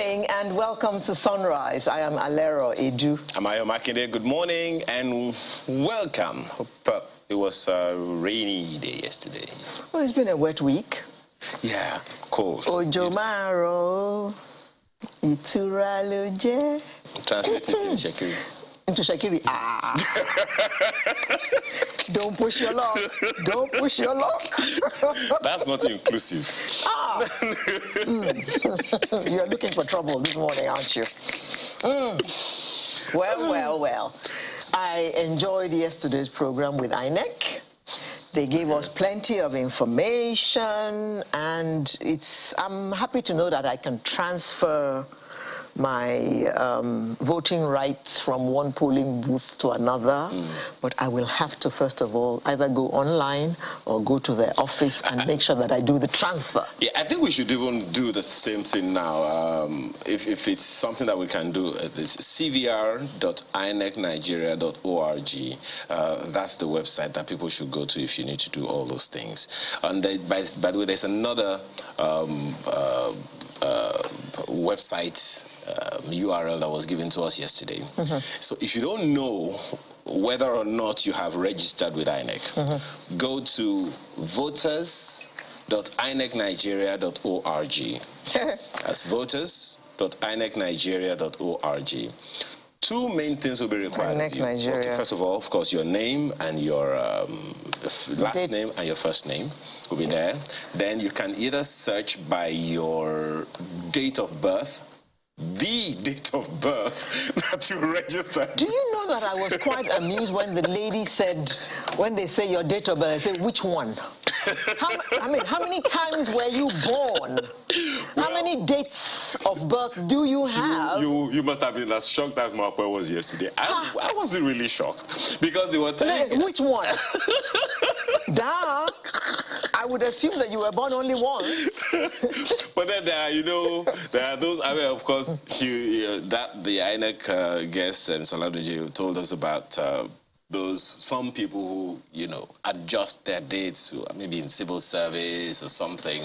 morning and welcome to Sunrise. I am Alero Edu. I'm Ayo Makinde. Good morning and welcome. It was a rainy day yesterday. Well, it's been a wet week. Yeah, cold. Ojo maro, itura loje. Translate it in Shakiri. Into Shakiri. Ah. Don't push your luck. Don't push your luck. That's not inclusive. Ah. You're looking for trouble this morning, aren't you? Well. I enjoyed yesterday's program with INEC. They gave us plenty of information, and I'm happy to know that I can transfer my voting rights from one polling booth to another, but I will have to, first of all, either go online or go to their office and make sure that I do the transfer. Yeah, I think we should even do the same thing now. If it's something that we can do, it's cvr.inecnigeria.org. That's the website that people should go to if you need to do all those things. And by the way, there's another website URL that was given to us yesterday. So if you don't know whether or not you have registered with INEC, go to voters.inecnigeria.org. That's voters.inecnigeria.org. Two main things will be required of you. Okay, first of all, of course, your name and your last name and your first name will be there. Then you can either search by your date of birth, the date of birth that you registered. Do you know that I was quite amused when the lady said, when they say your date of birth, I say, which one? How many times were you born? How many dates of birth do you have? You must have been as shocked as Marco was yesterday. I wasn't really shocked because they were telling me. Which one? Duh. I would assume that you were born only once. But then there are those. I mean, of course, the INEC guest and Saladoji told us about some people who adjust their dates, maybe in civil service or something.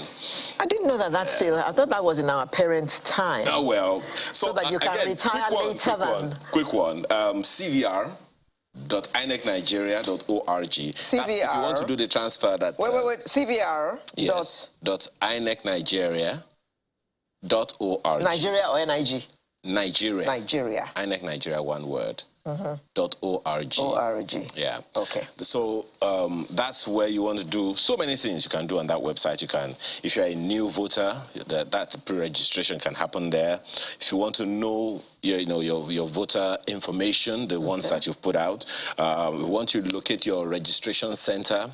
I didn't know that that's still. I thought that was in our parents' time. Oh well, so that you can retire later than. Quick one. CVR.inecnigeria.org. CVR. If you want to do the transfer, that. Wait. CVR. Yes. .inecnigeria.org. Nigeria or NIG? Nigeria. INEC Nigeria, one word. .org. ORG. Yeah. Okay. So that's where you want to do so many things you can do on that website. You can, if you're a new voter, that pre-registration can happen there. If you want to know your voter information, the ones that you've put out, once you locate your registration center,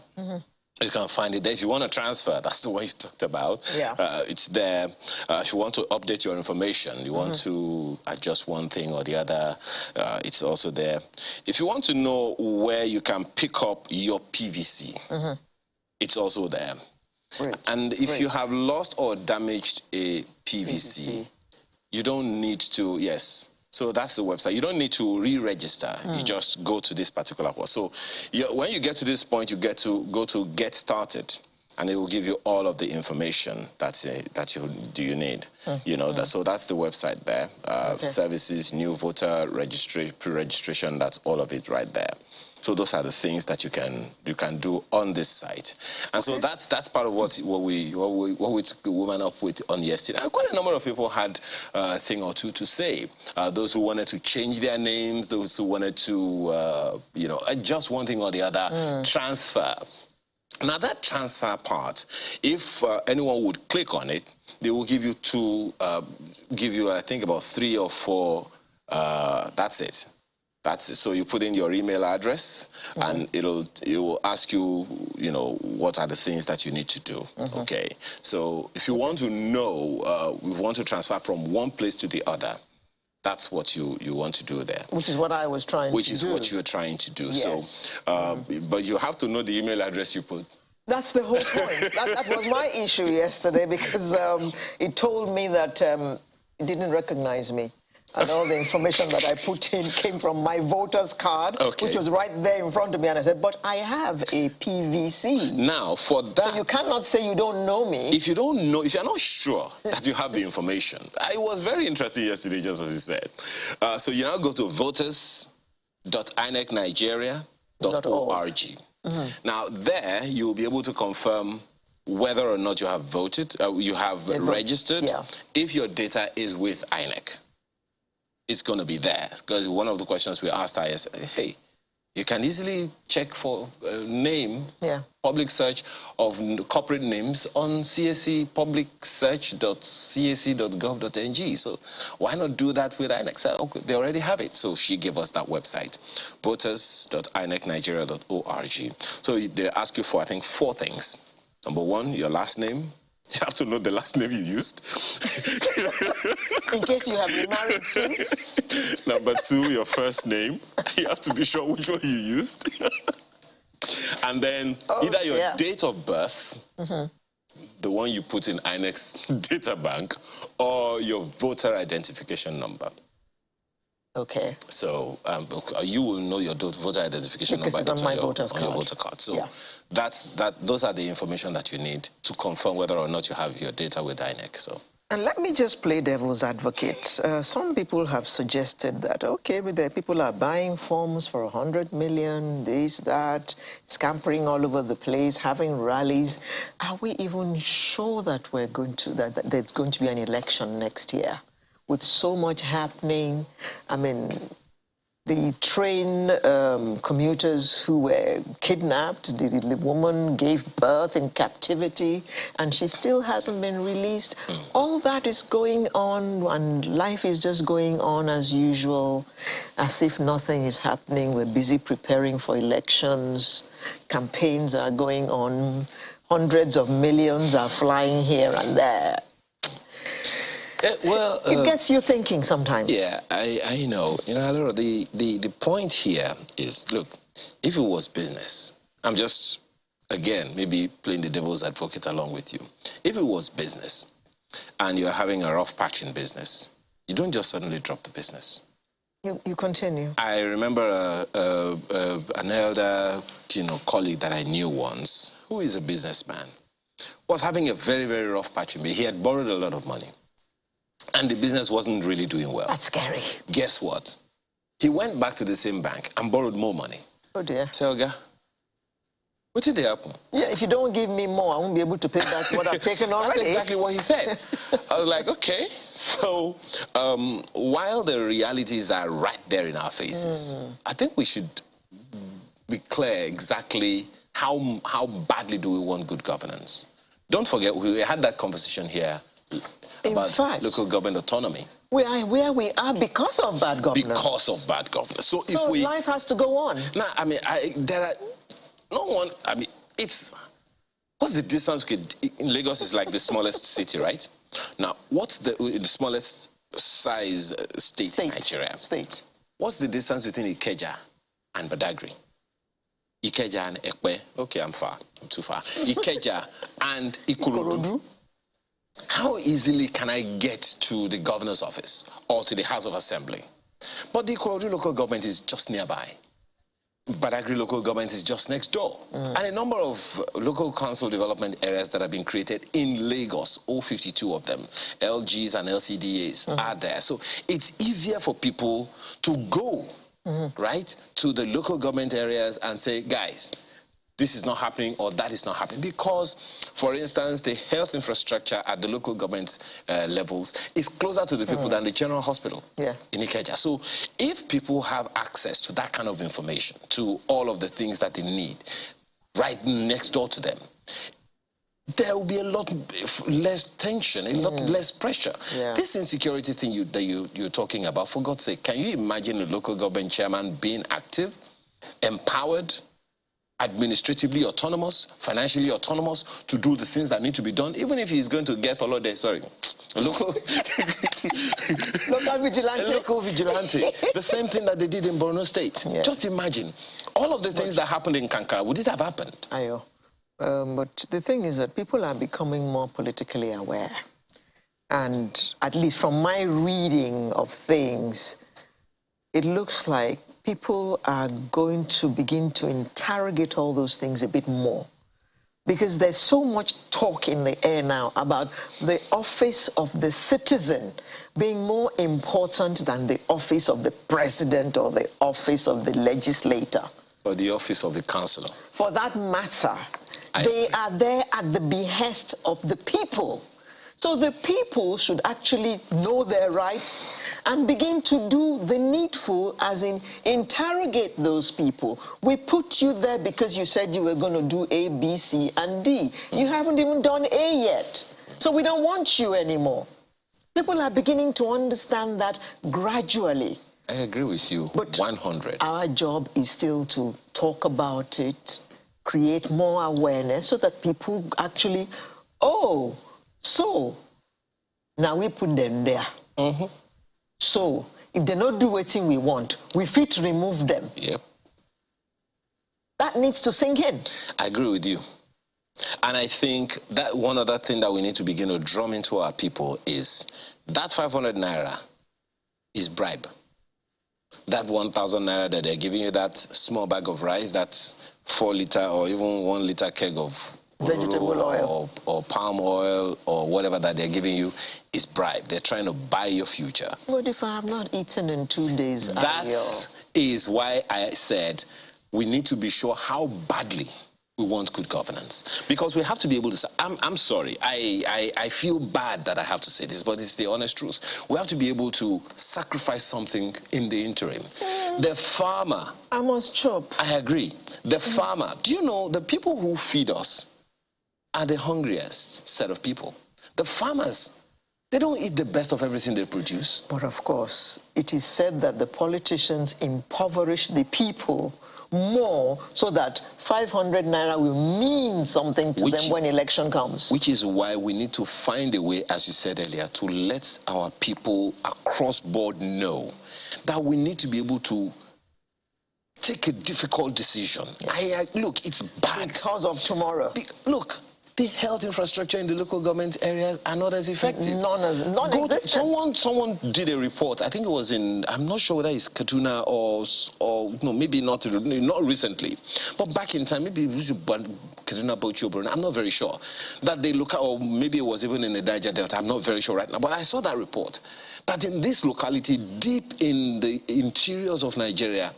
you can find it there. If you want to transfer, that's the one you talked about. Yeah. It's there. If you want to update your information, you want to adjust one thing or the other, it's also there. If you want to know where you can pick up your PVC, it's also there. Great. And if you have lost or damaged a PVC, you don't need to, so that's the website. You don't need to re-register. You just go to this particular one. So when you get to this point, you get to go to Get Started, and it will give you all of the information that you need. So that's the website there. Services, new voter registration, pre-registration. That's all of it right there. So those are the things that you can do on this site, and so that's part of what we took the woman up with on yesterday. And quite a number of people had a thing or two to say. Those who wanted to change their names, those who wanted to adjust one thing or the other, transfer. Now that transfer part, if anyone would click on it, they will give you I think about 3 or 4. That's it. So you put in your email address, and it will ask you, what are the things that you need to do. Okay. So if you want to know, we want to transfer from one place to the other. That's what you want to do there. Which is what I was trying to do. Which is what you're trying to do. Yes. So, but you have to know the email address you put. That's the whole point. that was my issue yesterday, because it told me that it didn't recognize me. And all the information that I put in came from my voter's card, which was right there in front of me. And I said, but I have a PVC. Now, for that... So you cannot say you don't know me. If you don't know, if you're not sure that you have the information, it was very interesting yesterday, just as you said. So you now go to voters.inecnigeria.org. Now, there you will be able to confirm whether or not you have voted, you have registered. Yeah. If your data is with INEC, it's going to be there. Because one of the questions we asked is, hey, you can easily check for name, public search of corporate names on CSE publicsearch.cac.gov.ng. So why not do that with INEC? So, okay, they already have it. So she gave us that website, voters.inecnigeria.org. So they ask you for, I think, 4 things. Number 1, your last name. You have to know the last name you used. In case you have remarried since. Number 2, your first name. You have to be sure which one you used. And then either your date of birth, the one you put in INEC's data bank, or your voter identification number. Okay. So you will know your voter identification number on my voter's on your voter card. So those are the information that you need to confirm whether or not you have your data with INEC. So. And let me just play devil's advocate. Some people have suggested that, okay, but the people are buying forms for 100 million, this, that, scampering all over the place, having rallies. Are we even sure that that there's going to be an election next year? With so much happening, I mean, the train commuters who were kidnapped, the woman gave birth in captivity, and she still hasn't been released. All that is going on, and life is just going on as usual, as if nothing is happening. We're busy preparing for elections. Campaigns are going on. Hundreds of millions are flying here and there. Well, it gets you thinking sometimes. Yeah, I know. You know, the point here is, look, if it was business, I'm just, again, maybe playing the devil's advocate along with you. If it was business and you're having a rough patch in business, you don't just suddenly drop the business. You continue. I remember an elder, colleague that I knew once, who is a businessman, was having a very, very rough patch in business. He had borrowed a lot of money. And the business wasn't really doing well. That's scary. Guess what? He went back to the same bank and borrowed more money. Oh, dear. Selga, what did happen? Yeah, if you don't give me more, I won't be able to pay back what I've taken already. That's exactly what he said. I was like, okay. So while the realities are right there in our faces, I think we should be clear exactly how badly do we want good governance. Don't forget, we had that conversation here about local government autonomy. We are where we are because of bad governance. Because of bad governance. So if life has to go on. Now, I mean, there are no one. I mean, what's the distance? In Lagos is like the smallest city, right? Now, what's the smallest size state in Nigeria? What's the distance between Ikeja and Badagry? Ikeja and Ekpe. Okay, I'm too far. Ikeja and Ikorodu. How easily can I get to the governor's office or to the House of Assembly? But the Ikorodu local government is just nearby. Badagry local government is just next door. And a number of local council development areas that have been created in Lagos, all 52 of them, LGs and LCDAs are there. So it's easier for people to go, right, to the local government areas and say, guys, this is not happening or that is not happening. Because, for instance, the health infrastructure at the local government levels is closer to the people than the general hospital in Ikeja. So if people have access to that kind of information, to all of the things that they need right next door to them, there will be a lot less tension, a lot less pressure. This insecurity thing you're talking about, for God's sake, can you imagine a local government chairman being active, empowered, administratively autonomous, financially autonomous to do the things that need to be done, even if he's going to get local vigilante. The same thing that they did in Borno State. Just imagine all of the things that happened in Kankara. Would it have happened? But the thing is that people are becoming more politically aware. And at least from my reading of things, it looks like people are going to begin to interrogate all those things a bit more. Because there's so much talk in the air now about the office of the citizen being more important than the office of the president or the office of the legislator. Or the office of the councillor. For that matter, they are there at the behest of the people. So the people should actually know their rights and begin to do the needful, as in interrogate those people. We put you there because you said you were going to do A, B, C, and D. You haven't even done A yet. So we don't want you anymore. People are beginning to understand that gradually. I agree with you, but 100. Our job is still to talk about it, create more awareness so that people actually, oh, so now we put them there. Mm-hmm. So if they not do anything we want, we fit remove them. Yep. That needs to sink in. I agree with you. And I think that one other thing that we need to begin to drum into our people is that 500 naira is bribe. That 1,000 naira that they're giving you, that small bag of rice, that's 4 liter or even 1 liter keg of vegetable oil or palm oil or whatever that they're giving you is bribe. They're trying to buy your future. What if I have not eaten in 2 days? That is why I said we need to be sure how badly we want good governance, because we have to be able to say, I'm sorry, I feel bad that I have to say this, but it's the honest truth. We have to be able to sacrifice something in the interim. The farmer, I must chop. I agree. The farmer, do you know the people who feed us are the hungriest set of people? The farmers, they don't eat the best of everything they produce. But of course, it is said that the politicians impoverish the people more so that 500 naira will mean something to them when election comes. Which is why we need to find a way, as you said earlier, to let our people across board know that we need to be able to take a difficult decision. Yes. Look, it's bad. Because of tomorrow. Look, the health infrastructure in the local government areas are not as effective. Non-existent. Someone did a report. I think it was in, I'm not sure whether it's Kaduna or no, maybe not recently, but back in time, maybe it was Kaduna, Bauchi, I'm not very sure. That they look at, or maybe it was even in the Niger Delta, I'm not very sure right now, but I saw that report that in this locality, deep in the interiors of Nigeria,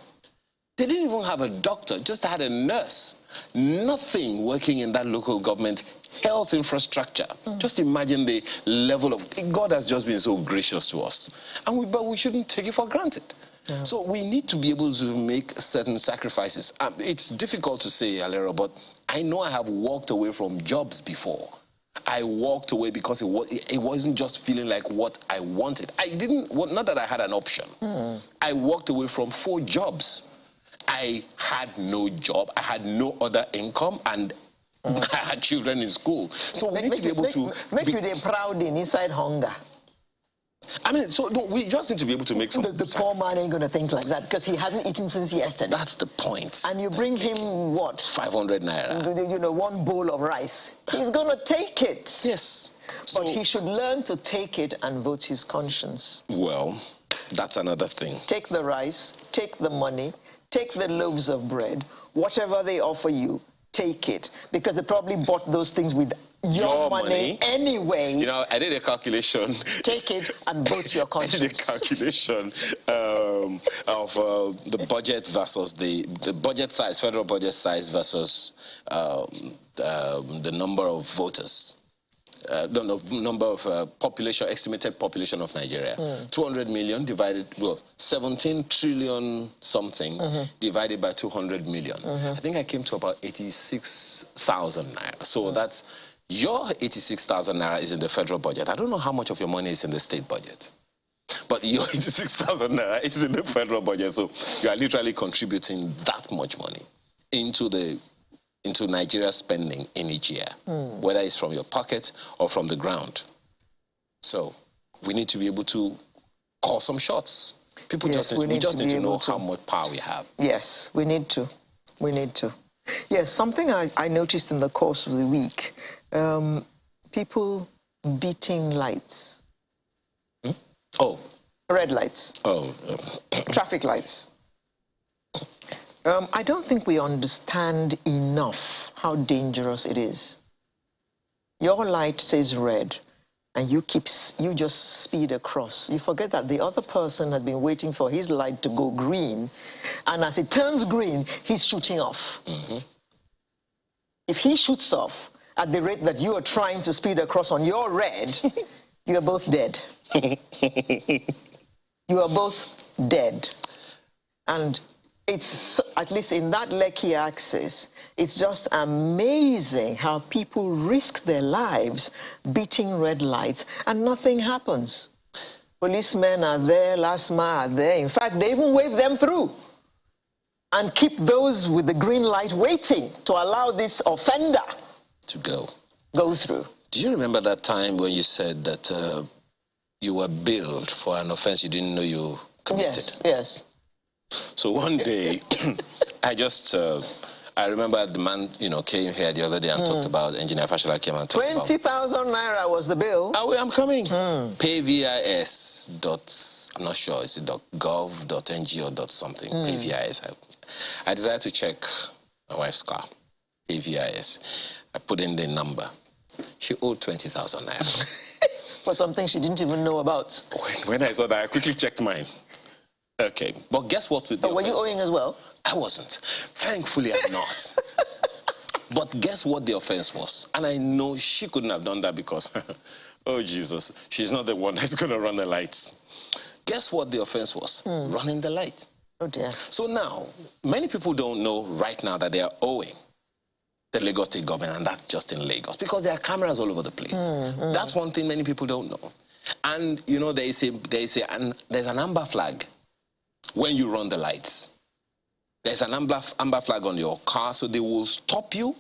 they didn't even have a doctor, just had a nurse. Nothing working in that local government health infrastructure. Just imagine the level of... God has just been so gracious to us. But we shouldn't take it for granted. Yeah. So we need to be able to make certain sacrifices. It's difficult to say, Alero, but I know I have walked away from jobs before. I walked away because it wasn't just feeling like what I wanted. Not that I had an option. I walked away from 4 jobs. I had no job, I had no other income, and I had children in school. So we need to be able to... Make you the proud inside hunger. I mean, so no, we just need to be able to make some... The poor man ain't going to think like that because he hasn't eaten since yesterday. That's the point. And you bring him what? 500 naira. You know, 1 bowl of rice. He's going to take it. Yes. But he should learn to take it and vote his conscience. Well, that's another thing. Take the rice, take the money, take the loaves of bread, whatever they offer you, take it. Because they probably bought those things with your money anyway. You know, I did a calculation. Take it and vote your conscience. I did a calculation of the budget versus the budget size, federal budget size versus the number of voters. Number of estimated population of Nigeria. 200 million divided, 17 trillion something divided by 200 million. I think I came to about 86,000 naira. So that's, your 86,000 naira is in the federal budget. I don't know how much of your money is in the state budget. But your 86,000 naira is in the federal budget. So you are literally contributing that much money into Nigeria's spending in each year, whether it's from your pocket or from the ground. So we need to be able to call some shots. People just need to know how much power we have. Yes, we need to. We need to. Yes, something I noticed in the course of the week, people beating lights. Oh. Red lights. Oh. Traffic lights. I don't think we understand enough how dangerous it is. Your light says red, and you just speed across. You forget that the other person has been waiting for his light to go green, and as it turns green, he's shooting off. Mm-hmm. If he shoots off at the rate that you are trying to speed across on your red, you are both dead. You are both dead. And it's, at least in that Lekki axis, it's just amazing how people risk their lives beating red lights and nothing happens. Policemen are there, LASMA are there. In fact, they even wave them through and keep those with the green light waiting to allow this offender to go through. Do you remember that time when you said that you were billed for an offense you didn't know you committed? Yes, yes. So one day, I remember the man, came here the other day and talked about, Engineer Fashola came and talked about 20,000 naira was the bill. Oh, I'm coming. Payvis. I'm not sure, is it .gov.ng or .something? Payvis. I decided to check my wife's car. Payvis. I put in the number. She owed 20,000 naira. For something she didn't even know about. When I saw that, I quickly checked mine. Okay, but guess what? Were you owing as well? I wasn't. Thankfully, I'm not. But guess what the offense was? And I know she couldn't have done that because, oh Jesus, she's not the one that's going to run the lights. Guess what the offense was? Running the light. Oh dear. So now, many people don't know right now that they are owing the Lagos State government, and that's just in Lagos, because there are cameras all over the place. That's one thing many people don't know. And, there's an amber flag when you run the lights. There's an amber flag on your car, so they will stop you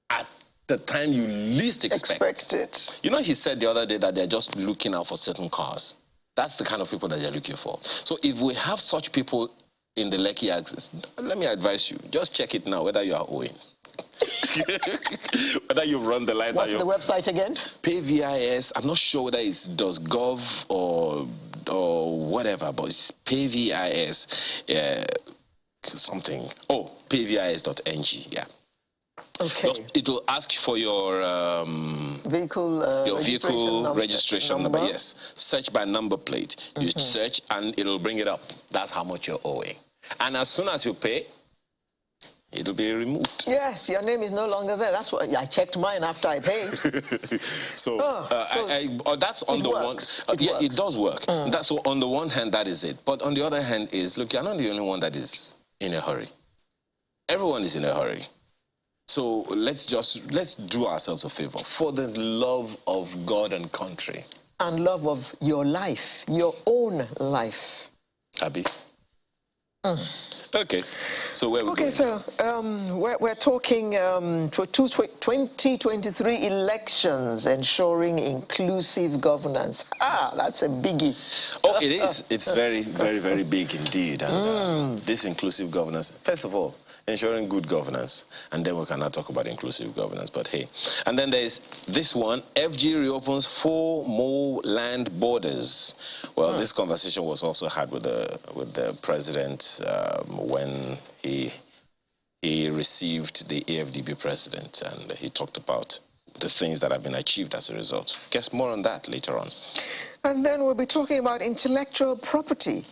at the time you least expect it. He said the other day that they're just looking out for certain cars. That's the kind of people that they're looking for. So if we have such people in the Lekki axis, let me advise you, just check it now whether you are owing. Whether you run the lights. What's the website again? Payvis. I'm not sure whether it's .gov or whatever, but it's Payvis. Something. Oh, payvis.ng. Yeah. Okay. It will ask for your vehicle registration number. Yes. Search by number plate. You search and it'll bring it up. That's how much you're owing. And as soon as you pay, it'll be removed. Yes, your name is no longer there. That's what I checked mine after I paid. So that's on the one. Yeah, it does work. So on the one hand, that is it. But on the other hand, look, you're not the only one that is in a hurry. Everyone is in a hurry. So let's do ourselves a favor for the love of God and country, and love of your life, your own life. Abby. Okay, so where we going? So we're talking for 2023 elections, ensuring inclusive governance. That's a biggie. Oh, it is. It's very, very, very big indeed. And this inclusive governance, first of all, ensuring good governance, and then we can now talk about inclusive governance, but hey. And then there's this one, FG reopens 4 more land borders. Well, this conversation was also had with the president when he received the AFDB president, and he talked about the things that have been achieved as a result. Guess more on that later on. And then we'll be talking about intellectual property,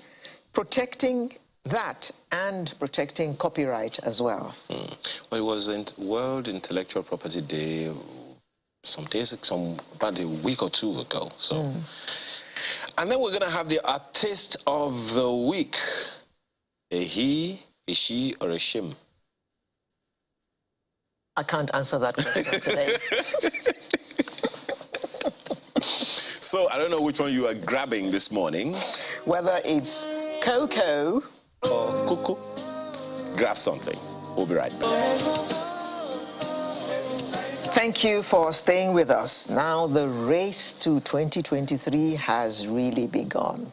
protecting that and protecting copyright as well. Well, it was World Intellectual Property Day about a week or two ago. So, and then we're going to have the artist of the week. A he, a she, or a shim? I can't answer that question today. So I don't know which one you are grabbing this morning. Whether it's Coco or Cuckoo, grab something. We'll be right back. Thank you for staying with us. Now the race to 2023 has really begun.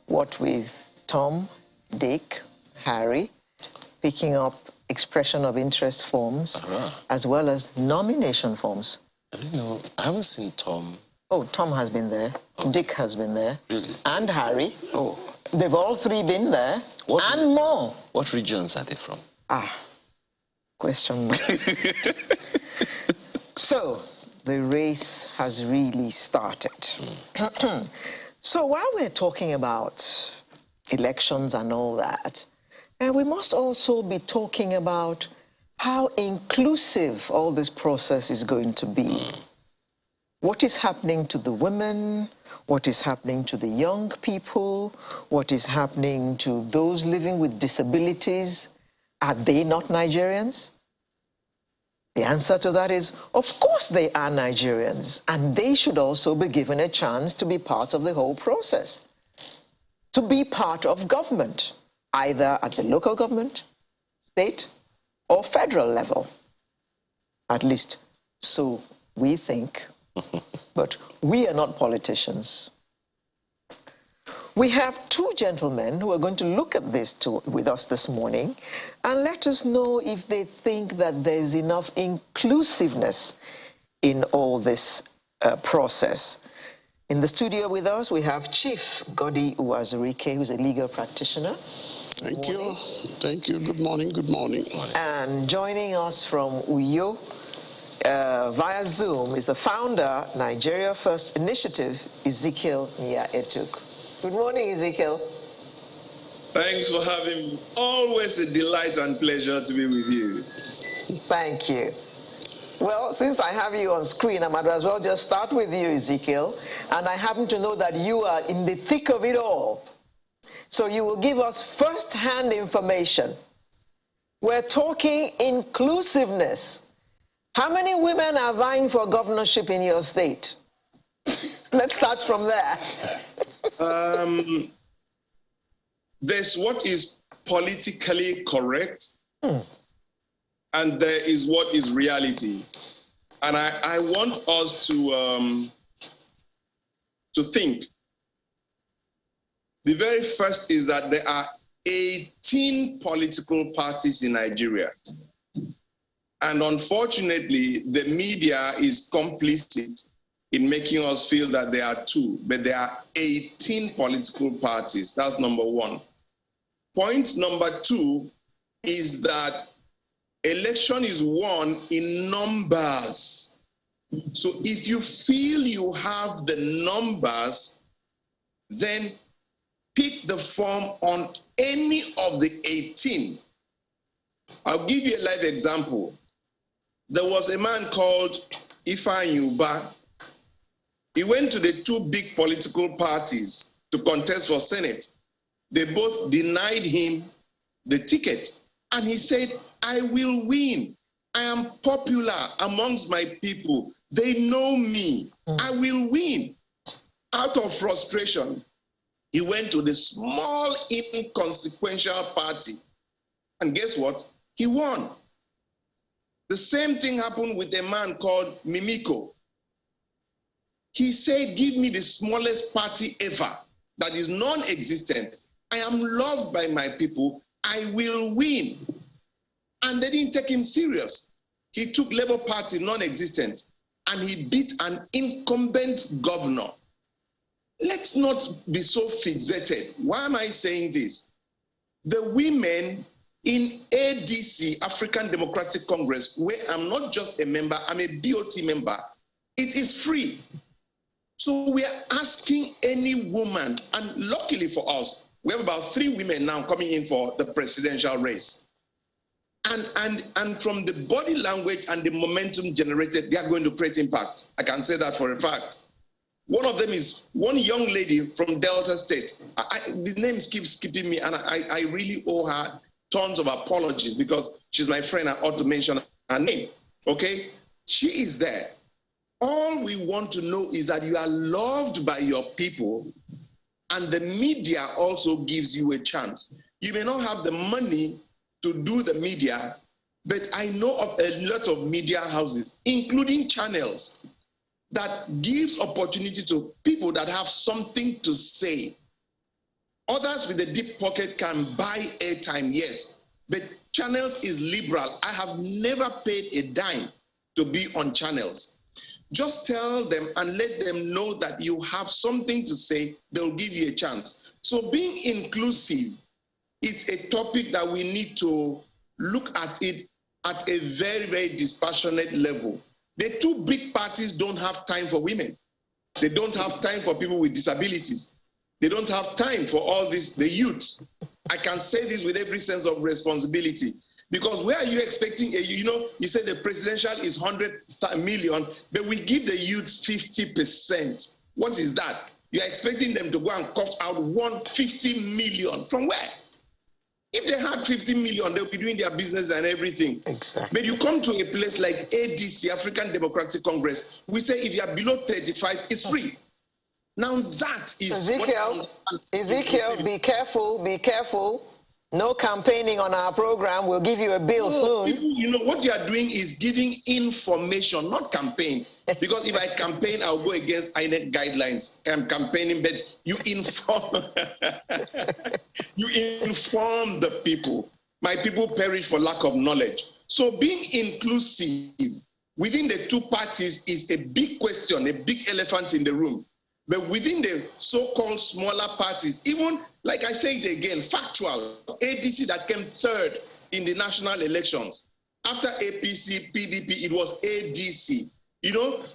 What with Tom, Dick, Harry picking up expression of interest forms, as well as nomination forms. I don't know. I haven't seen Tom. Oh, Tom has been there. Dick has been there. Really? And Harry. Oh. They've all three been there. And more. What regions are they from? Question mark. So, the race has really started. So while we're talking about elections and all that, we must also be talking about how inclusive all this process is going to be. What is happening to the women? What is happening to the young people? What is happening to those living with disabilities? Are they not Nigerians? The answer to that is, of course they are Nigerians, and they should also be given a chance to be part of the whole process, to be part of government, either at the local government, state, or federal level. At least so we think, but we are not politicians. We have two gentlemen who are going to look at this with us this morning and let us know if they think that there is enough inclusiveness in all this process. In the studio with us, we have Chief Godi Uwazurike, who's a legal practitioner. Thank you. Thank you. Good morning. Good morning. And joining us from Uyo via Zoom is the founder, Nigeria First Initiative, Ezekiel Nya-Etuk. Good morning, Ezekiel. Thanks for having me. Always a delight and pleasure to be with you. Thank you. Well, since I have you on screen, I might as well just start with you, Ezekiel. And I happen to know that you are in the thick of it all. So you will give us first-hand information. We're talking inclusiveness. How many women are vying for governorship in your state? Let's start from there. There's what is politically correct, and there is what is reality. And I want us to think. The very first is that there are 18 political parties in Nigeria. And unfortunately, the media is complicit in making us feel that there are 2, but there are 18 political parties. That's number 1. Point number 2 is that election is won in numbers. So if you feel you have the numbers, then pick the form on any of the 18. I'll give you a live example. There was a man called Ifeanyi Uba. He went to the 2 big political parties to contest for Senate. They both denied him the ticket. And he said, I will win. I am popular amongst my people. They know me. I will win. Out of frustration, he went to the small, inconsequential party. And guess what? He won. The same thing happened with a man called Mimiko. He said, give me the smallest party ever that is non-existent. I am loved by my people. I will win. And they didn't take him serious. He took Labour Party, non-existent, and he beat an incumbent governor. Let's not be so fixated. Why am I saying this? The women in ADC, African Democratic Congress, where I'm not just a member, I'm a BOT member, it is free. So we are asking any woman, and luckily for us, we have about 3 women now coming in for the presidential race. And from the body language and the momentum generated, they are going to create impact. I can say that for a fact. One of them is one young lady from Delta State. The names keep skipping me, and I really owe her tons of apologies because she's my friend. I ought to mention her name, okay? She is there. All we want to know is that you are loved by your people, and the media also gives you a chance. You may not have the money to do the media, but I know of a lot of media houses, including channels, that gives opportunity to people that have something to say. Others with a deep pocket can buy airtime, yes, but channels is liberal. I have never paid a dime to be on channels. Just tell them and let them know that you have something to say. They'll give you a chance. So being inclusive, it's a topic that we need to look at it at a very, very dispassionate level. The two big parties don't have time for women. They don't have time for people with disabilities. They don't have time for all this, the youth. I can say this with every sense of responsibility. Because where are you expecting, you say the presidential is 100 million, but we give the youth 50%. What is that? You're expecting them to go and cough out 150 million. From where? If they had 50 million, they'll be doing their business and everything. Exactly. But you come to a place like ADC, African Democratic Congress, we say if you're below 35, it's free. Now that is Ezekiel, be careful. No campaigning on our program. We'll give you a bill soon. People, what you are doing is giving information, not campaign. Because if I campaign, I'll go against INEC guidelines. I'm campaigning, but you inform, the people. My people perish for lack of knowledge. So being inclusive within the two parties is a big question, a big elephant in the room. But within the so-called smaller parties, even, like I say it again, factual, ADC that came third in the national elections. After APC, PDP, it was ADC,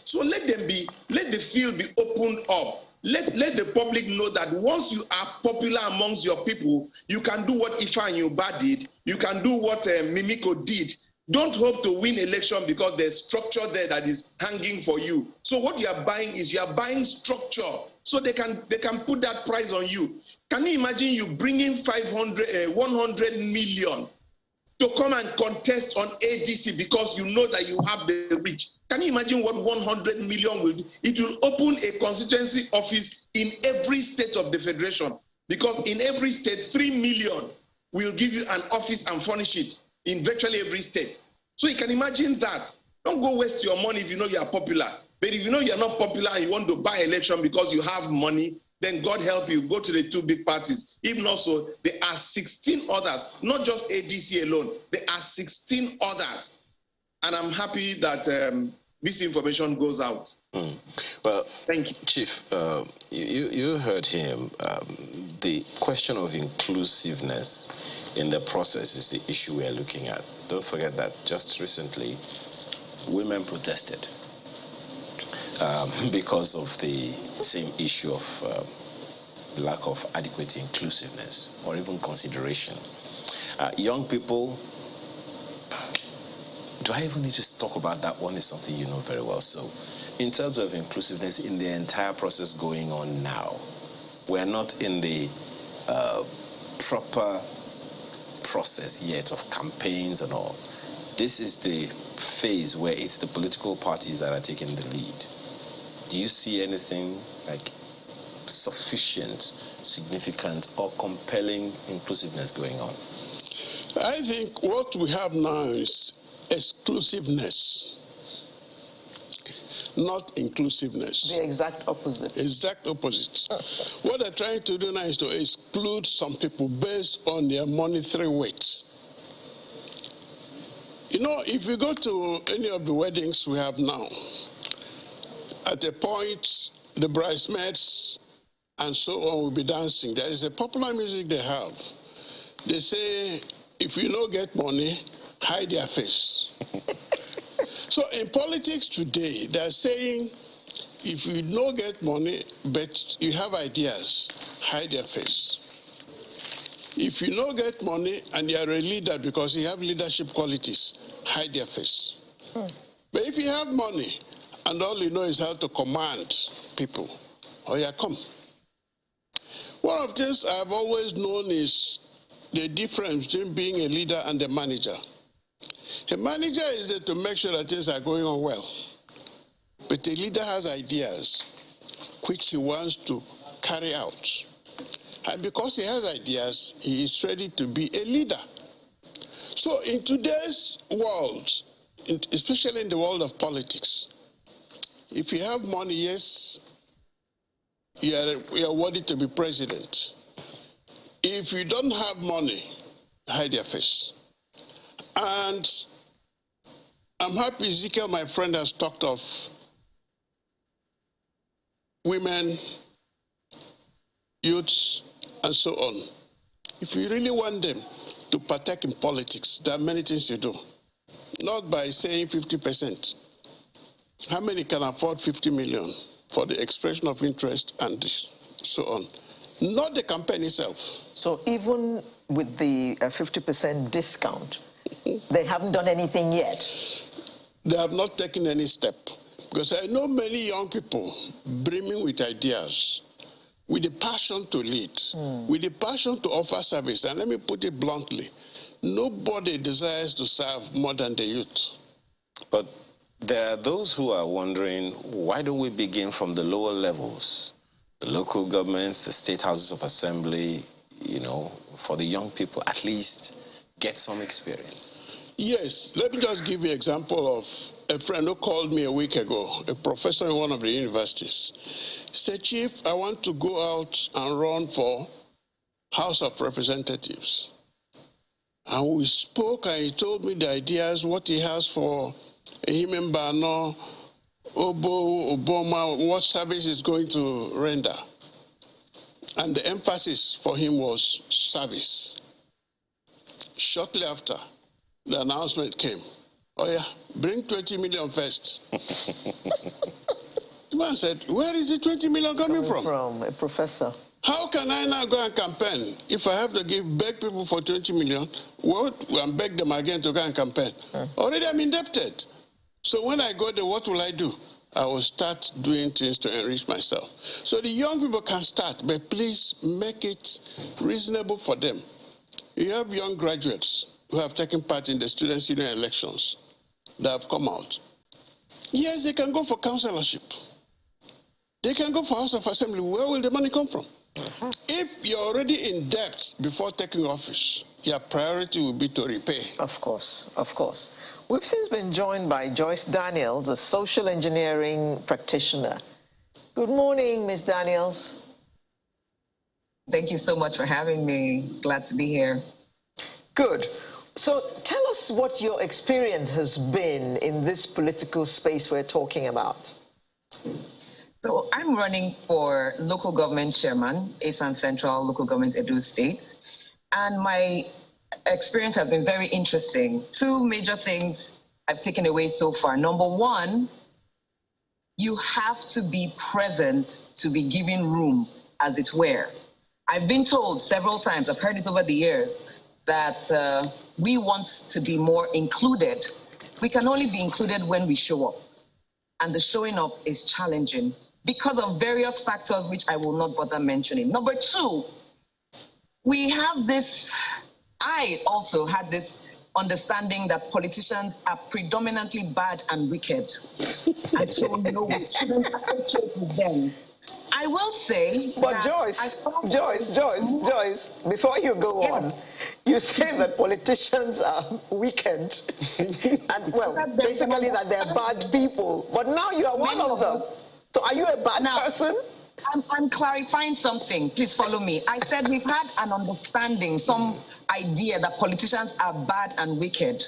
So let the field be opened up. Let the public know that once you are popular amongst your people, you can do what Ifa and Yoba did. You can do what Mimiko did. Don't hope to win election because there's structure there that is hanging for you. So what you are buying is you are buying structure so they can put that price on you. Can you imagine you bringing 100 million to come and contest on ADC because you know that you have the reach? Can you imagine what 100 million will do? It will open a constituency office in every state of the federation, because in every state, 3 million will give you an office and furnish it in virtually every state. So you can imagine that. Don't go waste your money if you know you are popular. But if you know you're not popular and you want to buy election because you have money, then God help you, go to the two big parties. If not so, there are 16 others, not just ADC alone. There are 16 others. And I'm happy that this information goes out. Well, thank you. Chief, you heard him. The question of inclusiveness in the process is the issue we are looking at. Don't forget that just recently, women protested because of the same issue of lack of adequate inclusiveness or even consideration. Young people, do I even need to talk about that one? Is something you know very well. So in terms of inclusiveness in the entire process going on now, we're not in the proper process yet of campaigns and all. This is the phase where it's the political parties that are taking the lead. Do you see anything like sufficient, significant, or compelling inclusiveness going on? I think what we have now is exclusiveness, not inclusiveness. The exact opposite. Exact opposite. What they're trying to do now is to exclude some people based on their monetary weight. If you go to any of the weddings we have now, at a point, the bridesmaids and so on will be dancing. There is a popular music they have. They say, if you don't get money, hide their face. So in politics today, they're saying, if you don't get money, but you have ideas, hide your face. If you don't get money and you're a leader because you have leadership qualities, hide your face. But if you have money and all you know is how to command people, come. One of the things I've always known is the difference between being a leader and a manager. A manager is there to make sure that things are going on well. But a leader has ideas which he wants to carry out. And because he has ideas, he is ready to be a leader. So in today's world, especially in the world of politics, if you have money, yes, you are worthy to be president. If you don't have money, hide your face. And I'm happy Ezekiel, my friend, has talked of women, youths, and so on. If you really want them to partake in politics, there are many things you do. Not by saying 50%. How many can afford 50 million for the expression of interest and so on? Not the campaign itself. So even with the 50% discount, they haven't done anything yet? They have not taken any step. Because I know many young people brimming with ideas, with the passion to lead, with the passion to offer service. And let me put it bluntly, nobody desires to serve more than the youth. But there are those who are wondering, why don't we begin from the lower levels? The local governments, the state houses of assembly, you know, for the young people, at least get some experience. Yes, let me just give you an example of a friend who called me a week ago, a professor in one of the universities. He said, Chief, I want to go out and run for House of Representatives. And we spoke, and he told me the ideas, what he has for Ehimembano, Obo, Obama, what service is going to render. And the emphasis for him was service. Shortly after, the announcement came. Oh yeah, bring 20 million first. The man said, where is the 20 million coming from? From a professor. How can I now go and campaign if I have to beg people for 20 million? What? And beg them again to go and campaign. Already I'm indebted. So when I go there, what will I do? I will start doing things to enrich myself. So the young people can start, but please make it reasonable for them. You have young graduates who have taken part in the student union elections that have come out. Yes, they can go for councillorship. They can go for House of Assembly. Where will the money come from? If you're already in debt before taking office, your priority will be to repay. Of course, of course. We've since been joined by Joyce Daniels, a social engineering practitioner. Good morning, Ms. Daniels. Thank you so much for having me. Glad to be here. Good. So tell us what your experience has been in this political space we're talking about. So I'm running for local government chairman, Asan Central Local Government Edo State. And my experience has been very interesting. Two major things I've taken away so far. Number one, you have to be present to be given room, as it were. I've been told several times, I've heard it over the years, that we want to be more included. We can only be included when we show up. And the showing up is challenging because of various factors which I will not bother mentioning. Number two, we have this, I also had this understanding that politicians are predominantly bad and wicked. And so, you know, we shouldn't associate with them. I will say, but Joyce, before you go on, you say that politicians are wicked, and well, basically that they're bad people. But now you are one of them. So are you a bad person? I'm clarifying something. Please follow me. I said we've had an understanding, some idea that politicians are bad and wicked.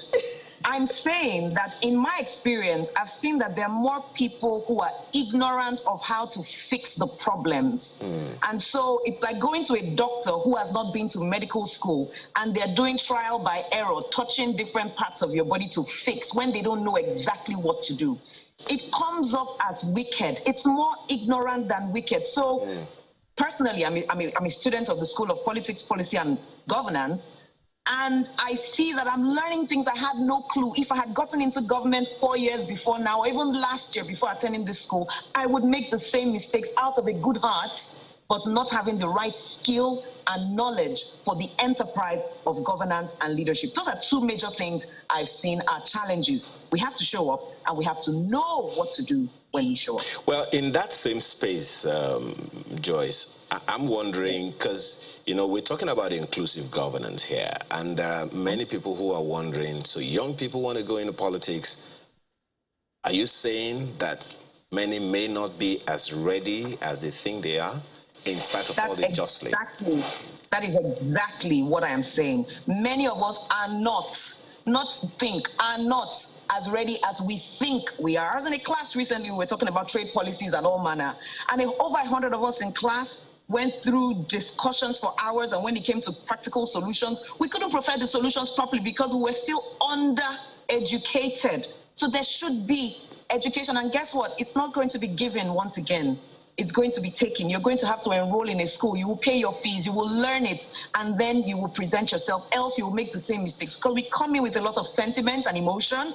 I'm saying that in my experience, I've seen that there are more people who are ignorant of how to fix the problems. And so it's like going to a doctor who has not been to medical school and they're doing trial by error, touching different parts of your body to fix when they don't know exactly what to do. It comes up as wicked. It's more ignorant than wicked. So personally, I'm a student of the School of Politics, Policy and Governance. And I see that I'm learning things I had no clue. If I had gotten into government 4 years before now, or even last year before attending this school, I would make the same mistakes out of a good heart, but not having the right skill and knowledge for the enterprise of governance and leadership. Those are two major things I've seen are challenges. We have to show up, and we have to know what to do when we show up. Well, in that same space, Joyce, I'm wondering, because, you know, we're talking about inclusive governance here, and there are many people who are wondering, so young people want to go into politics. Are you saying that many may not be as ready as they think they are, in spite of all the jostling? That is exactly what I am saying. Many of us are not are not as ready as we think we are. I was in a class recently, we were talking about trade policies and all manner, and over 100 of us in class went through discussions for hours, and when it came to practical solutions, we couldn't provide the solutions properly because we were still under-educated. So there should be education, and guess what? It's not going to be given once again. It's going to be taken. You're going to have to enroll in a school. You will pay your fees. You will learn it, and then you will present yourself. Else you will make the same mistakes, because we come in with a lot of sentiments and emotion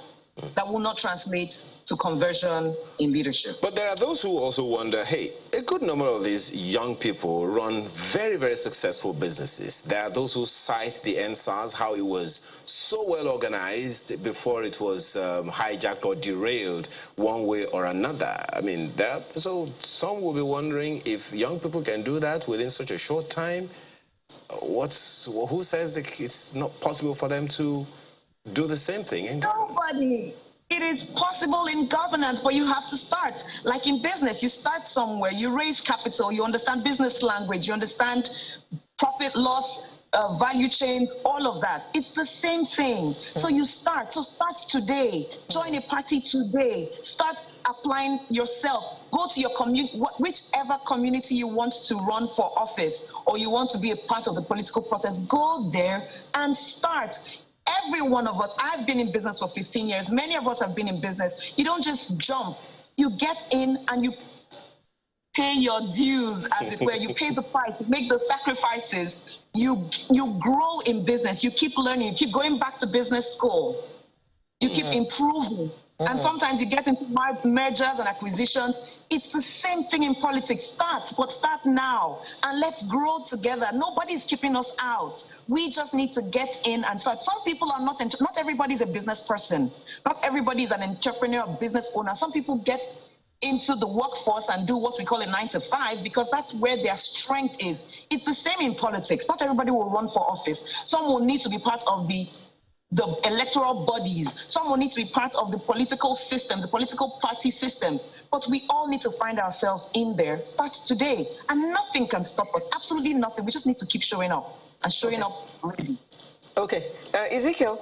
that will not translate to conversion in leadership. But there are those who also wonder, hey, a good number of these young people run very, very successful businesses. There are those who cite the NSAS, how it was so well organized before it was hijacked or derailed one way or another. I mean, so some will be wondering if young people can do that within such a short time. Who says it's not possible for them to do the same thing in governance? Nobody. It is possible in governance, but you have to start. Like in business, you start somewhere, you raise capital, you understand business language, you understand profit loss, value chains, all of that. It's the same thing. So you start. So start today. Join a party today. Start applying yourself. Go to your community, whichever community you want to run for office, or you want to be a part of the political process. Go there and start. Every one of us, I've been in business for 15 years. Many of us have been in business. You don't just jump. You get in and you pay your dues, as it were. You pay the price, you make the sacrifices. You grow in business. You keep learning. You keep going back to business school. You keep improving. And sometimes you get into mergers and acquisitions. It's the same thing in politics. Start now. And let's grow together. Nobody's keeping us out. We just need to get in and start. Some people are not everybody is a business person. Not everybody is an entrepreneur or business owner. Some people get into the workforce and do what we call a 9 to 5 because that's where their strength is. It's the same in politics. Not everybody will run for office. Some will need to be part of the electoral bodies. Some will need to be part of the political systems, the political party systems. But we all need to find ourselves in there. Start today. And nothing can stop us. Absolutely nothing. We just need to keep showing up and showing up ready. Okay. Ezekiel,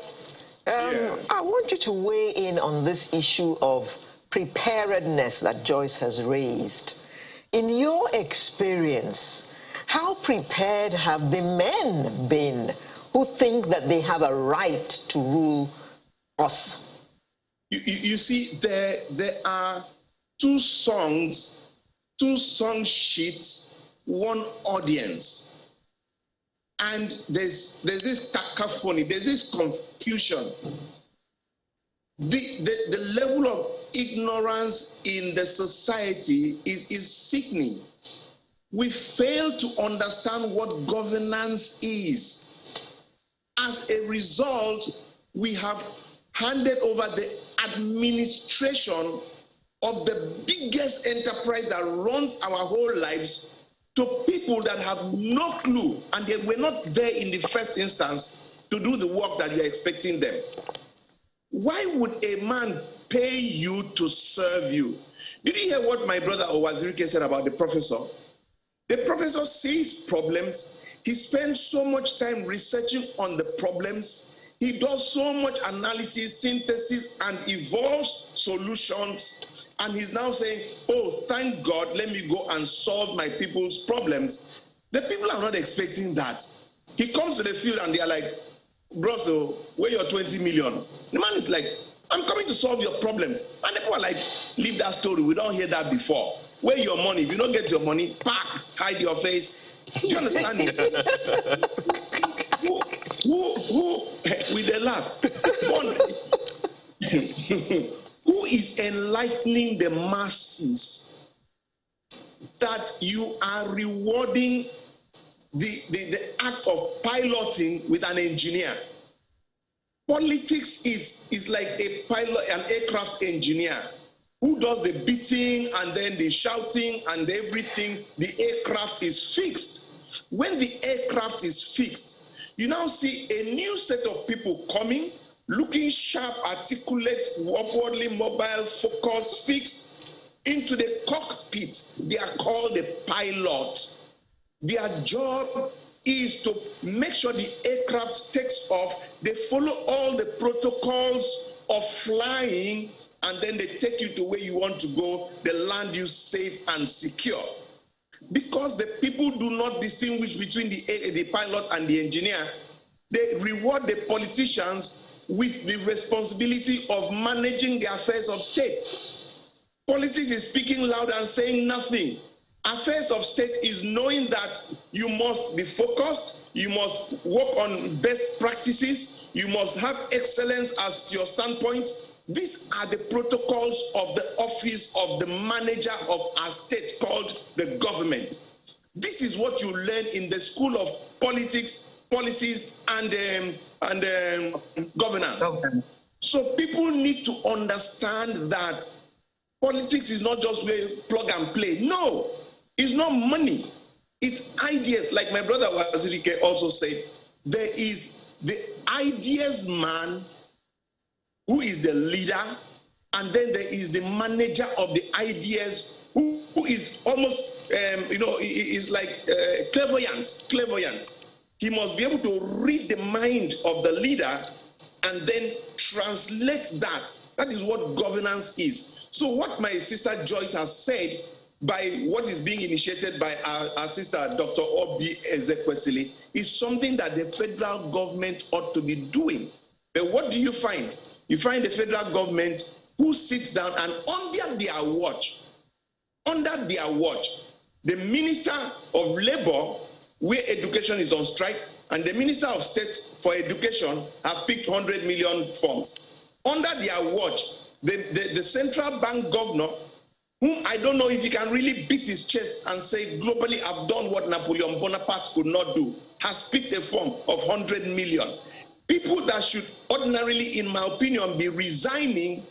I want you to weigh in on this issue of preparedness that Joyce has raised. In your experience, how prepared have the men been who think that they have a right to rule us? You see, there are two song sheets, one audience. And there's this cacophony, there's this confusion. The level of ignorance in the society is sickening. We fail to understand what governance is. As a result, we have handed over the administration of the biggest enterprise that runs our whole lives to people that have no clue, and they were not there in the first instance to do the work that you're expecting them. Why would a man pay you to serve you? Did you hear what my brother Owazirike said about the professor? The professor sees problems. He spends so much time researching on the problems. He does so much analysis, synthesis, and evolves solutions. And he's now saying, oh, thank God, let me go and solve my people's problems. The people are not expecting that. He comes to the field and they are like, bro, so where your 20 million? The man is like, I'm coming to solve your problems. And the people are like, leave that story. We don't hear that before. Where your money? If you don't get your money, pack, hide your face. Do you understand it? who with a laugh, who is enlightening the masses that you are rewarding the act of piloting with an engineer? Politics is like a pilot, an aircraft engineer who does the beating and then the shouting and everything. The aircraft is fixed. When the aircraft is fixed, you now see a new set of people coming, looking sharp, articulate, upwardly mobile, focused, fixed into the cockpit. They are called the pilot. Their job is to make sure the aircraft takes off. They follow all the protocols of flying, and then they take you to where you want to go. They land you safe and secure. Because the people do not distinguish between the pilot and the engineer, they reward the politicians with the responsibility of managing the affairs of state. Politics is speaking loud and saying nothing. Affairs of state is knowing that you must be focused, you must work on best practices, you must have excellence as your standpoint. These are the protocols of the office of the manager of our state called the government. This is what you learn in the school of politics, policies, and governance. Okay. So people need to understand that politics is not just where plug and play. No, it's not money. It's ideas. Like my brother Wazirike also said, there is the ideas man who is the leader, and then there is the manager of the ideas who is almost, is like clairvoyant. He must be able to read the mind of the leader and then translate that. That is what governance is. So what my sister Joyce has said by what is being initiated by our sister Dr. Obi Ezekwesili is something that the federal government ought to be doing. But what do you find? You find the federal government who sits down and under their watch, the Minister of Labor, where education is on strike, and the Minister of State for Education have picked 100 million forms. Under their watch, the central bank governor, whom I don't know if he can really beat his chest and say, globally, I've done what Napoleon Bonaparte could not do, has picked a form of 100 million. People that should ordinarily, in my opinion, be resigning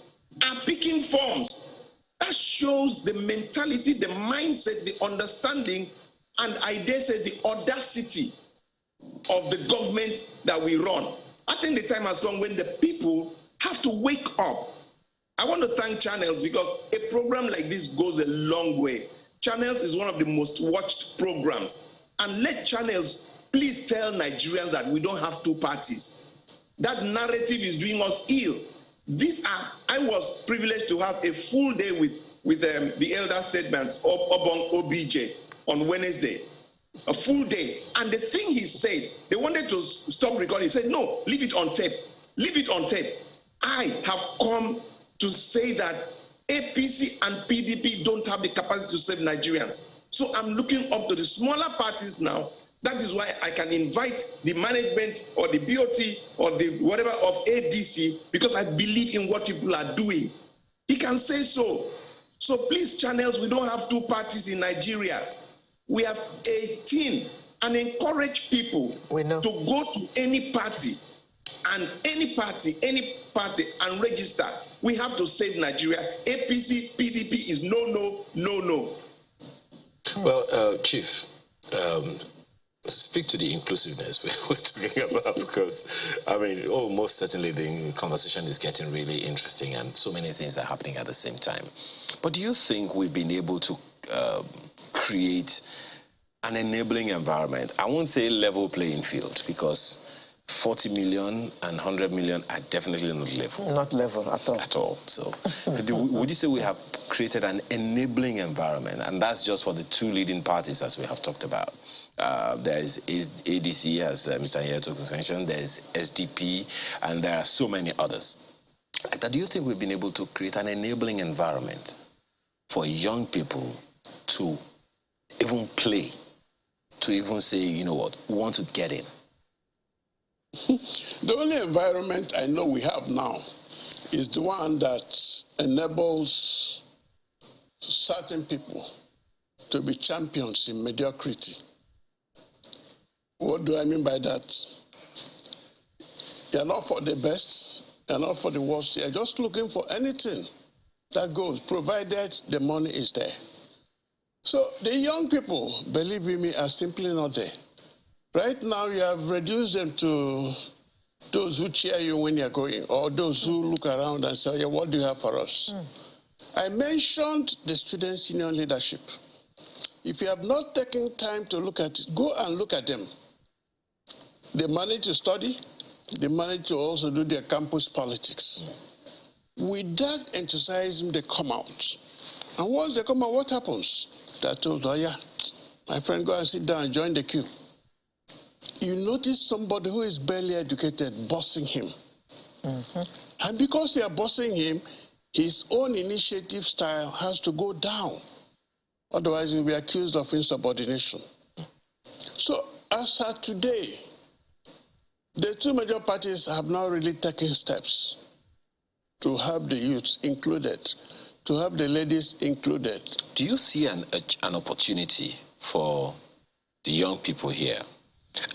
are picking forms. That shows the mentality, the mindset, the understanding, and I dare say the audacity of the government that we run. I think the time has come when the people have to wake up. I want to thank Channels because a program like this goes a long way. Channels is one of the most watched programs. And let Channels please tell Nigerians that we don't have two parties. That narrative is doing us ill. I was privileged to have a full day with the elder statement of Obong OBJ on Wednesday. A full day. And the thing he said, they wanted to stop recording. He said, no, leave it on tape. Leave it on tape. I have come to say that APC and PDP don't have the capacity to save Nigerians. So I'm looking up to the smaller parties now. That is why I can invite the management or the BOT or the whatever of ADC, because I believe in what people are doing. He can say so. So please, Channels, we don't have two parties in Nigeria. We have 18, and encourage people to go to any party and register. We have to save Nigeria. APC, PDP is no. Well, Chief, speak to the inclusiveness we're talking about, because, I mean, most certainly the conversation is getting really interesting and so many things are happening at the same time. But do you think we've been able to create an enabling environment? I won't say level playing field, because 40 million and 100 million are definitely not level. Not level at all. At all. So would you say we have created an enabling environment? And that's just for the two leading parties, as we have talked about. There's ADC, as Mr. Yeto mentioned, there's SDP, and there are so many others. Do you think we've been able to create an enabling environment for young people to even play, to even say, you know what, we want to get in? The only environment I know we have now is the one that enables certain people to be champions in mediocrity. What do I mean by that? You're not for the best, you're not for the worst, you're just looking for anything that goes, provided the money is there. So the young people, believe in me, are simply not there. Right now, you have reduced them to those who cheer you when you're going, or those who look around and say, yeah, what do you have for us? I mentioned the Students' Union leadership. If you have not taken time to look at it, go and look at them. They manage to study. They manage to also do their campus politics. With that enthusiasm, they come out. And once they come out, what happens? They're told, oh yeah, my friend, go and sit down and join the queue. You notice somebody who is barely educated bossing him. And because they are bossing him, his own initiative style has to go down. Otherwise, he'll be accused of insubordination. So, as of today, the two major parties have not really taken steps to have the youths included, to have the ladies included. Do you see an opportunity for the young people here?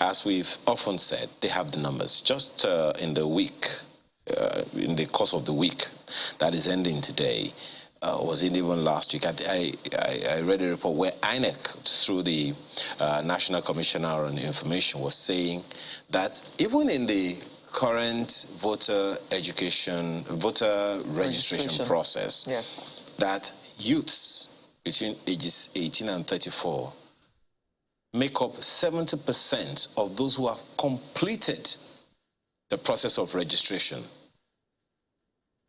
As we've often said, they have the numbers. Just in the week, in the course of the week that is ending today, was it even last week? I read a report where INEC, through the National Commissioner on Information, was saying that even in the current voter registration process, that youths between ages 18 and 34 make up 70% of those who have completed the process of registration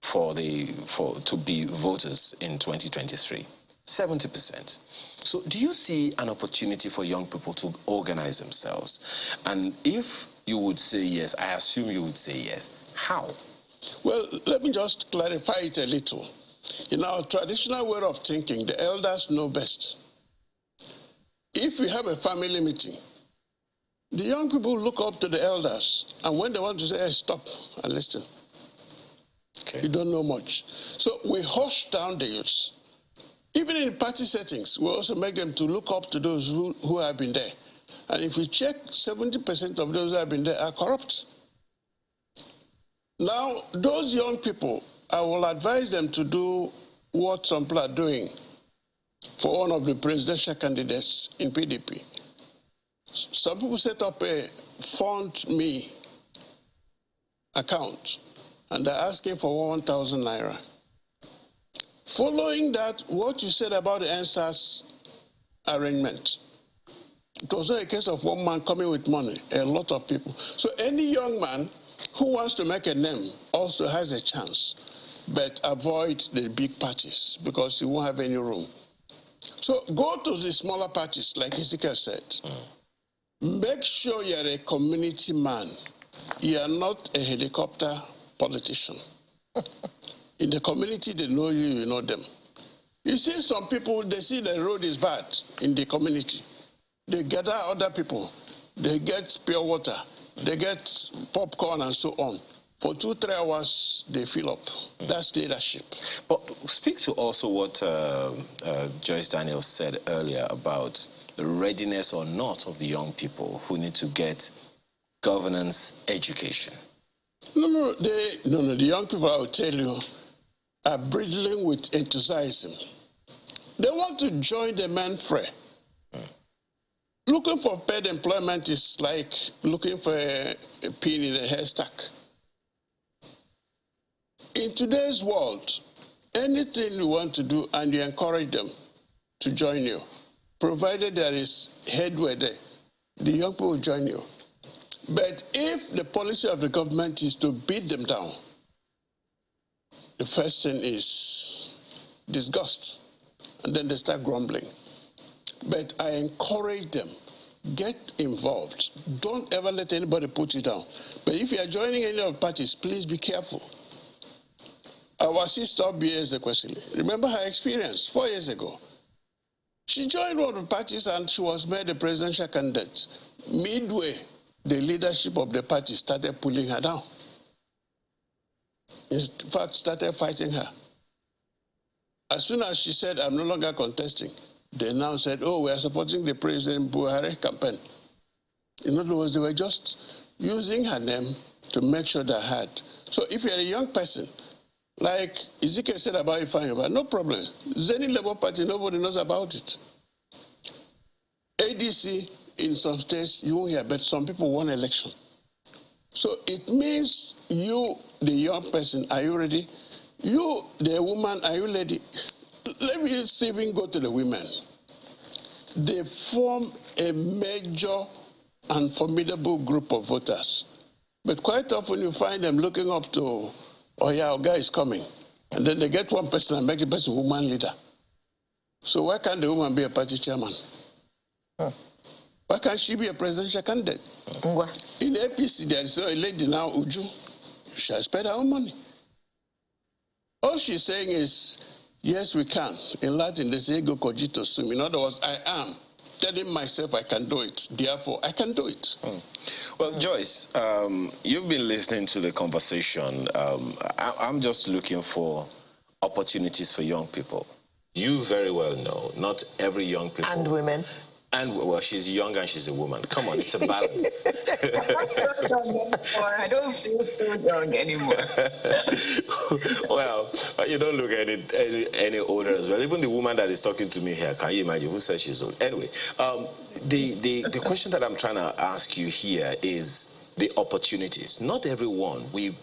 to be voters in 2023. 70%. So do you see an opportunity for young people to organize themselves? And if you would say yes, I assume you would say yes. How? Well, let me just clarify it a little. In our traditional way of thinking, the elders know best. If we have a family meeting, the young people look up to the elders, and when they want to say, hey, stop and listen. Okay. You don't know much. So we hush down the youths. Even in party settings, we also make them to look up to those who have been there. And if we check, 70% of those who have been there are corrupt. Now, those young people, I will advise them to do what some people are doing for one of the presidential candidates in PDP. Some people set up a Fund Me account, and they're asking for 1,000 naira. Following that, what you said about the NSAS arrangement, it was not a case of one man coming with money, a lot of people. So any young man who wants to make a name also has a chance, but avoid the big parties because you won't have any room. So go to the smaller parties, like Ezekiel said. Make sure you're a community man. You are not a helicopter politician. In the community, they know you, you know them. You see some people, they see the road is bad in the community. They gather other people. They get pure water. They get popcorn and so on. For 2-3 hours, they fill up. That's leadership. But speak to also what Joyce Daniels said earlier about the readiness or not of the young people who need to get governance education. No, the young people, I will tell you, are bridling with enthusiasm. They want to join the man fray. Looking for paid employment is like looking for a pin in a haystack. In today's world, anything you want to do and you encourage them to join you, provided there is headway there, the young people will join you. But if the policy of the government is to beat them down, the first thing is disgust, and then they start grumbling. But I encourage them, get involved. Don't ever let anybody put you down. But if you are joining any of the parties, please be careful. Our sister, B.S. Ekwesili, remember her experience 4 years ago. She joined one of the parties and she was made a presidential candidate. Midway, the leadership of the party started pulling her down. In fact, started fighting her. As soon as she said, I'm no longer contesting, they now said, oh, we are supporting the President Buhari campaign. In other words, they were just using her name to make sure they had. So if you're a young person, like Ezekiel said about Ifeanyi, no problem. Zeni Labour Party, nobody knows about it. ADC, in some states, you won't hear, but some people won election. So it means you, the young person, are you ready? You, the woman, are you ready? Let me even go to the women. They form a major and formidable group of voters. But quite often you find them looking up to, oh yeah, our guy is coming. And then they get one person and make the person woman leader. So why can't the woman be a party chairman? Why can't she be a presidential candidate? In APC, there is a lady now, Uju. She has spent her own money. All she's saying is, yes, we can. In Latin, they say, ego cogito sum. In other words, I am telling myself I can do it. Therefore, I can do it. Well, Joyce, you've been listening to the conversation. I'm just looking for opportunities for young people. You very well know, not every young people. And women. And, well, she's young and she's a woman. Come on, it's a balance. I don't feel so young anymore. Well, you don't look any older as well. Even the woman that is talking to me here, can you imagine who says she's old? Anyway, the question that I'm trying to ask you here is the opportunities. Not everyone, we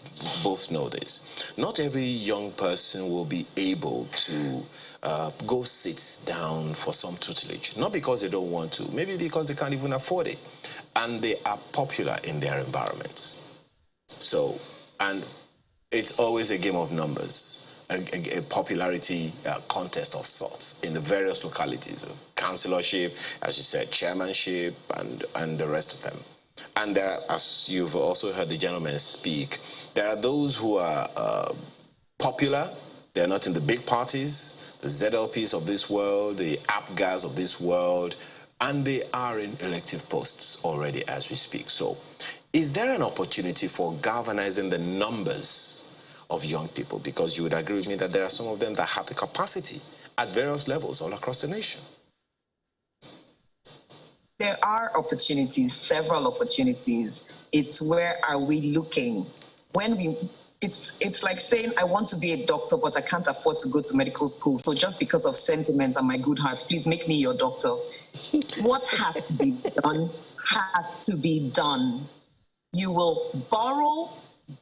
both know this, not every young person will be able to go sit down for some tutelage. Not because they don't want to, maybe because they can't even afford it. And they are popular in their environments. So, and it's always a game of numbers, a popularity contest of sorts in the various localities, councillorship, as you said, chairmanship, and the rest of them. And there are, as you've also heard the gentleman speak, there are those who are popular. They're not in the big parties, the ZLPs of this world, the APGAs of this world, and they are in elective posts already as we speak. So is there an opportunity for galvanizing the numbers of young people? Because you would agree with me that there are some of them that have the capacity at various levels all across the nation. There are opportunities, several opportunities. It's where are we looking? It's like saying, I want to be a doctor, but I can't afford to go to medical school. So just because of sentiments and my good heart, please make me your doctor. What has to be done has to be done. You will borrow,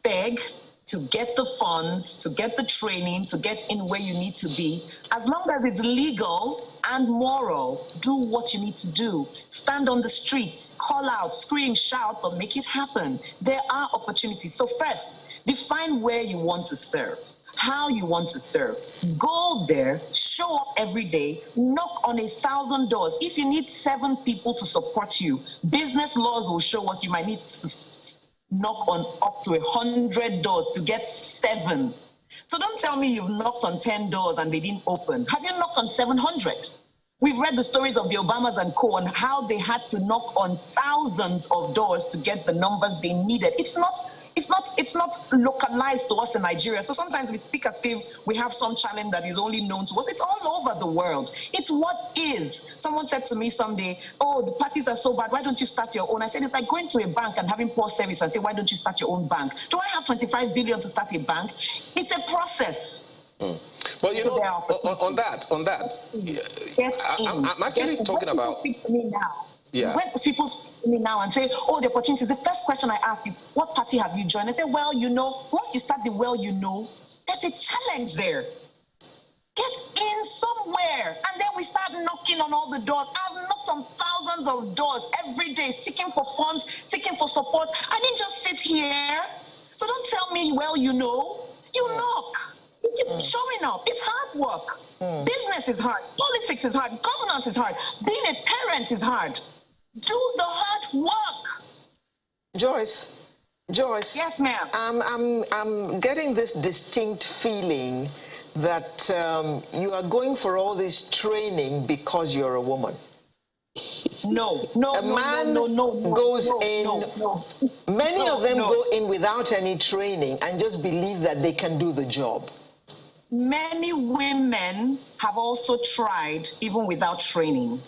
beg to get the funds, to get the training, to get in where you need to be. As long as it's legal and moral, do what you need to do. Stand on the streets, call out, scream, shout, but make it happen. There are opportunities. So first, define where you want to serve, how you want to serve. Go there, show up every day, knock on 1,000 doors. If you need 7 people to support you, business laws will show us you might need to knock on up to 100 doors to get 7. So don't tell me you've knocked on 10 doors and they didn't open. Have you knocked on 700? We've read the stories of the Obamas and co on how they had to knock on thousands of doors to get the numbers they needed. It's not localized to us in Nigeria. So sometimes we speak as if we have some challenge that is only known to us. It's all over the world. It's what is. Someone said to me someday, oh, the parties are so bad. Why don't you start your own? I said, it's like going to a bank and having poor service and say, why don't you start your own bank? Do I have 25 billion to start a bank? It's a process. Well, you know, on that, I'm actually talking about. Speak to me now. Yeah. When people speak to me now and say, oh, the opportunities, the first question I ask is, what party have you joined? I say, well, you know, once you start the well, you know, there's a challenge there. Get in somewhere. And then we start knocking on all the doors. I've knocked on thousands of doors every day, seeking for funds, seeking for support. I didn't just sit here. So don't tell me, well, you know, you knock. You keep showing up. It's hard work. Business is hard. Politics is hard. Governance is hard. Being a parent is hard. Do the hard work. Joyce. Yes, ma'am. I'm getting this distinct feeling that you are going for all this training because you're a woman. No. A man goes in. Many of them go in without any training and just believe that they can do the job. Many women have also tried even without training.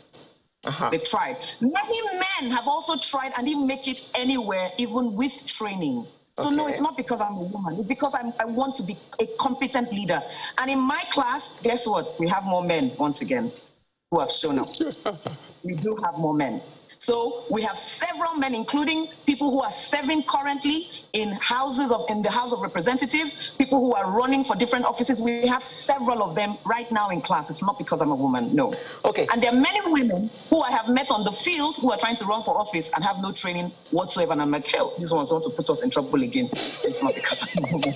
They've tried. Many men have also tried and didn't make it anywhere even with training. So no, it's not because I'm a woman. It's because I want to be a competent leader. And in my class, guess what? We have more men once again who have shown up. We do have more men. So we have several men, including people who are serving currently in the House of Representatives, people who are running for different offices. We have several of them right now in class. It's not because I'm a woman, no. Okay. And there are many women who I have met on the field who are trying to run for office and have no training whatsoever. And I'm like, hell, these ones want to put us in trouble again. It's not because I'm a woman.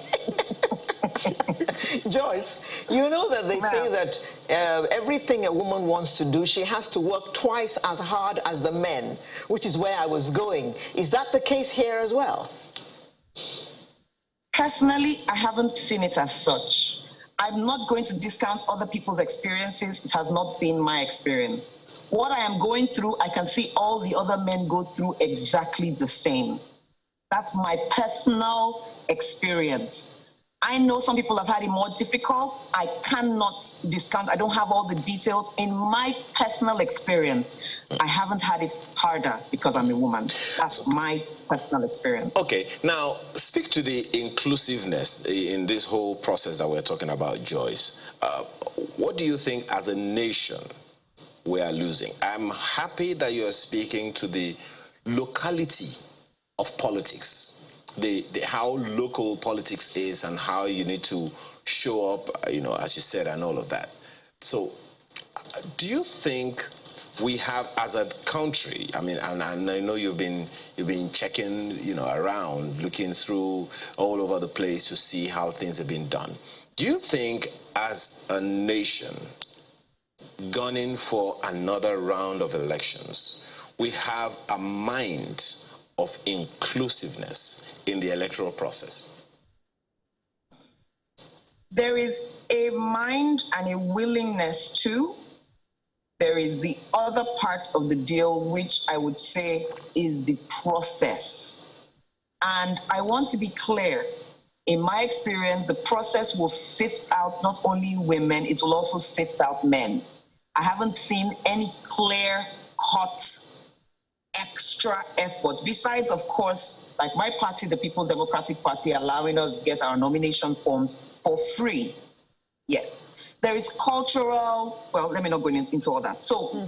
Joyce, you know that they say that everything a woman wants to do, she has to work twice as hard as the men, which is where I was going. Is that the case here as well? Personally, I haven't seen it as such. I'm not going to discount other people's experiences. It has not been my experience. What I am going through, I can see all the other men go through exactly the same. That's my personal experience. I know some people have had it more difficult. I cannot discount. I don't have all the details. In my personal experience, I haven't had it harder because I'm a woman. That's my personal experience. Okay, now speak to the inclusiveness in this whole process that we're talking about, Joyce. What do you think as a nation we are losing? I'm happy that you are speaking to the locality of politics. How local politics is and how you need to show up, as you said, and all of that. So, do you think we have, as a country, and I know you've been checking, around, looking through all over the place to see how things have been done. Do you think, as a nation, gunning for another round of elections, we have a mind of inclusiveness in the electoral process? There is a mind and a willingness to. There is the other part of the deal, which I would say is the process. And I want to be clear. In my experience, the process will sift out not only women, it will also sift out men. I haven't seen any clear-cut extra effort, besides, of course, like my party, the People's Democratic Party, allowing us to get our nomination forms for free. Yes. There is cultural, well, let me not go into all that. So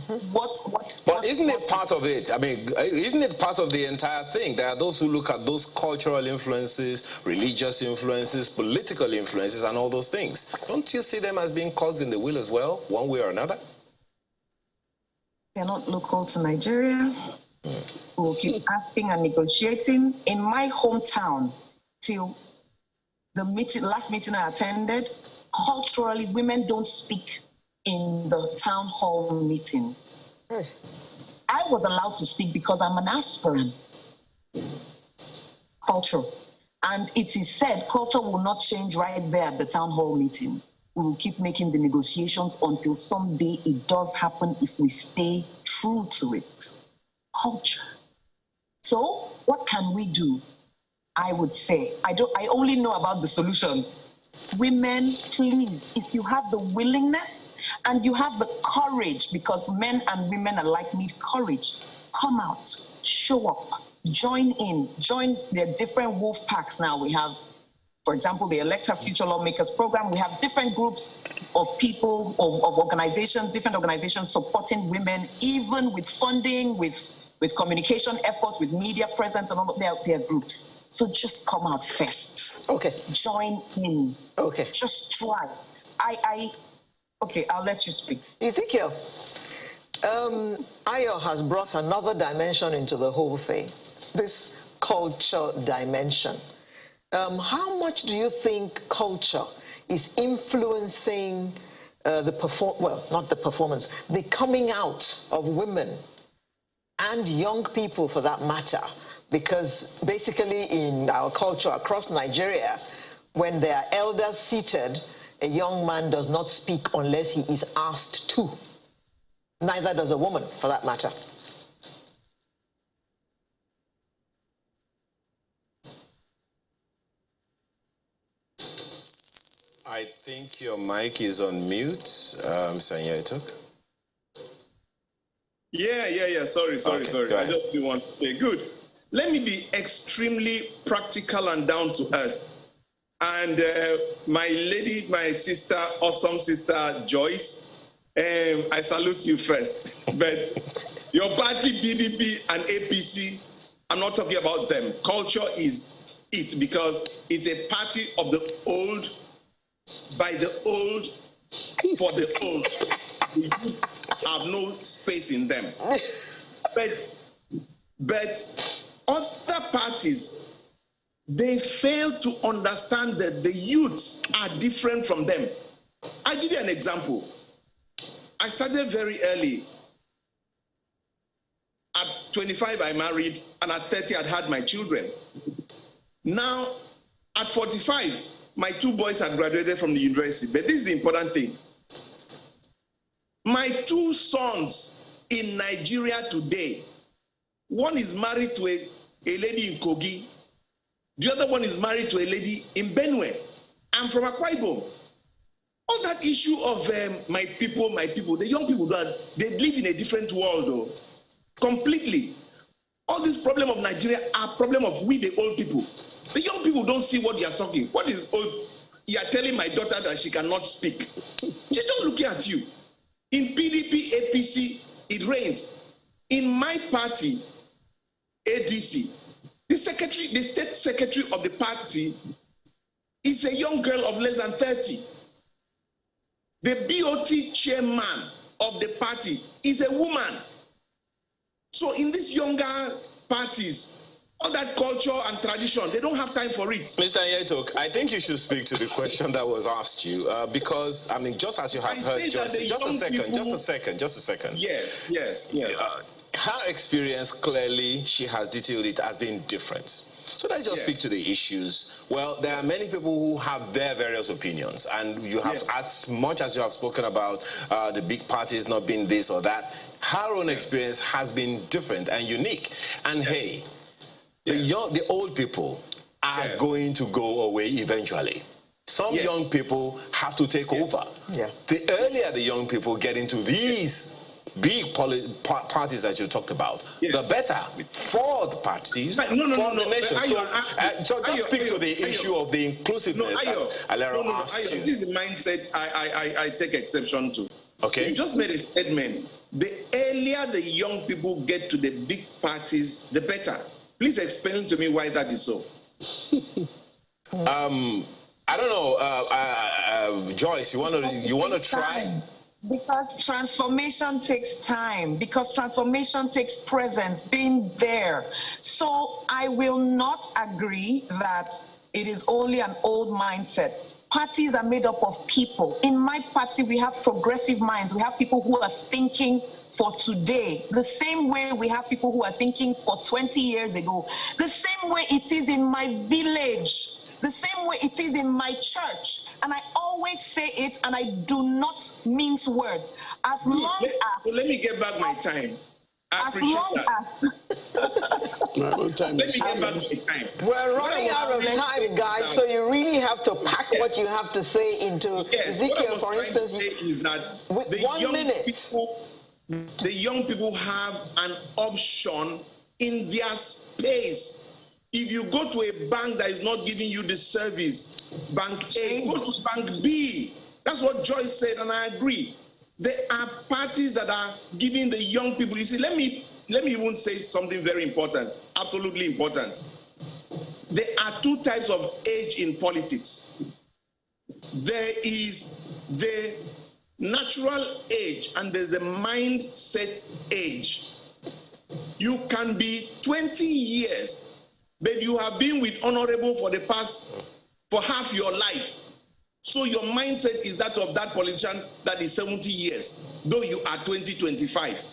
But isn't it part of it? Isn't it part of the entire thing? There are those who look at those cultural influences, religious influences, political influences, and all those things. Don't you see them as being cogs in the wheel as well, one way or another? They're not local to Nigeria. We'll keep asking and negotiating. In my hometown, till the last meeting I attended, culturally, women don't speak in the town hall meetings. I was allowed to speak because I'm an aspirant. Culture. And it is said culture will not change right there at the town hall meeting. We will keep making the negotiations until someday it does happen if we stay true to it. Culture. So what can we do? I would say, I only know about the solutions. Women, please, if you have the willingness and you have the courage, because men and women alike need courage, come out, show up, join in, join the different wolf packs now. We have, for example, the Elect Our Future Lawmakers program. We have different groups of people, of organizations, different organizations supporting women, even with funding, with communication efforts, with media presence, and all of their groups. So just come out first. Okay. Join in. Okay. Just try. Okay, I'll let you speak. Ezekiel, Ayo has brought another dimension into the whole thing, this culture dimension. How much do you think culture is influencing the coming out of women and young people, for that matter? Because basically in our culture across Nigeria, when there are elders seated, a young man does not speak unless he is asked to. Neither does a woman, for that matter. I think your mic is on mute, Mr. Nyetok. Yeah. Sorry. I just didn't want to say. Good. Let me be extremely practical and down to earth. And my lady, my sister, awesome sister, Joyce, I salute you first. But Your party, PDP and APC, I'm not talking about them. Culture is it, because it's a party of the old, by the old, for the old. The youth have no space in them. But other parties, they fail to understand that the youths are different from them. I'll give you an example. I started very early. At 25, I married, and at 30, I'd had my children. Now, at 45, my 2 boys had graduated from the university. But this is the important thing. My 2 sons in Nigeria today, one is married to a lady in Kogi. The other one is married to a lady in Benue. I'm from Akwa Ibom. All that issue of my people, the young people, they live in a different world, though. Completely. All this problem of Nigeria are problem of we, the old people. The young people don't see what you are talking. What is old? You are telling my daughter that she cannot speak. She's just looking at you. In PDP, APC, it rains. In my party, ADC, the state secretary of the party is a young girl of less than 30. The BOT chairman of the party is a woman. So in these younger parties, all that culture and tradition, they don't have time for it. Mr. Yetok, I think you should speak to the question that was asked you, because, I mean, just as you have heard, just a second. Yes. Her experience, clearly, she has detailed it as being different. So let's just speak to the issues. Well, there are many people who have their various opinions, and you have, as much as you have spoken about the big parties not being this or that, her own experience has been different and unique. And hey, the old people are going to go away eventually. Some young people have to take over. The earlier the young people get into these big parties that you talked about, the better for the parties, for the nation. So just speak to the issue of the inclusiveness that Alero asked you. This is a mindset I take exception to. Okay. You just made a statement. The earlier the young people get to the big parties, the better. Please explain to me why that is so. I don't know, Joyce. You want to try? Because transformation takes time, because transformation takes presence, being there. So I will not agree that it is only an old mindset. Parties are made up of people. In my party, we have progressive minds. We have people who are thinking for today, the same way we have people who are thinking for 20 years ago, the same way it is in my village, the same way it is in my church. And I always say it, and I do not mince words. As long as... Let me get back my time. I appreciate that. Let me get back my time. We're running out of time, guys, so you really have to pack what you have to say into Ezekiel, for instance. Is that the 1 minute. The young people have an option in their space. If you go to a bank that is not giving you the service, bank A, go to bank B. That's what Joyce said, and I agree. There are parties that are giving the young people. You see, let me even say something very important, absolutely important. There are 2 types of age in politics. There is the natural age, and there's a mindset age. You can be 20 years, but you have been with Honorable for half your life. So your mindset is that of that politician that is 70 years, though you are 25.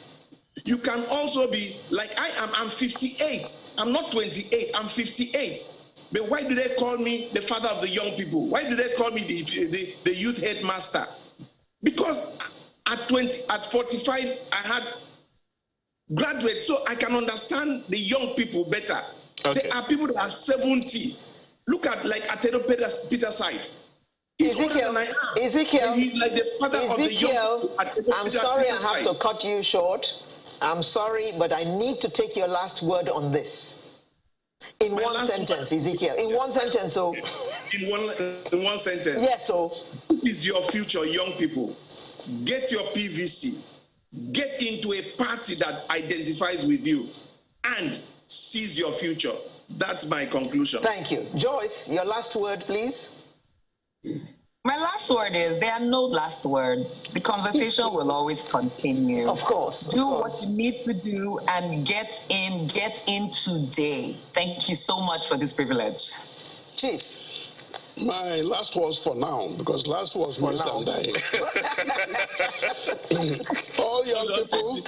You can also be like I am. I'm 58. I'm not 28. I'm 58. But why do they call me the father of the young people? Why do they call me the youth headmaster? Because at 45, I had graduated, so I can understand the young people better. Okay. There are people that are 70. Look at like Atedo Peter side. Ezekiel, he's like the father of the young. I'm sorry I have to cut you short. I'm sorry, but I need to take your last word on this. In one sentence, Ezekiel. In one sentence, so. In one sentence. Yes, so. What is your future, young people? Get your PVC. get into a party that identifies with you, and seize your future. That's my conclusion. Thank you. Joyce, your last word, please. My last word is there are no last words. The conversation will always continue. Of course. Do what you need to do and get in today. Thank you so much for this privilege. Chief. My last words for now, because last words means I'm dying. All young people,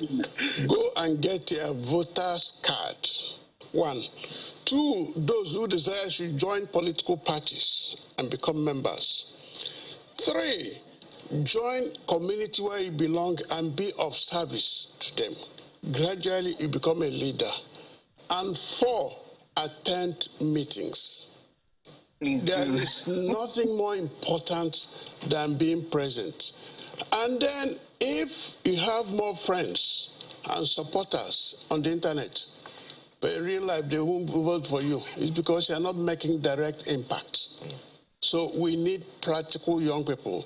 go and get your voter's card. 1. 2, those who desire should join political parties and become members. 3, join community where you belong and be of service to them. Gradually, you become a leader. And 4, attend meetings. There is nothing more important than being present. And then, if you have more friends and supporters on the internet, but in real life they won't vote for you, it's because you're not making direct impact. So we need practical young people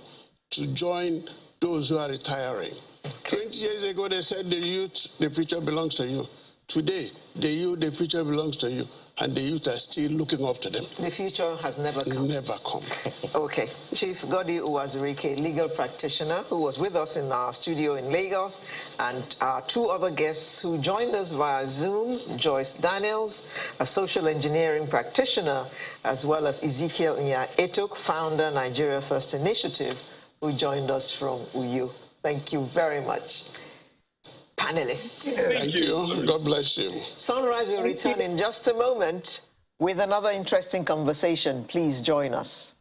to join those who are retiring. 20 years ago, they said the youth, the future belongs to you. Today, the youth, the future belongs to you. And the youth are still looking up to them. The future has never come. Never come. Okay. Chief Godi Uwazurike, legal practitioner, who was with us in our studio in Lagos, and our 2 other guests who joined us via Zoom, Joyce Daniels, a social engineering practitioner, as well as Ezekiel Nya-Etok, founder, Nigeria First Initiative, who joined us from Uyo. Thank you very much. Panelists. Thank you. God bless you. Sunrise will return in just a moment with another interesting conversation. Please join us.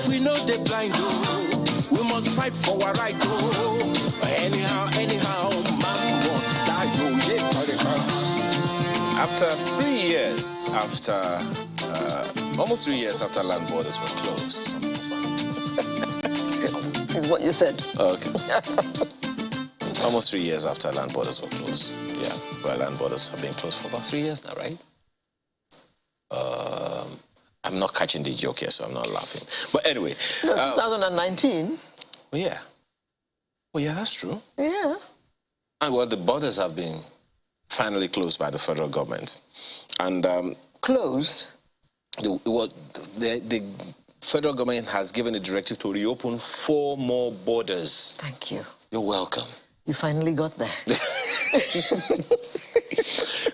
We know they blind, oh. We must fight for our right, oh. Anyhow, man must die, oh. After 3 years, almost 3 years after land borders were closed, something's funny. What you said. Okay. Almost 3 years after land borders were closed. Yeah, well, land borders have been closed for about 3 years now, right? I'm not catching the joke here, so I'm not laughing. But anyway. No, 2019. Well, yeah. Well, yeah, that's true. Yeah. And well, the borders have been finally closed by the federal government. And Closed? The federal government has given a directive to reopen 4 more borders. Thank you. You're welcome. You finally got there.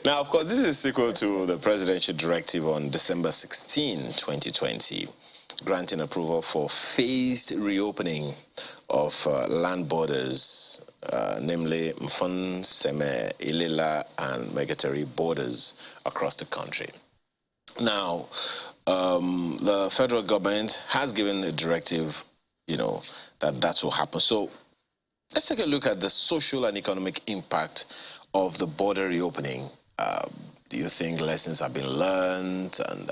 Now, of course, this is a sequel to the presidential directive on December 16, 2020, granting approval for phased reopening of land borders, namely Mfon, Seme, Ilela, and Megateri borders across the country. Now, the federal government has given a directive, that will happen. So let's take a look at the social and economic impact of the border reopening. Do you think lessons have been learned, and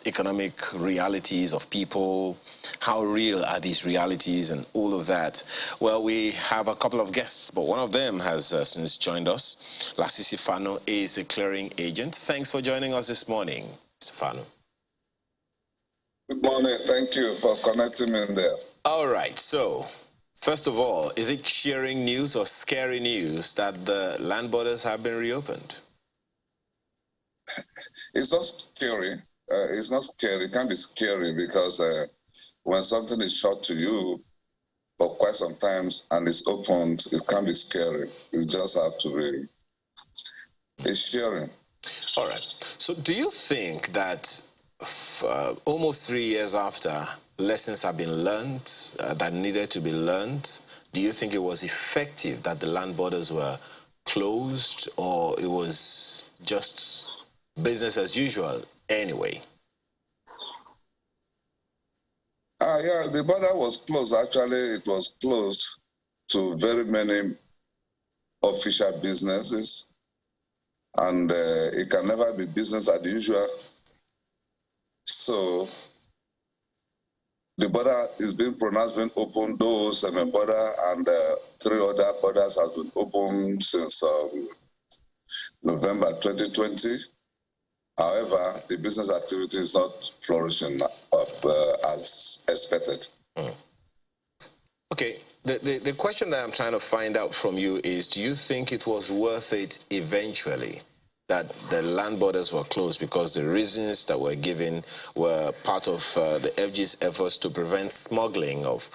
economic realities of people? How real are these realities and all of that? Well, we have a couple of guests, but one of them has since joined us. Lasisi Fano is a clearing agent. Thanks for joining us this morning, Mr. Fano. Good morning. Thank you for connecting me in there. All right. So, first of all, is it cheering news or scary news that the land borders have been reopened? It's not scary. It's not scary. It can be scary because when something is shut to you for quite some time and it's opened, it can be scary. It just have to be. It's sharing. All right. So do you think that almost 3 years after lessons have been learned that needed to be learned, do you think it was effective that the land borders were closed, or it was just business as usual anyway? Yeah, the border was closed. Actually, it was closed to very many official businesses, and it can never be business as usual. So the border is being pronounced being open, though Seme border and 3 other borders have been open since November 2020. However, the business activity is not flourishing as expected. Okay, the question that I'm trying to find out from you is, do you think it was worth it eventually that the land borders were closed because the reasons that were given were part of the FG's efforts to prevent smuggling of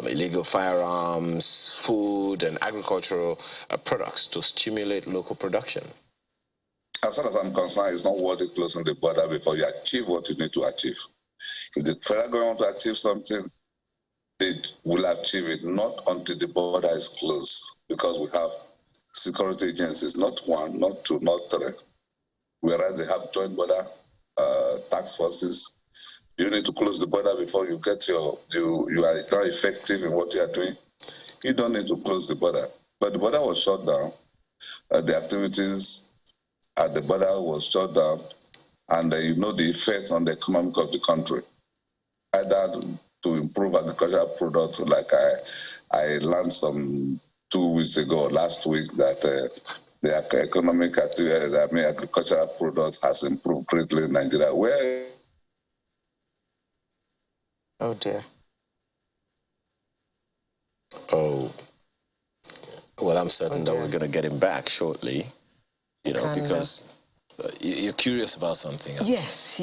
illegal firearms, food, and agricultural products to stimulate local production? As far as I'm concerned, it's not worth it closing the border before you achieve what you need to achieve. If the federal government want to achieve something, they will achieve it, not until the border is closed, because we have security agencies, not one, not two, not three, whereas they have joint border task forces. You need to close the border before you get you are not effective in what you are doing. You don't need to close the border. But the border was shut down. The activities at the border was shut down, and you know the effect on the economy of the country. Either to improve agricultural products, like I learned some 2 weeks ago, last week, that the economic activity, agricultural product has improved greatly in Nigeria. Where? Oh dear. Oh, well, I'm certain that we're going to get him back shortly, you know, because you're curious about something. Yes.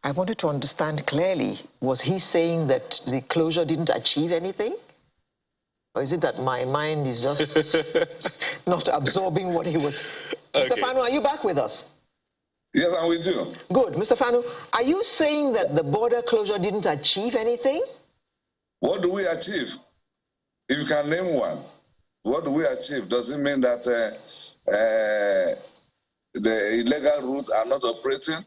I wanted to understand clearly. Was he saying that the closure didn't achieve anything? Or is it that my mind is just not absorbing what he was... Okay. Mr. Fanu, are you back with us? Yes, I'm with you. Good. Mr. Fanu, are you saying that the border closure didn't achieve anything? What do we achieve? If you can name one, what do we achieve? Does it mean that the illegal routes are not operating?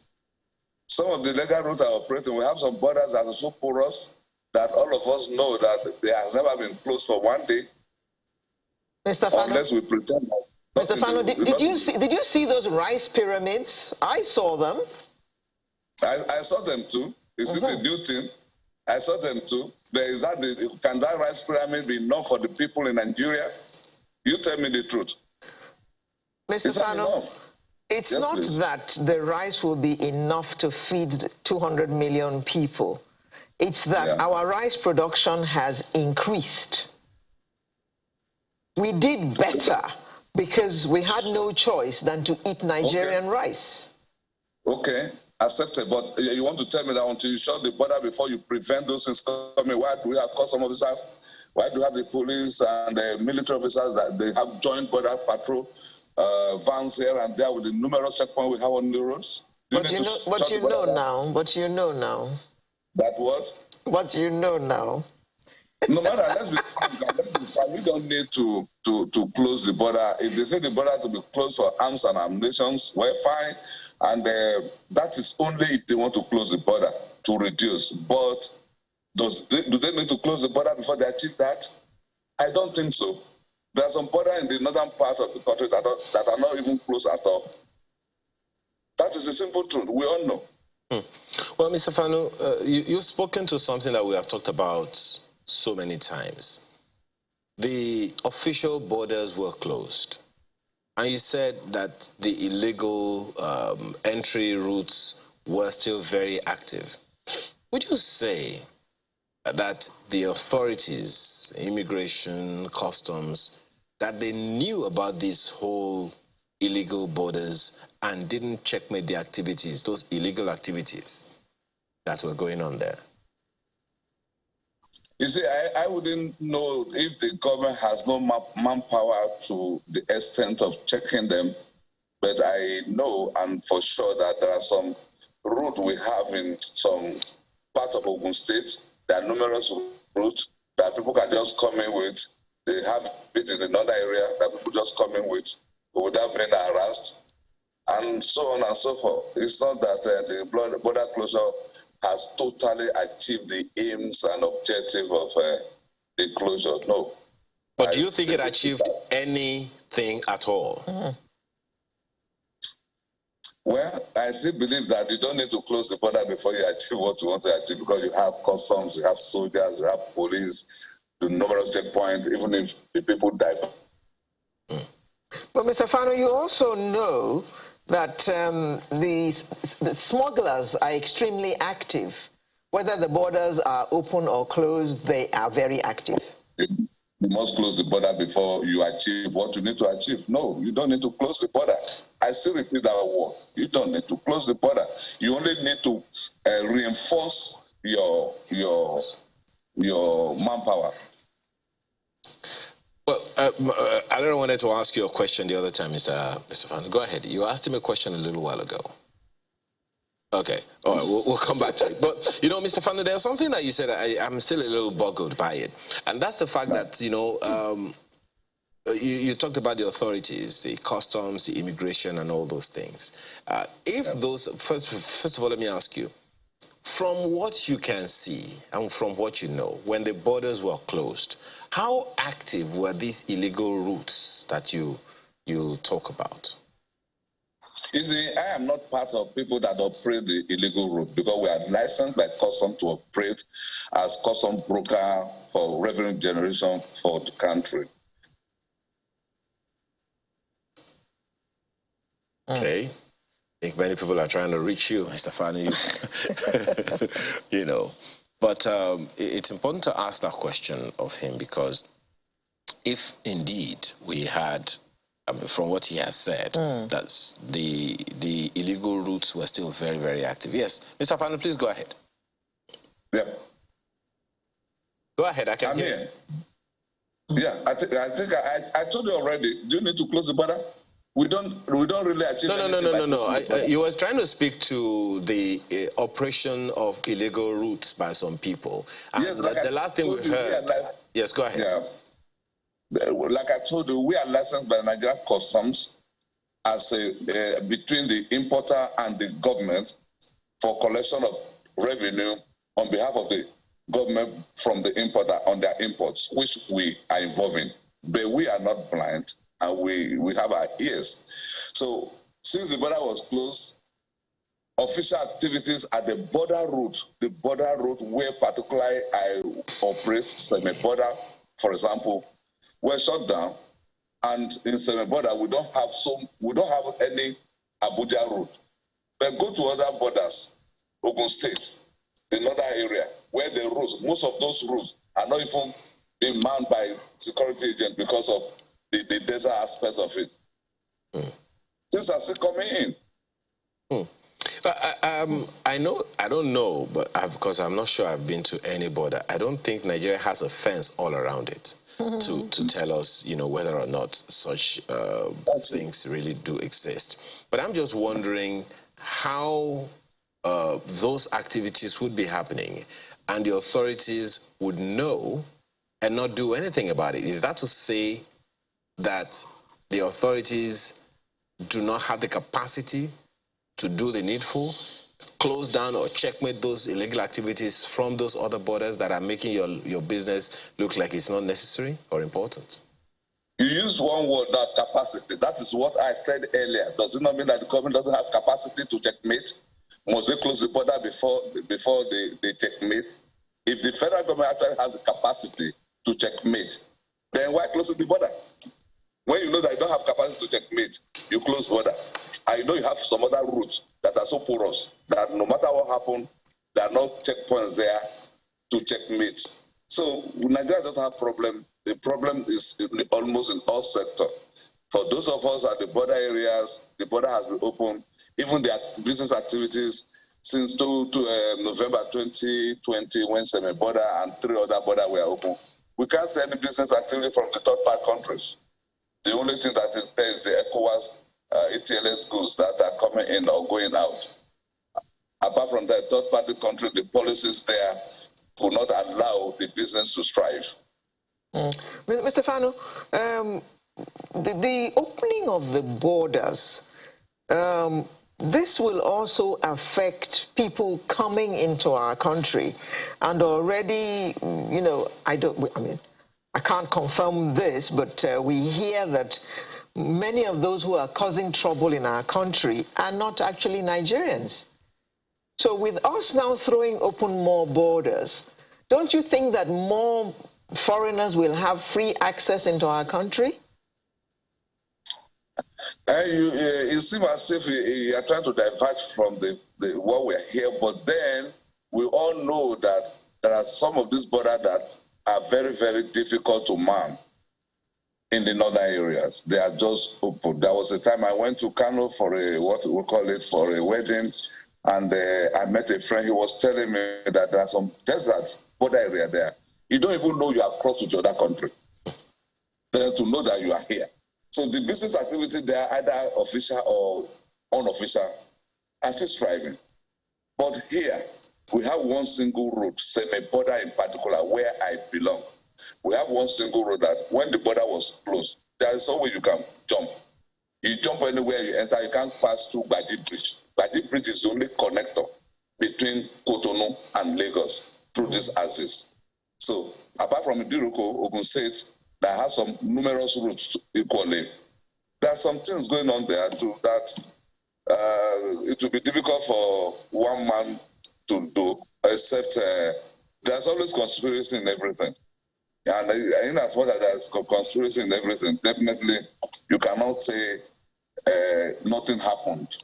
Some of the legal routes are operating. We have some borders that are so porous that all of us know that they have never been closed for one day. Mr. Fanu, unless we pretend. Mr. Fanu, did you see those rice pyramids? I saw them. I saw them too. Is it a new thing? I saw them too. Can that rice pyramid be enough for the people in Nigeria? You tell me the truth. Mr. Fanu, it's not that the rice will be enough to feed 200 million people. It's that our rice production has increased. We did better because we had no choice than to eat Nigerian rice. Okay, accepted. But you want to tell me that until you shut the border before you prevent those things coming, why do we have custom officers? Why do we have the police and the military officers that they have joint border patrol vans here and there with the numerous checkpoints we have on the roads? But you know now. That what? But you know now. No matter, let's be frank, we don't need to close the border. If they say the border to be closed for arms and ammunition, we're fine. And that is only if they want to close the border to reduce. But do they need to close the border before they achieve that? I don't think so. There are some borders in the northern part of the country that are not even closed at all. That is the simple truth. We all know. Well, Mr. Fanu, you've spoken to something that we have talked about so many times. The official borders were closed, and you said that the illegal entry routes were still very active. Would you say that the authorities, immigration, customs, that they knew about these whole illegal borders and didn't checkmate the activities, those illegal activities that were going on there? You see, I wouldn't know if the government has no manpower to the extent of checking them, but I know and for sure that there are some routes we have in some parts of Ogun State. There are numerous routes that people can just come in with. They have it in another area that people just come in with without being harassed, and so on and so forth. It's not that the border closure has totally achieved the aims and objective of the closure. No. But do you think it achieved anything at all? Well, I still believe that you don't need to close the border before you achieve what you want to achieve, because you have customs, you have soldiers, you have police, the numerous checkpoints, even if the people die. But Mr. Fano, you also know that the smugglers are extremely active. Whether the borders are open or closed, they are very active. You must close the border before you achieve what you need to achieve. No, you don't need to close the border. I still repeat that word. You don't need to close the border. You only need to reinforce your manpower. Well, I don't wanted to ask you a question the other time, Mr. Fan. Go ahead. You asked him a question a little while ago. Okay, all right, we'll come back to it. But, you know, Mr. Fano, there's something that you said, I'm still a little boggled by it. And that's the fact that, you know, you talked about the authorities, the customs, the immigration, and all those things. First of all, let me ask you, from what you can see and from what you know, when the borders were closed, how active were these illegal routes that you talk about? You see, I am not part of people that operate the illegal route because we are licensed by custom to operate as custom broker for revenue generation for the country. Okay. I think many people are trying to reach you, Mr. Fani. You know. But it's important to ask that question of him because if indeed we had, I mean, from what he has said, that the illegal routes were still very, very active. Yes, Mr. Fano, please go ahead. Yeah. Go ahead, I can hear you. Yeah, I think I told you already. Do you need to close the border? We don't really achieve. No. You were trying to speak to the operation of illegal routes by some people. And yes, the last thing we heard. Yes, go ahead. Yeah. Like I told you, we are licensed by Nigerian Customs as between the importer and the government for collection of revenue on behalf of the government from the importer on their imports, which we are involved in. But we are not blind and we have our ears. So since the border was closed, official activities at the border route where particularly I operate, semi-border, for example, were shut down, and in semi-border we don't have any Abuja route. But go to other borders, Ogun State, the northern area, where the routes, most of those routes are not even being manned by security agents because of the desert aspect of it. Things are still coming in. I don't know, but because I'm not sure I've been to any border. I don't think Nigeria has a fence all around it to tell us, you know, whether or not such things really do exist. But I'm just wondering how those activities would be happening and the authorities would know and not do anything about it. Is that to say that the authorities do not have the capacity to do the needful, close down or checkmate those illegal activities from those other borders that are making your business look like it's not necessary or important? You use one word, that capacity. That is what I said earlier. Does it not mean that the government doesn't have capacity to checkmate? Must they close the border before they checkmate? If the federal government actually has the capacity to checkmate, then why close the border? When you know that you don't have capacity to checkmate, you close border. I know you have some other routes that are so porous that no matter what happens, there are no checkpoints there to checkmate. So Nigeria doesn't have problem. The problem is almost in all sectors. For those of us at the border areas, the border has been open. Even the business activities since November 2020, when semi-border and 3 other borders were open. We can't see any business activity from the third-party countries. The only thing that is there is the ECOWAS ETLS goods that are coming in or going out. Apart from that, third-party country, the policies there will not allow the business to strive. Mr. Fano, the opening of the borders, this will also affect people coming into our country. And already, you know, I can't confirm this, but we hear that many of those who are causing trouble in our country are not actually Nigerians. So with us now throwing open more borders, don't you think that more foreigners will have free access into our country? It seems as if you are trying to divert from what we're here, but then we all know that there are some of these borders that are very, very difficult to man in the northern areas. They are just open. There was a time I went to Kano for for a wedding, and I met a friend. He was telling me that there are some desert border area there. You don't even know you have crossed to other country. Then to know that you are here. So the business activity there, either official or unofficial, are still striving. But here, we have one single road, semi-border in particular, where I belong. We have one single road that when the border was closed, there is no way you can jump. You jump anywhere you enter, you can't pass through Badi Bridge. Badi Bridge is the only connector between Cotonou and Lagos through this axis. So, apart from Idiroko, Ogun State, that has some numerous routes equally. There are some things going on there too that it will be difficult for one man to do, except there's always conspiracy in everything. And in as much as there's conspiracy in everything, definitely you cannot say nothing happened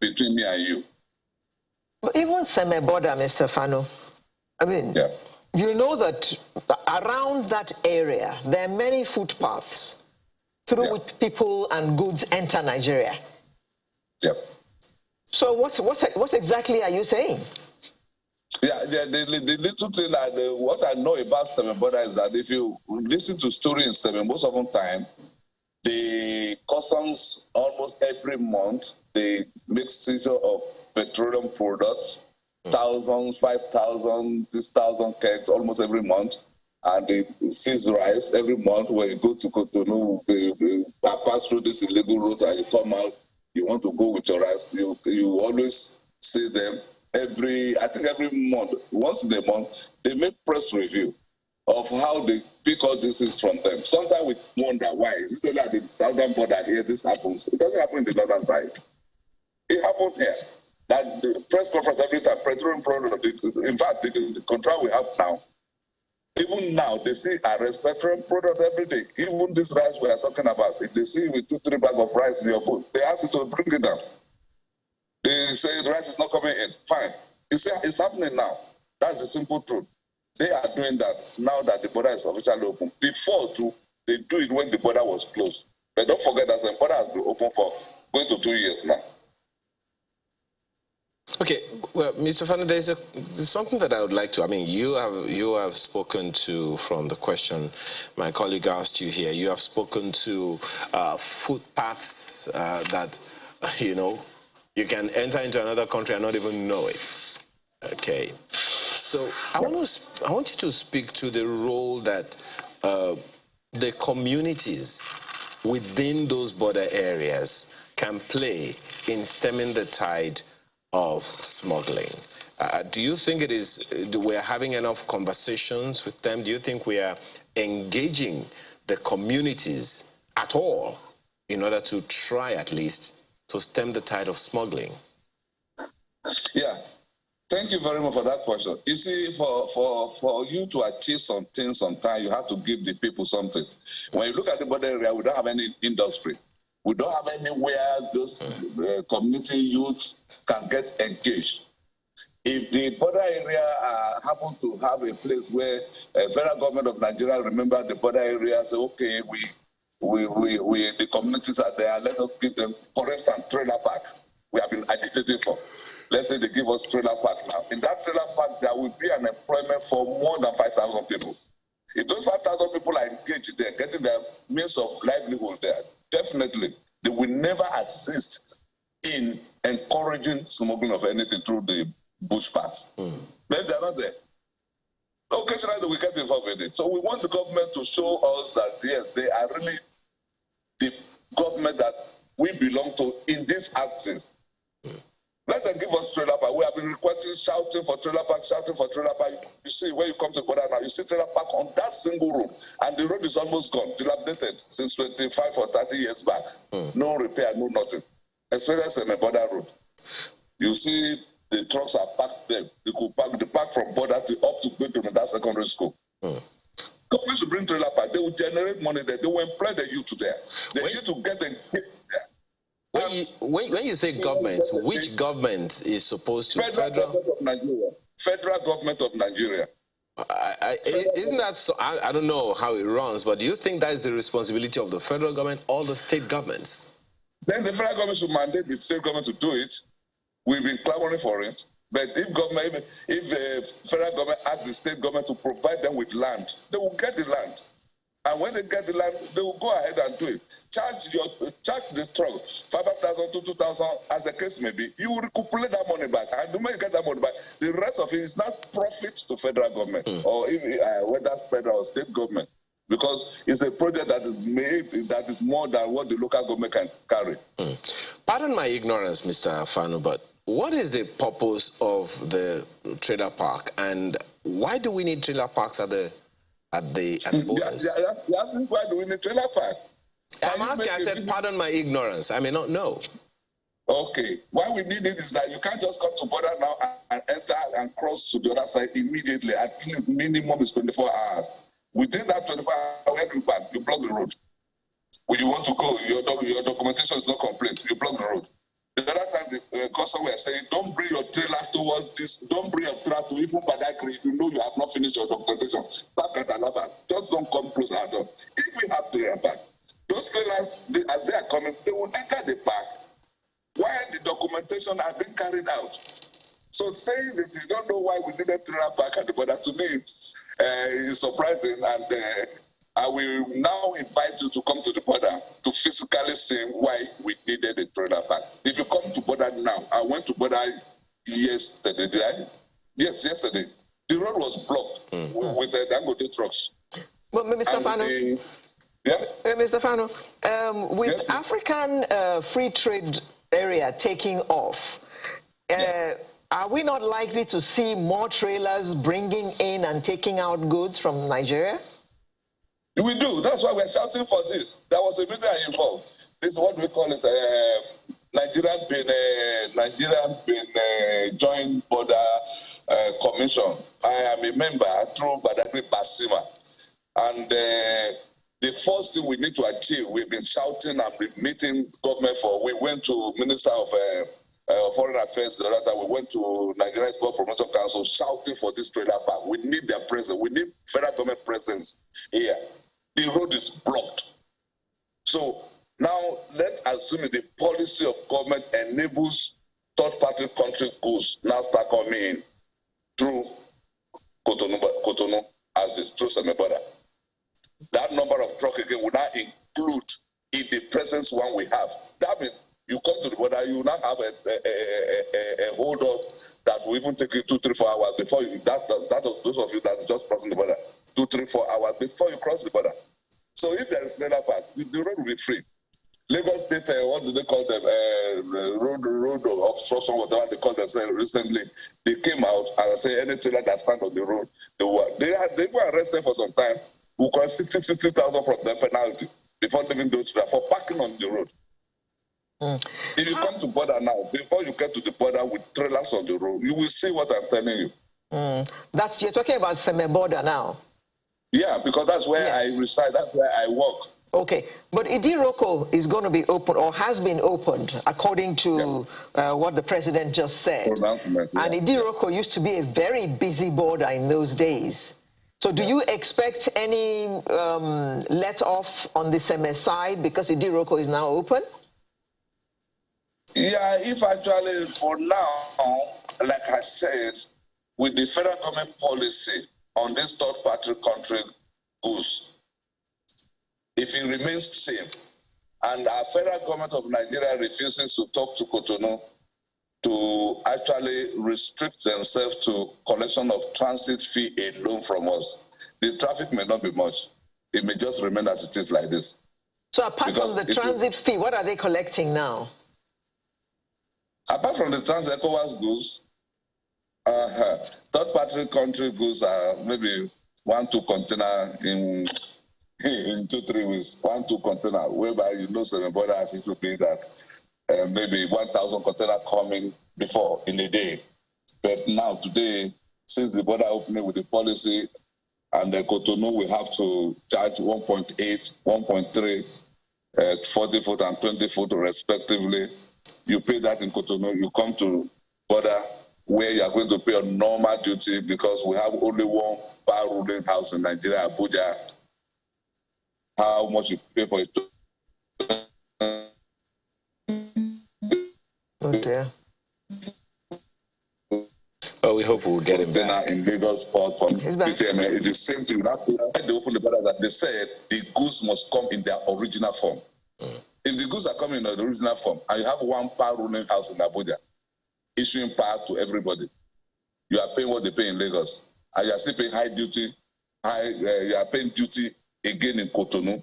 between me and you. But even semi-border, Mr. Fano, I mean, yeah. You know that around that area, there are many footpaths through which people and goods enter Nigeria. Yep. So what exactly are you saying? Yeah, the little thing that what I know about Seven Border is that if you listen to story in Seven, most of the time, the customs almost every month they make seizure of petroleum products. 1,000, 5,000, 6,000 kegs almost every month, and they seize rice every month. When you go to Cotonou, you pass through this illegal route and you come out, you want to go with your rice, you always see them every month, once in a month, they make press review of how they pick all these things from them. Sometimes we wonder why. Is it at the southern border here this happens? It doesn't happen in the northern side. It happened here. That the press conference every time, petroleum product, in fact, the contract we have now, even now, they see arrest petroleum product every day. Even this rice we are talking about, if they see with 2-3 bags of rice in your boat, they ask you to bring it down. They say the rice is not coming in. Fine. It's happening now. That's the simple truth. They are doing that now that the border is officially open. Before, too, they do it when the border was closed. But don't forget that the border has been open for going to 2 years now. Okay, well, Mr. Fano, there's something that I would like to. I mean, you have spoken to, from the question my colleague asked you here. You have spoken to footpaths that you can enter into another country and not even know it. Okay, so I want you to speak to the role that the communities within those border areas can play in stemming the tide of smuggling. Do you think we're having enough conversations with them? Do you think we are engaging the communities at all in order to try at least to stem the tide of smuggling? Yeah, thank you very much for that question. You see, for you to achieve something, sometimes you have to give the people something. When you look at the border area, we don't have any industry. We don't have anywhere those community youths can get engaged. If the border area happen to have a place where federal government of Nigeria remember the border area, say, okay, the communities are there, let us give them, for instance, trailer park. We have been agitating for. Let's say they give us trailer park now. In that trailer park, there will be an employment for more than 5,000 people. If those 5,000 people are engaged there, getting their means of livelihood there, definitely, they will never assist in encouraging smuggling of anything through the bush paths. Then they're not there. Occasionally, we get involved in it. So we want the government to show us that, yes, they are really the government that we belong to in this axis. Let them give us trailer park. We have been requesting, shouting for trailer park. You see, when you come to the border now, you see trailer park on that single road, and the road is almost gone, dilapidated since 25 or 30 years back. No repair, no nothing. Especially in the border road. You see the trucks are parked there. They could park from border to up to go to that secondary school. Companies will bring trailer park. They will generate money there. They will employ the youth there. The youth will get when you say government, which government is supposed to? Federal government of Nigeria. Federal government of Nigeria. Isn't that so? I don't know how it runs, but do you think that is the responsibility of the federal government or the state governments? Then the federal government should mandate the state government to do it. We've been clamoring for it. But if the federal government asks the state government to provide them with land, they will get the land. And when they get the land, they will go ahead and do it. Charge the truck 5,000 to 2,000, as the case may be. You will recuperate that money back. And the moment you get that money back, the rest of it is not profit to federal government or whether federal or state government, because it's a project that is made that is more than what the local government can carry. Pardon my ignorance, Mr. Fanu, but what is the purpose of the trailer park, and why do we need trailer parks at the borders? You're asking why do we need trailer park? I'm asking, I said, pardon my ignorance. I may not know. Okay. Why we need it is that you can't just come to border now and enter and cross to the other side immediately. At least minimum is 24 hours. Within that 24 hours, you block the road. When you want to go, your documentation is not complete. You block the road. The other time, the customer were saying, don't bring your trailer towards this. Don't bring your trailer to even Badagry if you know you have not finished your documentation. Park at another. Just don't come close at all. If we have trailer park, those trailers, as they are coming, they will enter the park while the documentation are being carried out. So saying that they don't know why we need a trailer park at the border, to me, is surprising. And I will now invite you to come to the border to physically see why we needed a trailer park. If you come to border now, I went to border yesterday. Did I? Yes, yesterday. The road was blocked with the Dangote trucks. But Mr. Fano, Mr. Fano, with yes, African free trade area taking off, are we not likely to see more trailers bringing in and taking out goods from Nigeria? We do. That's why we're shouting for this. There was a meeting I involved. This is what we call it, Nigerian Joint Border Commission. I am a member through Badagry Basima. And the first thing we need to achieve, we've been shouting and been meeting government for. We went to Minister of Foreign Affairs the other time. We went to Nigeria Export Promotion Council shouting for this trailer park. We need their presence. We need federal government presence here. The road is blocked. So now let's assume the policy of government enables third-party country goods now start coming in through Cotonou as the through semi-border. That number of truck again will now include in the presence one we have. That means you come to the border, you will now have a hold up that will even take you 2, 3, 4 hours before you, those of you that are just crossing the border, 2, 3, 4 hours before you cross the border. So if there is trailer park, the road will be free. Lagos State, what do they call them? Road of obstruction, whatever they call themselves recently. They came out and say any trailer that stand on the road, they were arrested for some time. We got 60,000 from their penalty before leaving those trailers for parking on the road. If you come to border now, before you get to the border with trailers on the road, you will see what I'm telling you. You're talking about semi-border now. Yeah, because that's where I reside, that's where I work. Okay, but Idiroko is going to be open or has been opened according to what the president just said. And Idiroko used to be a very busy border in those days. So do you expect any let off on the Seme side because Idiroko is now open? Yeah, if actually for now, like I said, with the federal government policy on this third-party country goods, if it remains the same, and our federal government of Nigeria refuses to talk to Cotonou to actually restrict themselves to collection of transit fee alone from us, the traffic may not be much. It may just remain as it is like this. So apart from the transit fee, what are they collecting now? Apart from the transit ECOWAS goods, third-party country goods are maybe 1-2 container in 2-3 weeks. 1-2 container, whereby you know semi-border as it would be that maybe 1,000 container coming before in a day. But now today, since the border opening with the policy and the Cotonou, we have to charge 1.8, 1.3 40 foot and 20 foot respectively. You pay that in Cotonou, you come to border where you are going to pay a normal duty because we have only one power ruling house in Nigeria, Abuja. How much you pay for it? Oh dear. Oh, we hope we'll get him back. In Lagos port from PTMA. It's the same thing. When they open the border, that they said the goods must come in their original form. If the goods are coming in the original form, and you have one power ruling house in Abuja, issuing power to everybody, you are paying what they pay in Lagos, and you are still paying high duty. You are paying duty again in Cotonou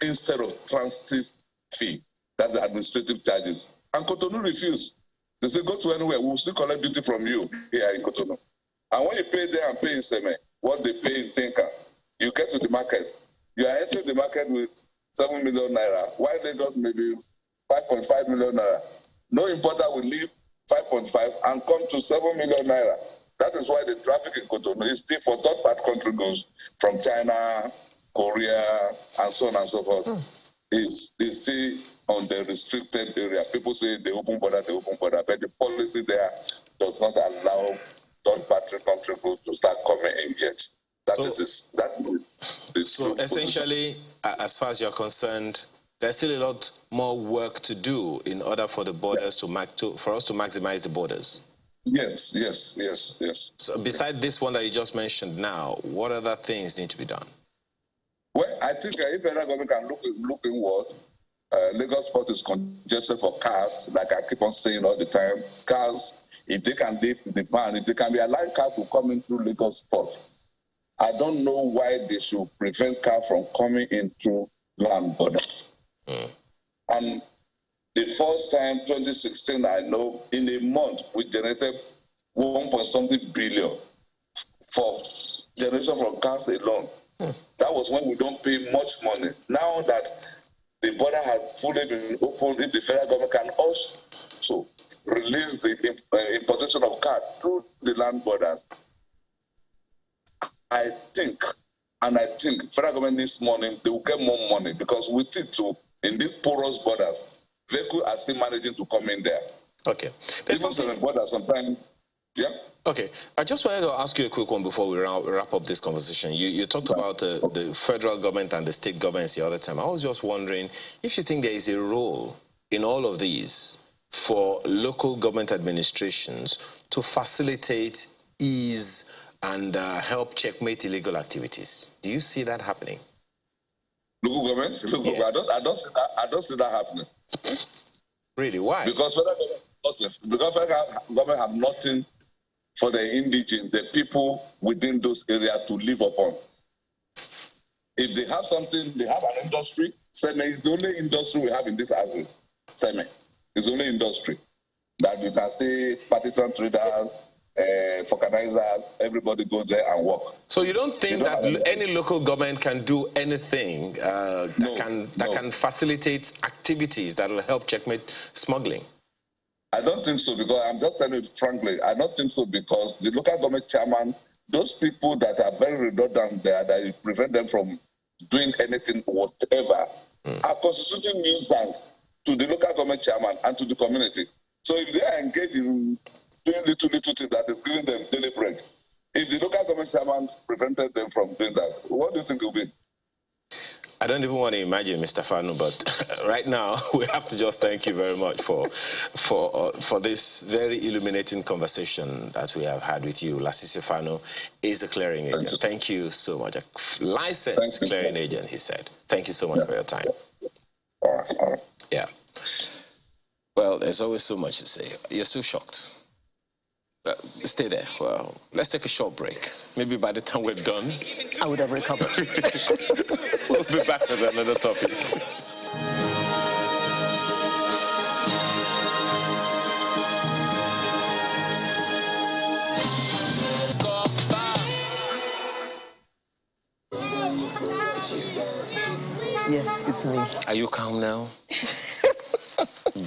instead of transit fee. That's the administrative charges. And Cotonou refused. They say, go to anywhere, we'll still collect duty from you here in Cotonou. And when you pay there and pay in Seme, what they pay in Tinka, you get to the market. You are entering the market with 7 million naira, while Lagos maybe 5.5 million naira. No importer will leave 5.5 and come to 7 million naira. That is why the traffic in Cotonou is still for third-party country goods from China, Korea, and so on and so forth. Is still on the restricted area. People say they open border, but the policy there does not allow third-party country goods to start coming in yet. So essentially, as far as you're concerned, there's still a lot more work to do in order for the borders for us to maximize the borders. Yes. So beside this one that you just mentioned now, what other things need to be done? Well, I think if federal government can look inward, Lagos port is congested for cars, like I keep on saying all the time. Cars, if they can lift the ban, if they can be allowed cars to come in through Lagos port, I don't know why they should prevent cars from coming into land borders. And the first time, 2016, I know, in a month, we generated 1.something billion for generation from cars alone. That was when we don't pay much money. Now that the border has fully been opened, if the federal government can also release the importation of cars through the land borders, I think federal government needs money, they will get more money, because with it too, in these porous borders, vehicles are still managing to come in there. Okay. Even to the border sometimes, yeah. Okay, I just wanted to ask you a quick one before we wrap up this conversation. You talked about the federal government and the state governments the other time. I was just wondering if you think there is a role in all of these for local government administrations to facilitate, ease, and help checkmate illegal activities. Do you see that happening? Local government? Yes. I don't see that happening. Really? Why? Because federal government have nothing for the indigenous, the people within those areas to live upon. If they have something, they have an industry. Seme is the only industry we have in these houses. Seme is the only industry that you can see partisan traders, vulcanizers, everybody goes there and work. So you don't think that any local government can do anything that can facilitate activities that will help checkmate smuggling? I don't think so, because I'm just telling you frankly, I don't think so, because the local government chairman, those people that are very redundant there, that prevent them from doing anything whatever, are constituting nuisance to the local government chairman and to the community. So if they are engaged in doing little things that is giving them daily bread, if the local government chairman prevented them from doing that, what do you think it will be? I don't even want to imagine, Mr. Fanu, but right now we have to just thank you very much for this very illuminating conversation that we have had with you. Lasisi Fanu is a clearing agent. Thank you so much. A licensed clearing agent, he said. Thank you so much for your time. All right. Yeah. Well, there's always so much to say. You're still shocked. Stay there. Well, let's take a short break. Maybe by the time we're done, I would have recovered. We'll be back with another topic. It's you. Yes, it's me. Are you calm now?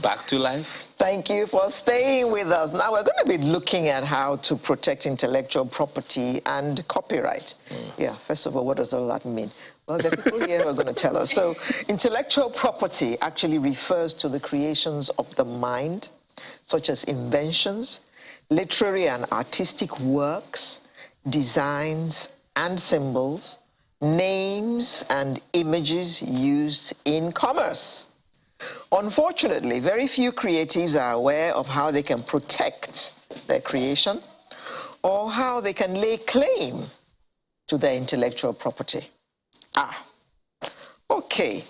back to life. Thank you for staying with us. Now we're going to be looking at how to protect intellectual property and copyright. Yeah, first of all, what does all that mean? Well, the people here are going to tell us. So intellectual property actually refers to the creations of the mind, such as inventions, literary and artistic works, designs and symbols, names and images used in commerce. Unfortunately, very few creatives are aware of how they can protect their creation or how they can lay claim to their intellectual property. Okay.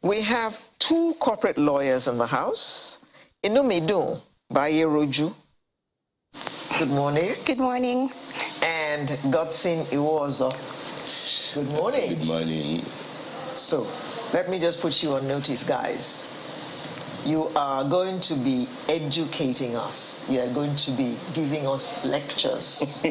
We have two corporate lawyers in the house. Inumidu Bayeroju. Good morning. Good morning. And Godson Iwozo. Good morning. Good morning. So, let me just put you on notice, guys. You are going to be educating us. You are going to be giving us lectures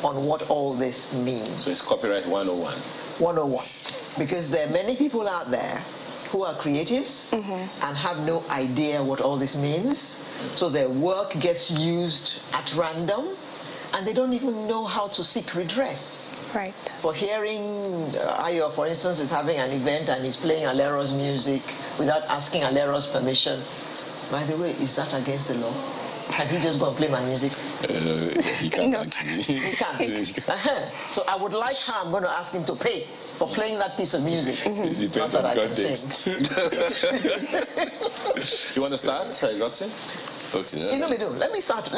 on what all this means. So it's copyright 101. 101. Because there are many people out there who are creatives and have no idea what all this means. So their work gets used at random and they don't even know how to seek redress. Right. For hearing Ayo, for instance, is having an event and he's playing Alero's music without asking Alero's permission. By the way, is that against the law? Can he just go and play my music? He can't actually. He can't. So I would like how I'm going to ask him to pay for playing that piece of music. It depends on the context. You want to start, Godson? Okay. Let me start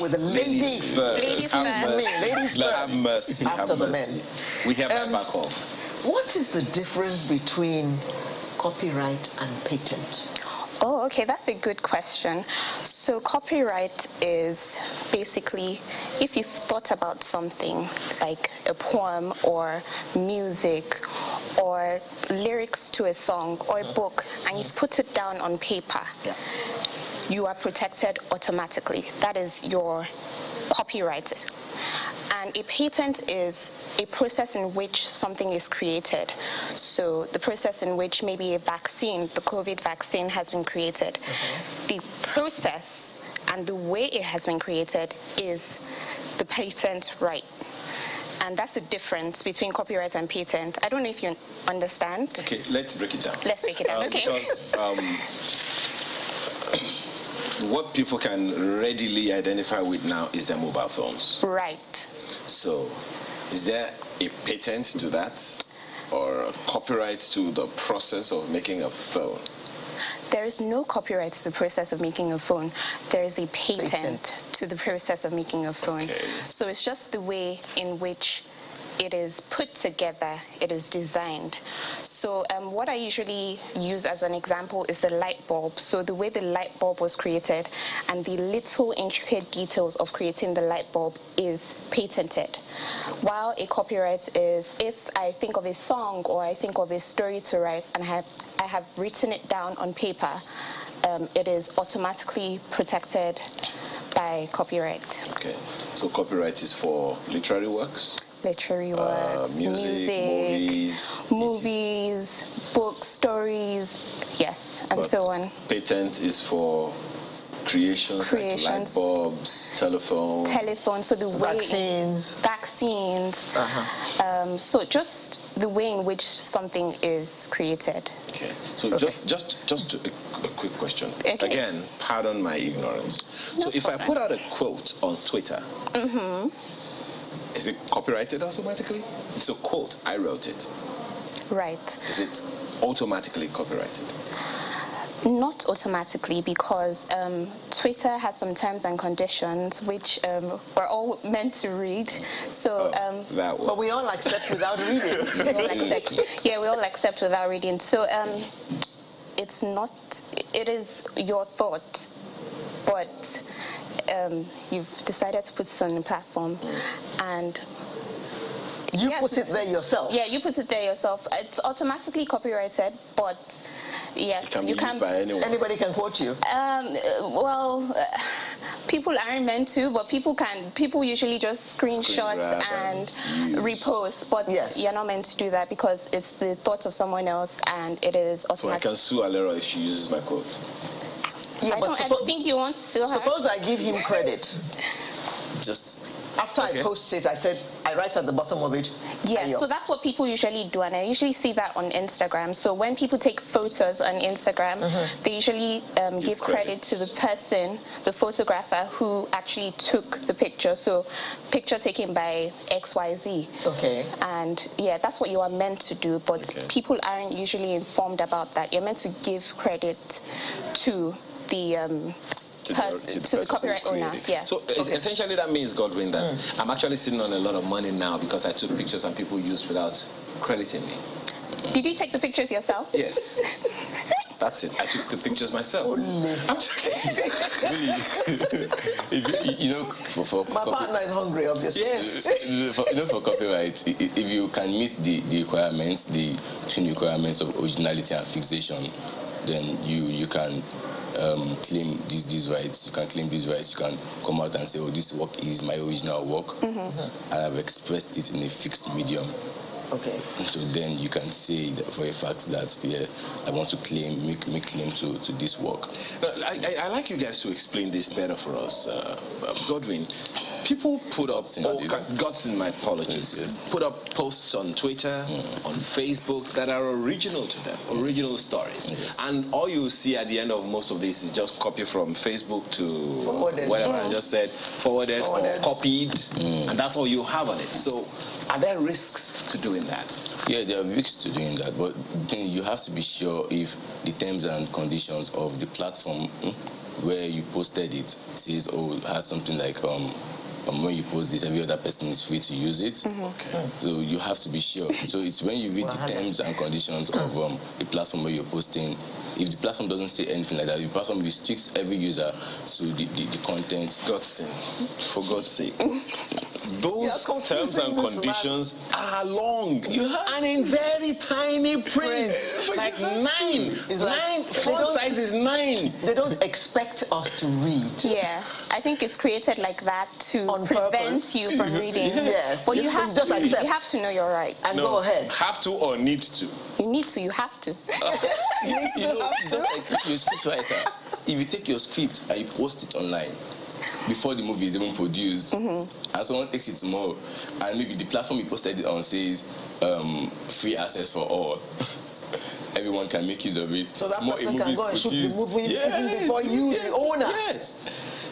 with the ladies first. Ladies first. Ladies Have first. mercy. After Have the mercy. men. We have that back off. What is the difference between copyright and patent? Oh, okay, that's a good question. So copyright is basically if you've thought about something like a poem or music or lyrics to a song or a book and you've put it down on paper, you are protected automatically. That is your copyright. And a patent is a process in which something is created. So the process in which maybe a vaccine, the COVID vaccine, has been created. The process and the way it has been created is the patent right. And that's the difference between copyright and patent. I don't know if you understand. Okay, let's break it down. Let's break it down, okay. Because what people can readily identify with now is their mobile phones. Right. So, is there a patent to that or a copyright to the process of making a phone? There is no copyright to the process of making a phone. There is a patent to the process of making a phone. Okay. So it's just the way in which it is put together, it is designed. So what I usually use as an example is the light bulb. So the way the light bulb was created and the little intricate details of creating the light bulb is patented. While a copyright is if I think of a song or I think of a story to write and I have written it down on paper, it is automatically protected by copyright. Okay, so copyright is for literary works? Literary works, movies, books, stories, yes, and so on. Patent is for creations like light bulbs, telephones, so the way vaccines. So just the way in which something is created. Okay, so just a quick question. Okay. Again, pardon my ignorance. No so if problem. I put out a quote on Twitter, is it copyrighted automatically? It's a quote. I wrote it. Right. Is it automatically copyrighted? Not automatically, because Twitter has some terms and conditions which we're all meant to read. So, but we all accept without reading. We all accept without reading. So it's not. It is your thought, but you've decided to put it on the platform, and you put it there yourself. Yeah, you put it there yourself. It's automatically copyrighted, but Yes, It can be used by anyone. Anybody can quote you. People aren't meant to, but people usually just screenshot and repost, but you're not meant to do that because it's the thoughts of someone else and it is automatic. So I can sue Alera if she uses my quote. Yeah, I don't think you want to sue her. Suppose I give him credit. Just after I post it, I said, I write at the bottom of it. Yes, so that's what people usually do, and I usually see that on Instagram. So when people take photos on Instagram, they usually give credit to the person, the photographer who actually took the picture. So picture taken by XYZ. Okay. And yeah, that's what you are meant to do, but people aren't usually informed about that. You're meant to give credit to the to the copyright owner. Yes. So essentially that means, Godwin, that I'm actually sitting on a lot of money now because I took pictures and people used without crediting me. Did you take the pictures yourself? Yes. That's it. I took the pictures myself. I'm joking. Really. For my partner is hungry, obviously. Yes. For copyright, if you can meet the requirements, the twin requirements of originality and fixation, then you can claim these rights. You can claim these rights. You can come out and say, oh, this work is my original work, and I've expressed it in a fixed medium. Okay. So then you can say that for a fact that I want to make claim to this work. I like you guys to explain this better for us, Godwin. People put up guts in my apologies. Yes. Put up posts on Twitter, on Facebook that are original to them, original stories. Yes. And all you see at the end of most of this is just copy from Facebook to forwarded. Whatever I just said, forwarded. Or copied, and that's all you have on it. So are there risks to doing that? Yeah, there are risks to doing that, but then you have to be sure if the terms and conditions of the platform where you posted it says, has something like when you post this, every other person is free to use it. Okay. So you have to be sure. So it's when you read the terms and conditions of the platform where you're posting. If the platform doesn't say anything like that, the platform restricts every user to the content. For God's sake. Those terms and conditions are long and in very tiny print. Like 9. Font size is 9. They don't expect us to read. Yeah, I think it's created like that to prevent you from reading. Yes. But you have just accept. You have to know your right. And go ahead. Have to or need to? You need to, you have to. It's just like you're a script writer. If you take your script and you post it online before the movie is even produced, and someone takes it tomorrow, and maybe the platform you posted it on says free access for all. Everyone can make use of it. So that person can go and shoot the movie even before you, the owner. Yes.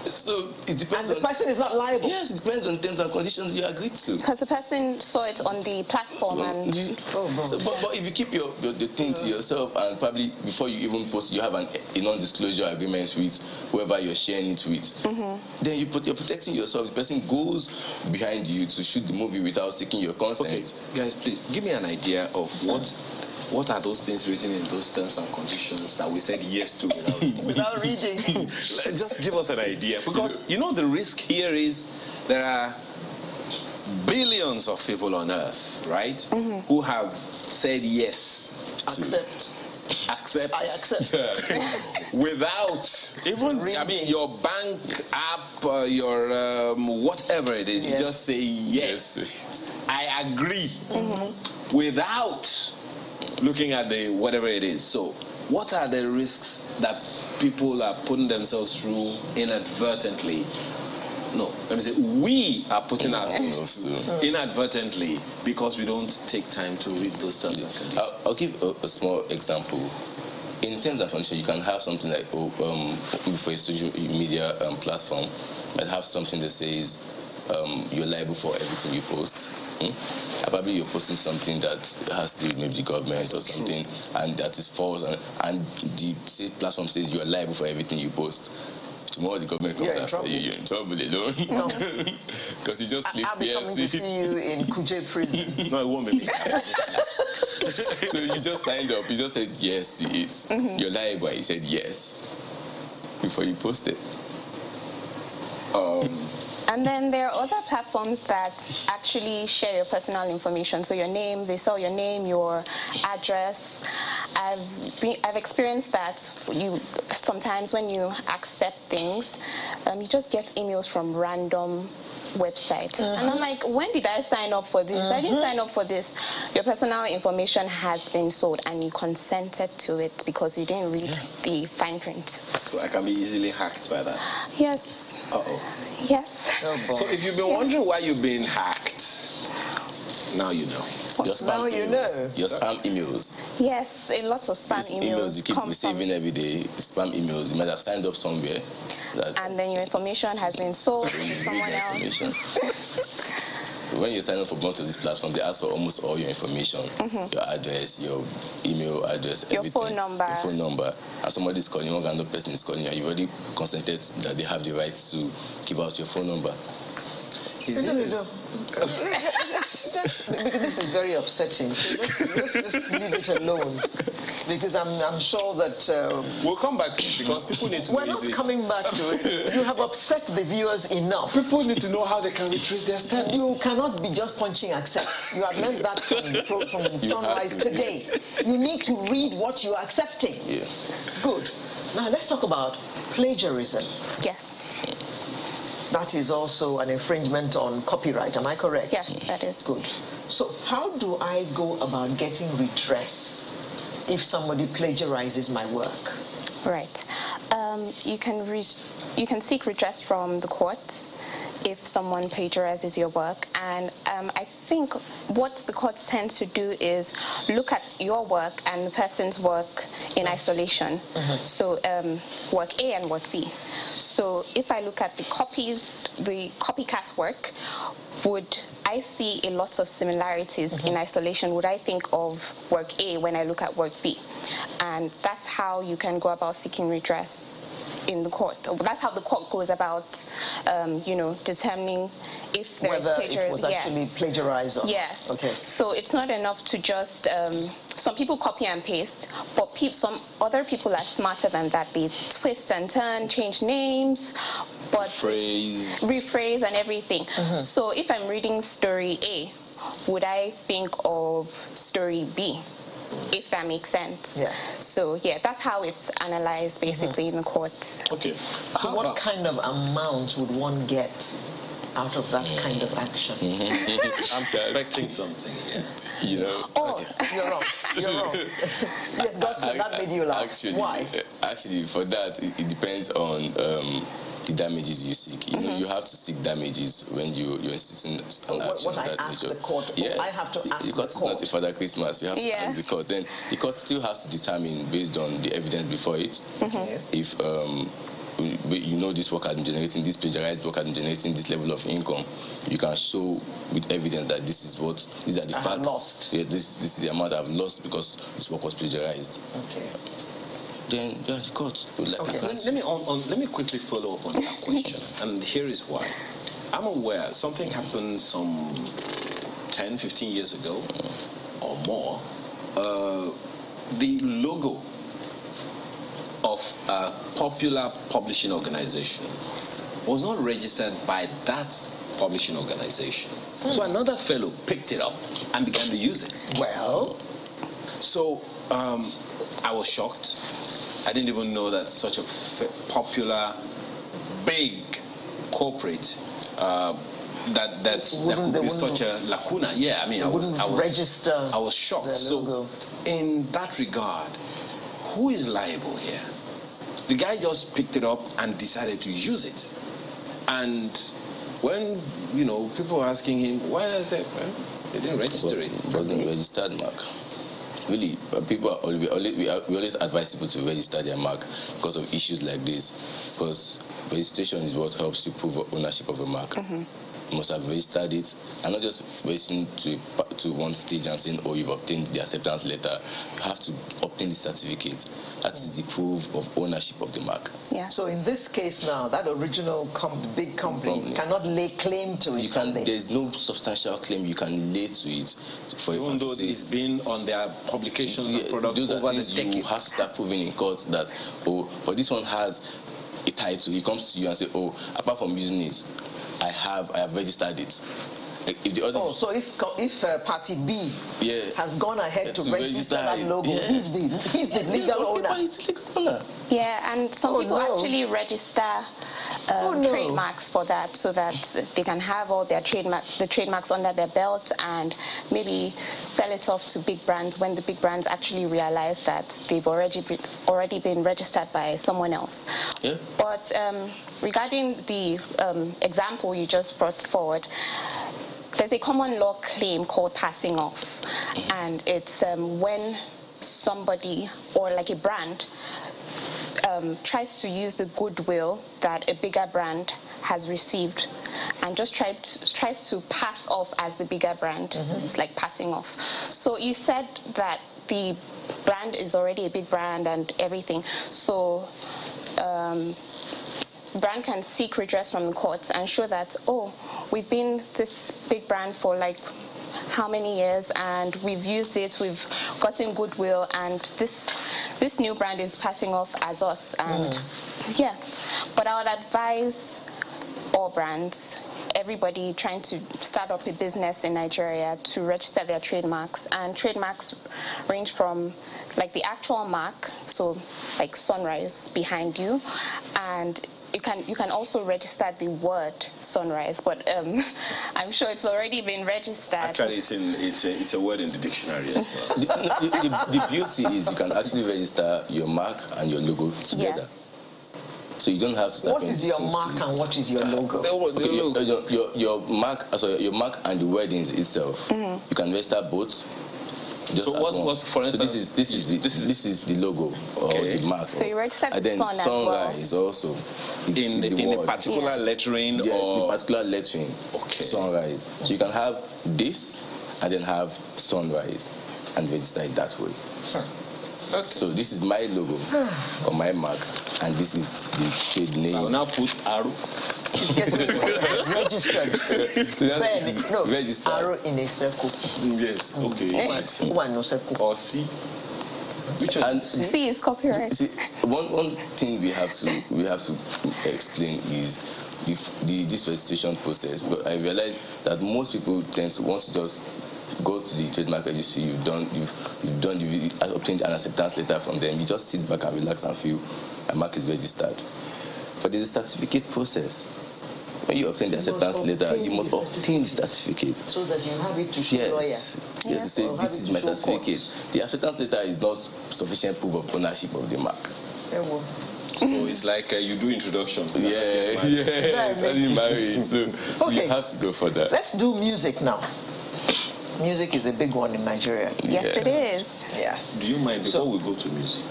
So it depends. And the person is not liable. Yes, it depends on terms and conditions you agreed to. Because the person saw it on the platform but if you keep the thing to yourself, and probably before you even post, you have a non-disclosure agreement with whoever you're sharing it with, then you're protecting yourself. The person goes behind you to shoot the movie without seeking your consent. Okay, guys, please give me an idea of what are those things written in those terms and conditions that we said yes to without reading? Just give us an idea, because the risk here is there are billions of people on earth, right, who have said yes. Accept. I accept. Without even reading. Your bank app, your whatever it is, you just say yes. I agree. Without looking at the whatever it is. So what are the risks that people are putting themselves through inadvertently? No, let me say we are putting ourselves through inadvertently because we don't take time to read those terms and conditions. I'll give a small example. In terms and conditions, you can have something like for a social media platform, might have something that says you're liable for everything you post. Probably you're posting something that has to do with maybe the government or something, and that is false, and the platform says you're liable for everything you post. Tomorrow the government comes after you, you're in trouble alone. Because you just I'll be coming to see you in Kuje prison. No, it won't be me. So you just signed up, you just said yes to it. You're liable, you said yes before you post it. And then there are other platforms that actually share your personal information. So your name, they sell your name, your address, I've experienced that sometimes when you accept things, you just get emails from random websites, and I'm like, when did I sign up for this? I didn't sign up for this. Your personal information has been sold, and you consented to it because you didn't read the fine print. So I can be easily hacked by that. Yes. Yes. Oh, boy. So if you've been wondering why you've been hacked, now you know. Your spam emails. Your spam emails. Yes, a lot of spam emails you keep receiving every day. Spam emails. You might have signed up somewhere. And then your information has been sold to someone else. When you sign up for most of these platforms, they ask for almost all your information, your address, your email address, everything. Your phone number. And somebody is calling you, one random person is calling you, and you've already consented that they have the right to give out your phone number. No. Because this is very upsetting. So let's just leave it alone. Because I'm sure that... we'll come back to it because people need to We're not coming back to it. You have upset the viewers enough. People need to know how they can retrace their steps. You cannot be just punching accept. You have learned that from Sunrise today. You need to read what you are accepting. Yes. Good. Now let's talk about plagiarism. Yes. That is also an infringement on copyright, am I correct? Yes, that is. Good. So how do I go about getting redress if somebody plagiarizes my work? Right. You can seek redress from the courts if someone plagiarizes your work, and I think what the courts tend to do is look at your work and the person's work in isolation. So work A and work B. So if I look at the copycat work, would I see a lot of similarities in isolation? Would I think of work A when I look at work B? And that's how you can go about seeking redress in the court. That's how the court goes about, determining if there is plagiarism. Whether it was actually plagiarized or yes. Okay. So it's not enough to just, some people copy and paste, but some other people are smarter than that. They twist and turn, change names, but rephrase and everything. So if I'm reading story A, would I think of story B? If that makes sense. Yeah. So that's how it's analyzed basically in the courts. Okay. So what kind of amount would one get out of that kind of action? I'm suspecting something. You know. Oh, okay. You're wrong. You're wrong. Yes, that made you laugh. Why? Actually, for that, it depends on the damages you seek. You know, you have to seek damages when you're insisting on action. What I ask the court, yes. I have to ask the court. The court is not a Father Christmas. You have to ask the court. Then the court still has to determine based on the evidence before it if you know this work has been generating, this plagiarized work has been generating this level of income. You can show with evidence that these are the facts. Lost. Yeah, this is the amount I've lost because this work was plagiarized. Okay. Then the court. Let me quickly follow up on that question, and here is why. I'm aware something happened some 10, 15 years ago or more. The logo of a popular publishing organization was not registered by that publishing organization. So another fellow picked it up and began to use it. Well, so I was shocked. I didn't even know that such a popular, big corporate there could be such a lacuna. Yeah, I mean, I was shocked. So, in that regard, who is liable here? The guy just picked it up and decided to use it. And when people were asking him, why? I said, well, they didn't register it. It wasn't registered, Mark. Really, people we always advise people to register their mark because of issues like this. Because registration is what helps you prove ownership of a mark. You must have registered it, and not just registering to one stage and saying, oh, you've obtained the acceptance letter. You have to obtain the certificate. That is the proof of ownership of the mark. Yeah. So in this case now, that original big company cannot lay claim to it. You can. There's no substantial claim you can lay to it. Even though it's been on their publications and products those over are the things decades. you have to start proving in court that, but this one has a title. He comes to you and say, apart from using it, I have registered it. If the other, so if party B has gone ahead to register that logo, he's the legal owner. He's the legal owner. Yeah, and some people actually register trademarks for that, so that they can have all their trademarks under their belt and maybe sell it off to big brands when the big brands actually realize that they've already been registered by someone else. Yeah. But regarding the example you just brought forward, there's a common law claim called passing off, and it's when somebody or like a brand tries to use the goodwill that a bigger brand has received and just tries to pass off as the bigger brand. It's like passing off. So you said that the brand is already a big brand and everything, so brand can seek redress from the courts and show that, we've been this big brand for like how many years, and we've used it, we've gotten goodwill, and this new brand is passing off as us. And but I would advise all brands, everybody trying to start up a business in Nigeria, to register their trademarks. And trademarks range from like the actual mark, so like sunrise behind you, and you can also register the word sunrise, but I'm sure it's already been registered. Actually, it's a word in the dictionary as well. The beauty is you can actually register your mark and your logo together. Yes. So you don't have to start. What is your mark and what is your logo? Your mark, your mark and the wordings itself. You can register both. Just so what's for instance? So this is the logo or the mark. So you register the and then sun sunrise as well. Also in the particular lettering, yes, or the particular lettering. Okay. Sunrise. So you can have this and then have sunrise and register it that way. Okay. So this is my logo or my mark, and this is the trade name. I will now put arrow. Registered. Registered. Arrow in a circle. Yes. Okay. One no circle. Or C. Which one? And C is copyright. See, one thing we have to explain is this registration process. But I realize that most people tend to, once you just go to the trademark registry, you've obtained an acceptance letter from them, you just sit back and relax and feel a mark is registered. But there's a certificate process. When you obtain the acceptance letter, you must obtain the certificate. So that you have it to show lawyer. Yes, you say this is my certificate. The acceptance letter is not sufficient proof of ownership of the mark. So it's like you do introduction. Married. So you have to go for that. Let's do music now. Music is a big one in Nigeria. Yes, it is. Yes. Do you mind, before we go to music,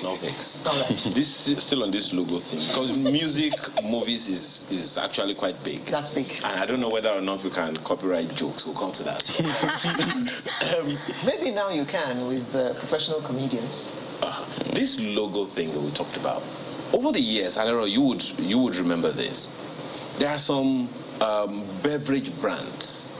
no vex. All right. This is still on this logo thing, because music, movies is actually quite big. That's big. And I don't know whether or not we can copyright jokes. We'll come to that. Maybe now you can with professional comedians. This logo thing that we talked about, over the years, I don't know, you would remember this. There are some beverage brands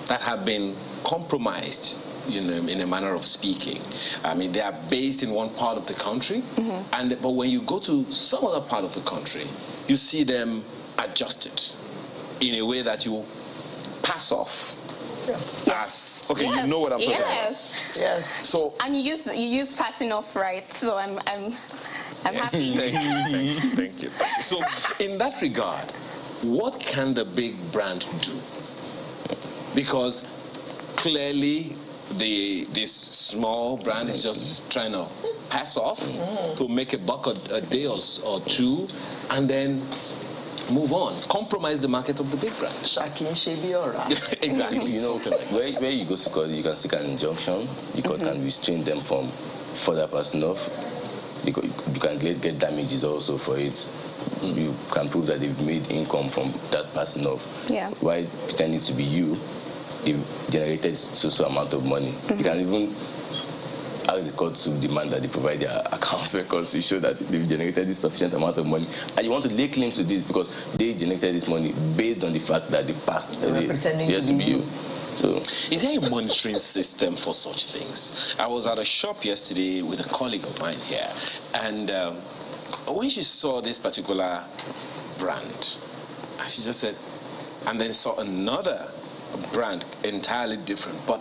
that have been compromised, in a manner of speaking. I mean, they are based in one part of the country, but when you go to some other part of the country, you see them adjusted in a way that you pass off. As okay, you know what I'm talking about. Yes. So and you use passing off, right? So I'm happy. Thank you. So in that regard, what can the big brand do? Because clearly this small brand is just trying to pass off to make a buck a day or two, and then move on, compromise the market of the big brand. Exactly. Where you go to court, you can seek an injunction. The court can restrain them from further passing off. You can get damages also for it. You can prove that they've made income from that passing off. Yeah. Why pretending to be you? They've generated so amount of money. You can even ask the court to demand that they provide their accounts records to show that they've generated this sufficient amount of money. And you want to lay claim to this because they generated this money based on the fact that they passed. They pretending to be you. So, is there a monitoring system for such things? I was at a shop yesterday with a colleague of mine here, and when she saw this particular brand, she just said, and then saw another brand entirely different, but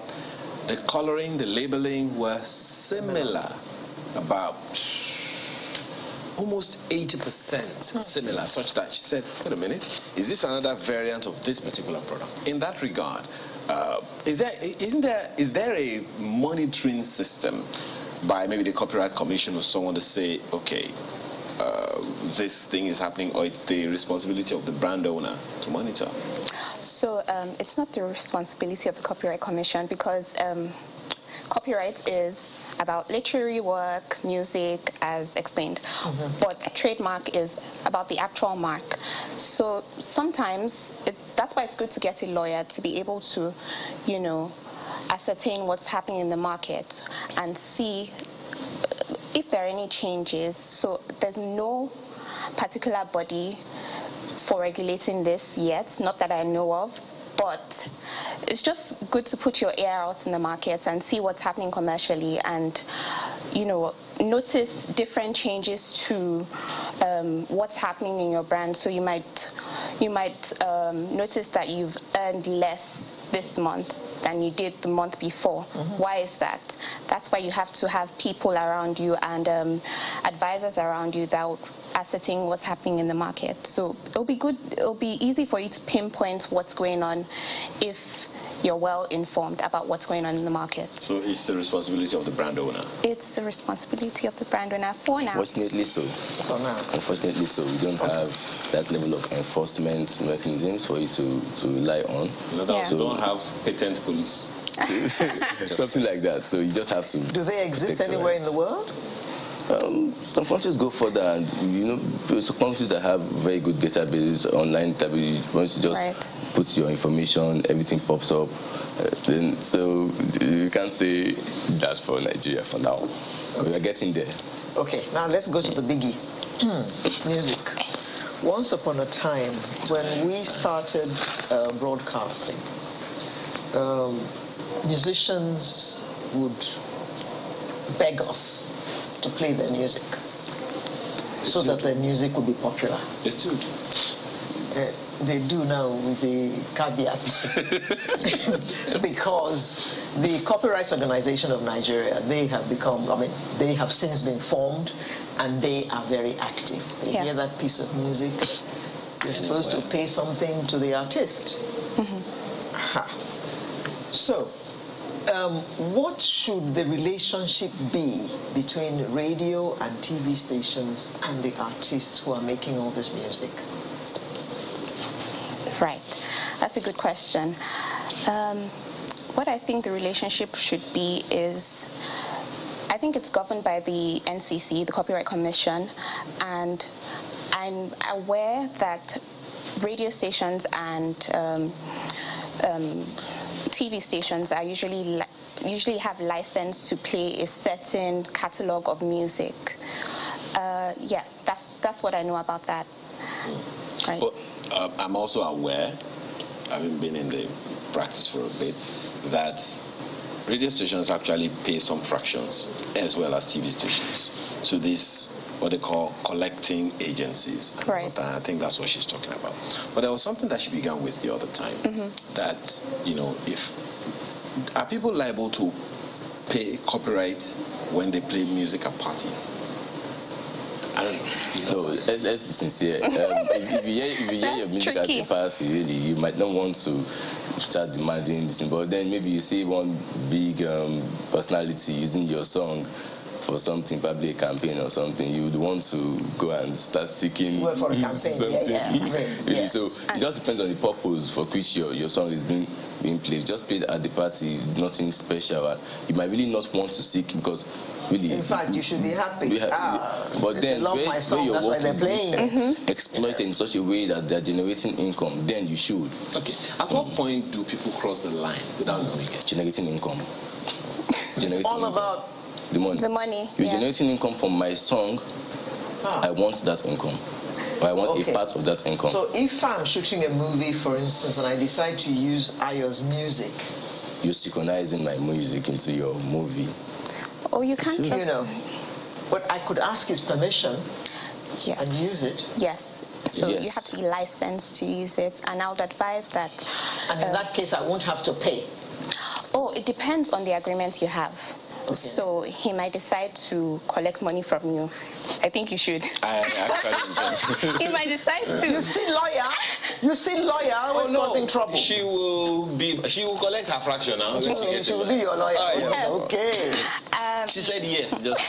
the coloring, the labeling were similar, about almost 80% similar, such that she said, wait a minute, is this another variant of this particular product? In that regard, is there a monitoring system by maybe the Copyright Commission or someone to say, okay, this thing is happening, or it's the responsibility of the brand owner to monitor? So it's not the responsibility of the Copyright Commission, because copyright is about literary work, music, as explained, but trademark is about the actual mark. So sometimes that's why it's good to get a lawyer to be able to, ascertain what's happening in the market and see if there are any changes. So there's no particular body for regulating this yet, not that I know of, but it's just good to put your ear out in the market and see what's happening commercially, and notice different changes to what's happening in your brand. So you might notice that you've earned less this month than you did the month before. Why is that? That's why you have to have people around you and advisors around you that would ascertain what's happening in the market. So it'll be easy for you to pinpoint what's going on if you're well informed about what's going on in the market. So it's the responsibility of the brand owner? It's the responsibility of the brand owner for now. Unfortunately so. For now. Unfortunately so. We don't have that level of enforcement mechanisms for you to rely on. So don't have patent police. Something like that. So you just have to. Do they exist anywhere in the world? Some countries go further, and some countries that have very good database, online database, once you just put your information, everything pops up. Then so you can't say that for Nigeria for now. We are getting there. Okay, now let's go to the biggie. Music. Once upon a time, when we started broadcasting, musicians would beg us to play their music so that their music would be popular. They stood. They do now with the caveat because the Copyrights Organization of Nigeria, they have since been formed, and they are very active. They hear that piece of music, you're supposed to pay something to the artist. So, what should the relationship be between radio and TV stations and the artists who are making all this music? Right, that's a good question. What I think the relationship should be is, I think it's governed by the NCC, the Copyright Commission, and I'm aware that radio stations and TV stations are usually have license to play a certain catalog of music. That's what I know about that. Right. But I'm also aware, having been in the practice for a bit, that radio stations actually pay some fractions as well as TV stations to this, what they call collecting agencies. Right. I think that's what she's talking about. But there was something that she began with the other time, that, are people liable to pay copyright when they play music at parties? I don't know. No, let's be sincere. If you hear your music tricky. at the party, really, you might not want to start demanding this, but then maybe you see one big personality using your song for something, probably a campaign or something, you would want to go and start seeking for a campaign. something. So it just depends on the purpose for which your song is being played. Just play it at the party, nothing special. You might really not want to seek, because really, in fact, you should be happy. But then where your work is being exploited in such a way that they're generating income, then you should. Okay. At what point do people cross the line without knowing it? Generating income. It's all about the money. The money. You're generating income from my song. I want that income. Or I want a part of that income. So if I'm shooting a movie, for instance, and I decide to use Ayo's music, you're synchronizing my music into your movie. Oh, you can. but I could ask his permission and use it. Yes. So Yes. you have to be licensed to use it, and I would advise that. And in that case, I won't have to pay. Oh, it depends on the agreement you have. Okay. So he might decide to collect money from you. I think you should. I actually enjoy it. He might decide to. You see lawyer always causing trouble. She will collect her fraction now. She will be your lawyer. Yes. Okay. She said yes, just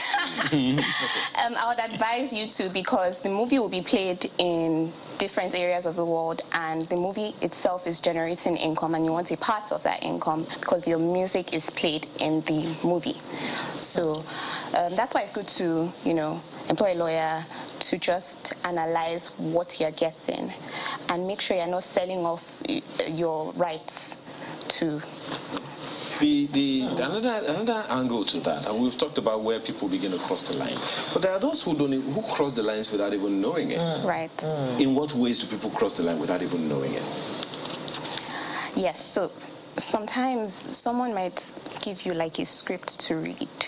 I would advise you to, because the movie will be played in different areas of the world, and the movie itself is generating income, and you want a part of that income because your music is played in the movie. So that's why it's good to, employ a lawyer to just analyze what you're getting and make sure you're not selling off your rights to. Another angle to that, and we've talked about where people begin to cross the line, but there are those who cross the lines without even knowing it. Right. In what ways do people cross the line without even knowing it? Yes, so sometimes someone might give you like a script to read,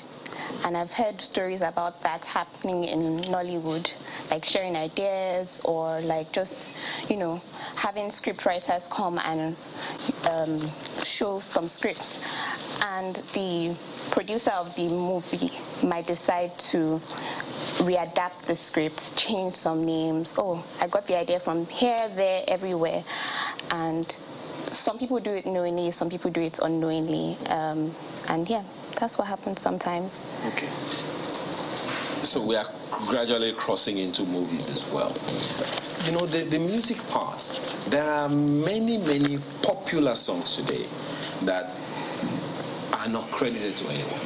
and I've heard stories about that happening in Nollywood, like sharing ideas, or like just having script writers come and show some scripts, and the producer of the movie might decide to readapt the script, change some names. Oh, I got the idea from here, there, everywhere. And some people do it knowingly, some people do it unknowingly. And yeah, that's what happens sometimes. Okay. So we are gradually crossing into movies as well. The music part, there are many popular songs today that are not credited to anyone.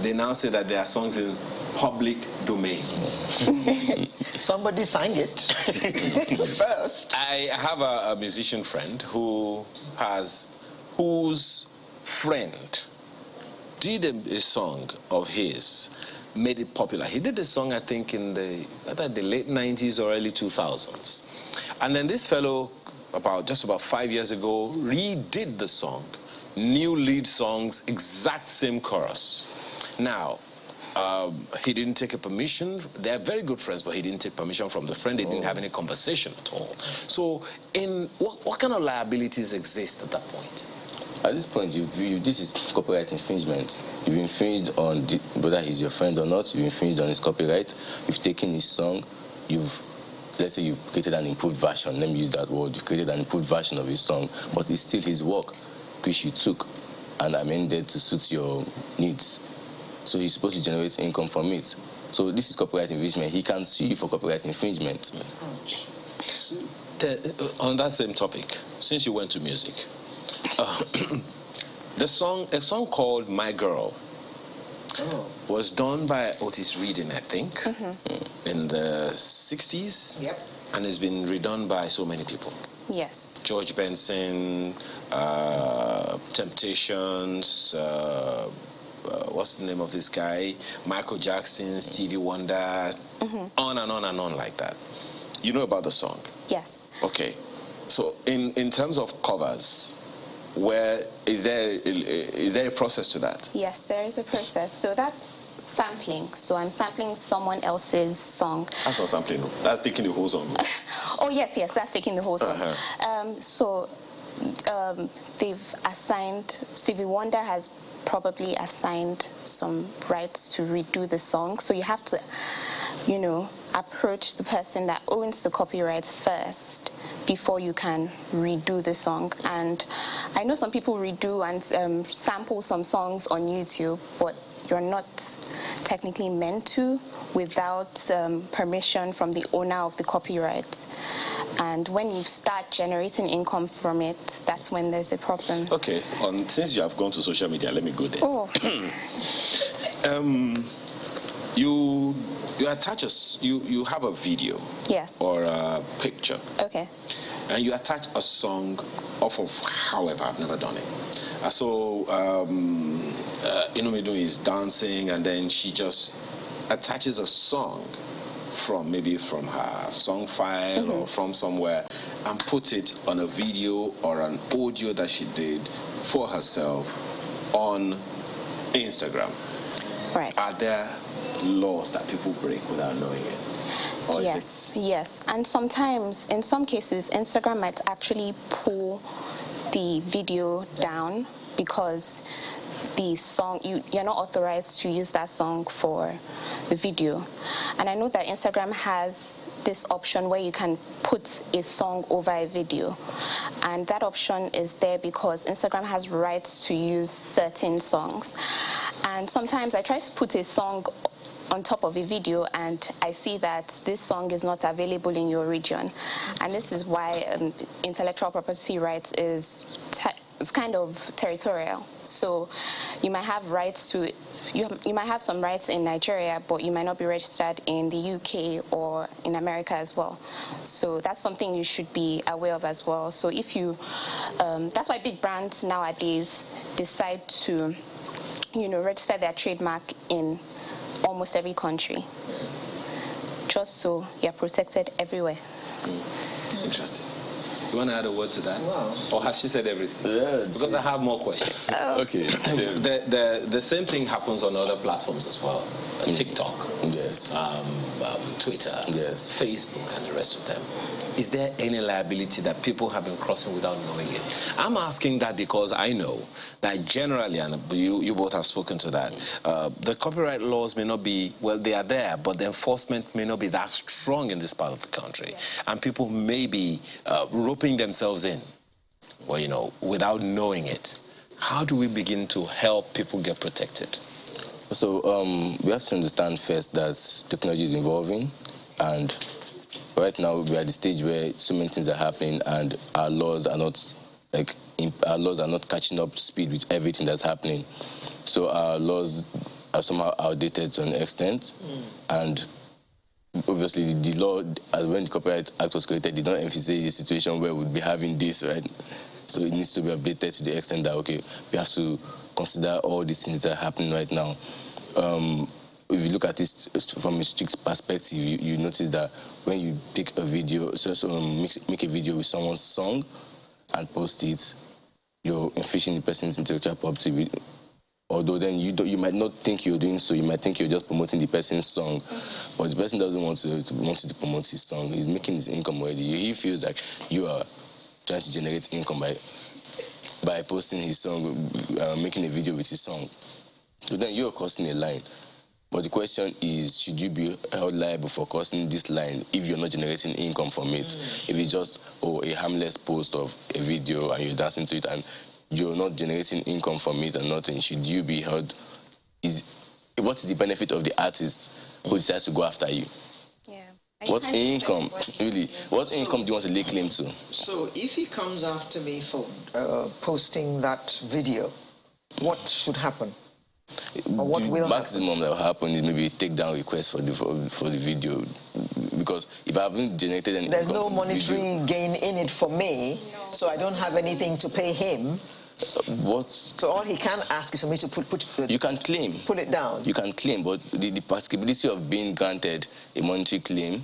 They now say that there are songs in public domain. Somebody sang it first. I have a musician friend whose friend did a song of his, made it popular. He did a song, I think, in the late 90s or early 2000s. And then this fellow, just about 5 years ago, redid the song. New lead songs, exact same chorus. Now, he didn't take a permission. They're very good friends, but he didn't take permission from the friend. They didn't have any conversation at all. So what kind of liabilities exist at that point? At this point, this is copyright infringement. You've infringed on whether he's your friend or not. You've infringed on his copyright. You've taken his song. Let's say you've created an improved version. Let me use that word. You've created an improved version of his song, but it's still his work, which you took and amended to suit your needs. So he's supposed to generate income from it. So this is copyright infringement. He can sue you for copyright infringement. On that same topic, since you went to music, a song called My Girl was done by Otis Redding, I think, in the 60s. Yep. And it's been redone by so many people. Yes. George Benson, Temptations, what's the name of this guy? Michael Jackson, Stevie Wonder, on and on and on like that. You know about the song? Yes. Okay. So in terms of covers, where is there a process to that? Yes, there is a process. So that's sampling. So I'm sampling someone else's song. That's not sampling. That's taking the whole song. Oh yes, that's taking the whole song. They've assigned, Stevie Wonder has probably assigned some rights to redo the song. So you have to, approach the person that owns the copyrights first before you can redo the song. And I know some people redo and sample some songs on YouTube, but you're not technically meant to without permission from the owner of the copyright. And when you start generating income from it, that's when there's a problem. Okay, since you have gone to social media, let me go there. Oh. You attach you have a video. Yes. Or a picture. Okay. And you attach a song off of, however, I've never done it. So Inumidu is dancing, and then she just attaches a song from her song file or from somewhere, and put it on a video or an audio that she did for herself on Instagram. Right. Are there laws that people break without knowing it? Or Yes. And sometimes, in some cases, Instagram might actually pull the video down because the song, you're not authorized to use that song for the video. And I know that Instagram has this option where you can put a song over a video, and that option is there because Instagram has rights to use certain songs. And sometimes I try to put a song on top of a video and I see that this song is not available in your region, and this is why intellectual property rights is it's kind of territorial. So you might have rights to, you might have some rights in Nigeria, but you might not be registered in the UK or in America as well. So that's something you should be aware of as well. So if you, that's why big brands nowadays decide to, register their trademark in almost every country, just so you're protected everywhere. Interesting. You want to add a word to that? Wow. Or has she said everything? Yeah, because I have more questions. Okay. The same thing happens on other platforms as well. TikTok. Yes. Twitter. Yes. Facebook and the rest of them. Is there any liability that people have been crossing without knowing it? I'm asking that because I know that generally, and you both have spoken to that, the copyright laws may not be, well, they are there, but the enforcement may not be that strong in this part of the country. Yeah. And people may be roping themselves in, well, without knowing it. How do we begin to help people get protected? So we have to understand first that technology is evolving, and right now we are at the stage where so many things are happening, and our laws are not catching up to speed with everything that's happening. So our laws are somehow outdated to an extent, and obviously the law, when the Copyright Act was created, did not emphasize the situation where we'd be having this, right? So it needs to be updated to the extent that, okay, we have to consider all these things that are happening right now. If you look at this from a strict perspective, you notice that when you take a video, make a video with someone's song and post it, you're infringing the person's intellectual property. Although then you might not think you're doing so, you might think you're just promoting the person's song, but the person doesn't want you to promote his song. He's making his income already. He feels like you are trying to generate income by posting his song, making a video with his song. So then you're crossing a line. But the question is, should you be held liable for crossing this line if you're not generating income from it? If it's just a harmless post of a video and you're dancing to it and you're not generating income from it and nothing, should you be held? What is the benefit of the artist who decides to go after you? Yeah. What income, really? What income do you want to lay claim to? So if he comes after me for posting that video, what should happen? Or what will maximum that will happen is maybe a takedown request for the video, because if I haven't generated any, there's no monetary gain in it for me, so I don't have anything to pay him. So all he can ask is for me to put you can claim. Put it down. You can claim, but the practicability of being granted a monetary claim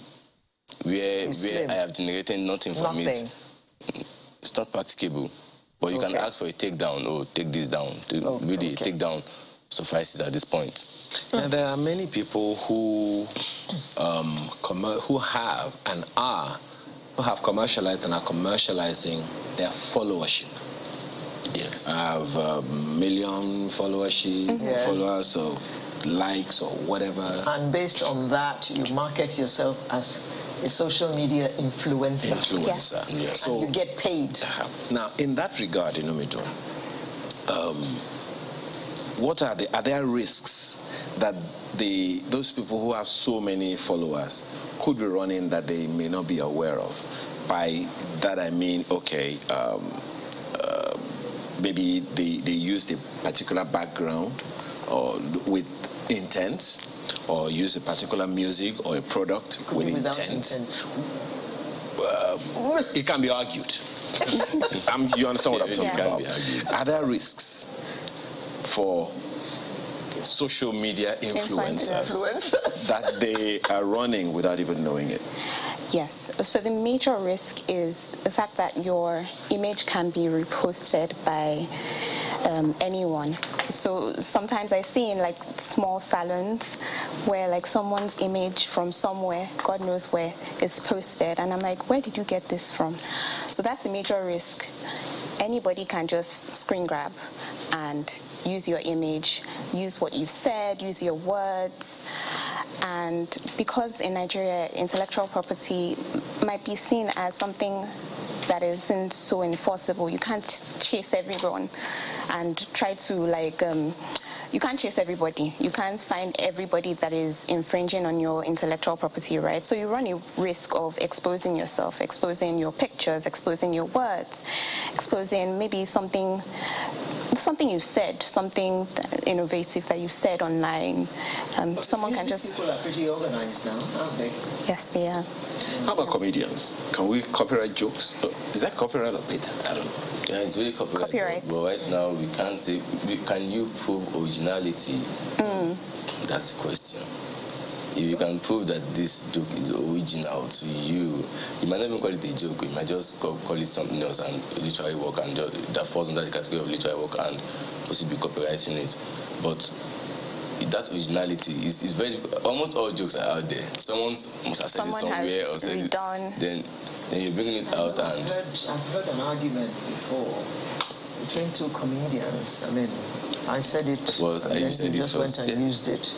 where I have generated nothing from it, it's not practicable. But you can ask for a takedown or take this down. Really, take down suffices at this point. And there are many people who have commercialized and are commercializing their followership. Yes. I have a million followership, followers or likes or whatever. And based on that, you market yourself as a social media influencer. Yes. So you get paid. Now, in that regard, Inumido, what are there risks that those people who have so many followers could be running that they may not be aware of? By that I mean, maybe they used a particular background or with intent, or use a particular music or a product with intent. It can be argued. You understand what I'm talking about? Are there risks for social media influencers that they are running without even knowing it? Yes. So the major risk is the fact that your image can be reposted by anyone. So sometimes I see in like small salons where like someone's image from somewhere, God knows where, is posted, and I'm like, where did you get this from? So that's the major risk. Anybody can just screen grab and use your image, use what you've said, use your words. And because in Nigeria, intellectual property might be seen as something that isn't so enforceable, you can't chase everyone and try to like, you can't chase everybody. You can't find everybody that is infringing on your intellectual property, right? So you run a risk of exposing yourself, exposing your pictures, exposing your words, exposing maybe something you said, something innovative that you said online. Someone can just... People are pretty organized now, aren't they? Yes, they are. How about comedians? Can we copyright jokes? Is that copyright or patent? I don't know. Yeah, it's really copyright. But right now, we can't say, can you prove originality? That's the question. If you can prove that this joke is original to you, you might not even call it a joke, you might just call it something else and literary work, and that falls under the category of literary work and possibly copywriting it. But that originality is very difficult. Almost all jokes are out there. Someone must have said it somewhere or said it. Then you're bringing it out. And I've heard an argument before between two comedians. I mean, I said it, and then he just went and used it.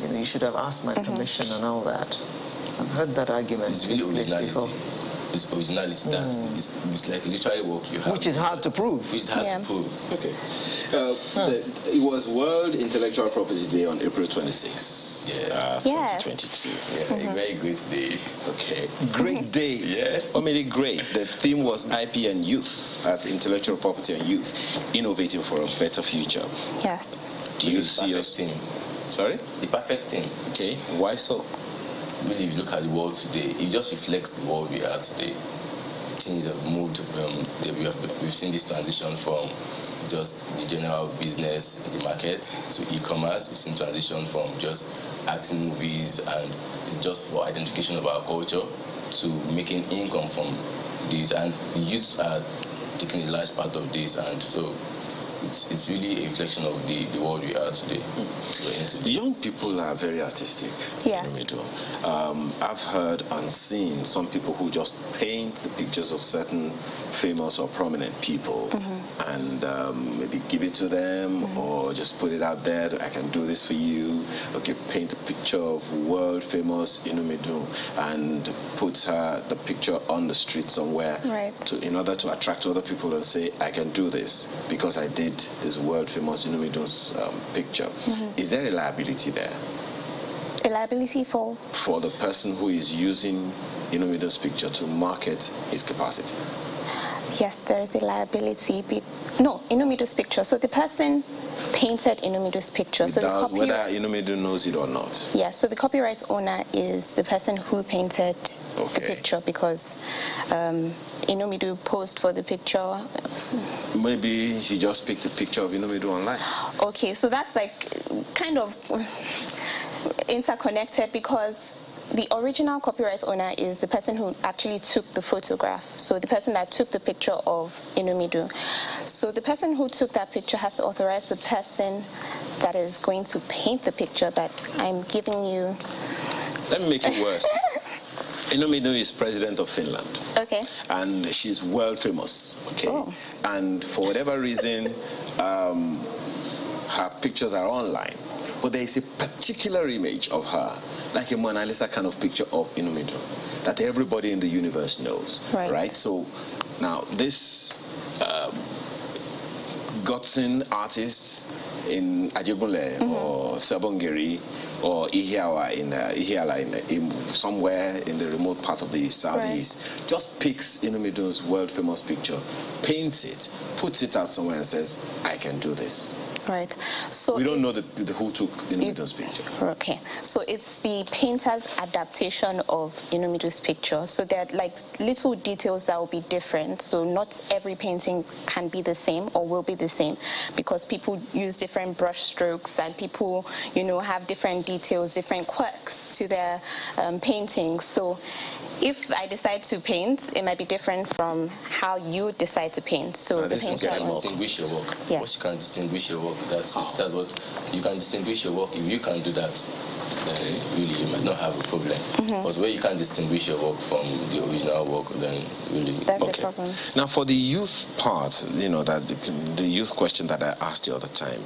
You know, you should have asked my permission and all that. I've heard that argument. It's really originality. It's originality. It's like literary work you have. Which is hard to prove. Which is hard to prove. Okay. It was World Intellectual Property Day on April 26, 2022. Yeah, a very great day. Okay. Great day. Yeah. What made it great? The theme was IP and youth. That's intellectual property and youth, innovating for a better future. Yes. Do you see your theme? Sorry? The perfect thing. Okay. Why so? Really, if you look at the world today, it just reflects the world we are today. Things have moved. We've seen this transition from just the general business in the market to e-commerce. We've seen transition from just acting movies and just for identification of our culture to making income from this. And the youth are taking a large part of this, and so it's really a reflection of the world we are today. Young people are very artistic. Yes. I've heard and seen some people who just paint the pictures of certain famous or prominent people and maybe give it to them or just put it out there. I can do this for you. Okay, paint a picture of world famous Inumidu and put the picture on the street somewhere in order to attract other people and say, I can do this because I did this world famous Inumidu's picture. Is there a liability there? A liability for? For the person who is using Inumidu's picture to market his capacity. Yes, there is a liability. Inumidu's picture. So the person painted Inumidu's picture. Without, so whether Inumidu knows it or not. Yes, so the copyright owner is the person who painted the picture because Inumidu posed for the picture. Maybe she just picked a picture of Inumidu online. Okay, so that's like kind of interconnected because the original copyright owner is the person who actually took the photograph. So the person that took the picture of Inumidu. So the person who took that picture has to authorize the person that is going to paint the picture that I'm giving you. Let me make it worse. Inumidu is president of Finland. Okay. And she's world famous. Okay. Oh. And for whatever reason, her pictures are online. But there is a particular image of her, like a Mona Lisa kind of picture of Inumidu, that everybody in the universe knows. Right? So now this Gotsin artists in Ajebule or Sabongeri or Ihiala in somewhere in the remote part of the southeast just picks Inumidu's world famous picture, paints it, puts it out somewhere and says, I can do this. Right. So we don't know the who took Inumido's picture. Okay. So it's the painter's adaptation of Inumido's picture. So there are like little details that will be different. So not every painting can be the same or will be the same, because people use different brush strokes and people, have different details, different quirks to their paintings. So if I decide to paint, it might be different from how you decide to paint. So this is can distinguish your work. Yes. What you can distinguish your work, that's it. That's what you can distinguish your work. If you can do that, then really you might not have a problem. But where you can't distinguish your work from the original work, then really that's the problem. Now, for the youth part, that the youth question that I asked the other time,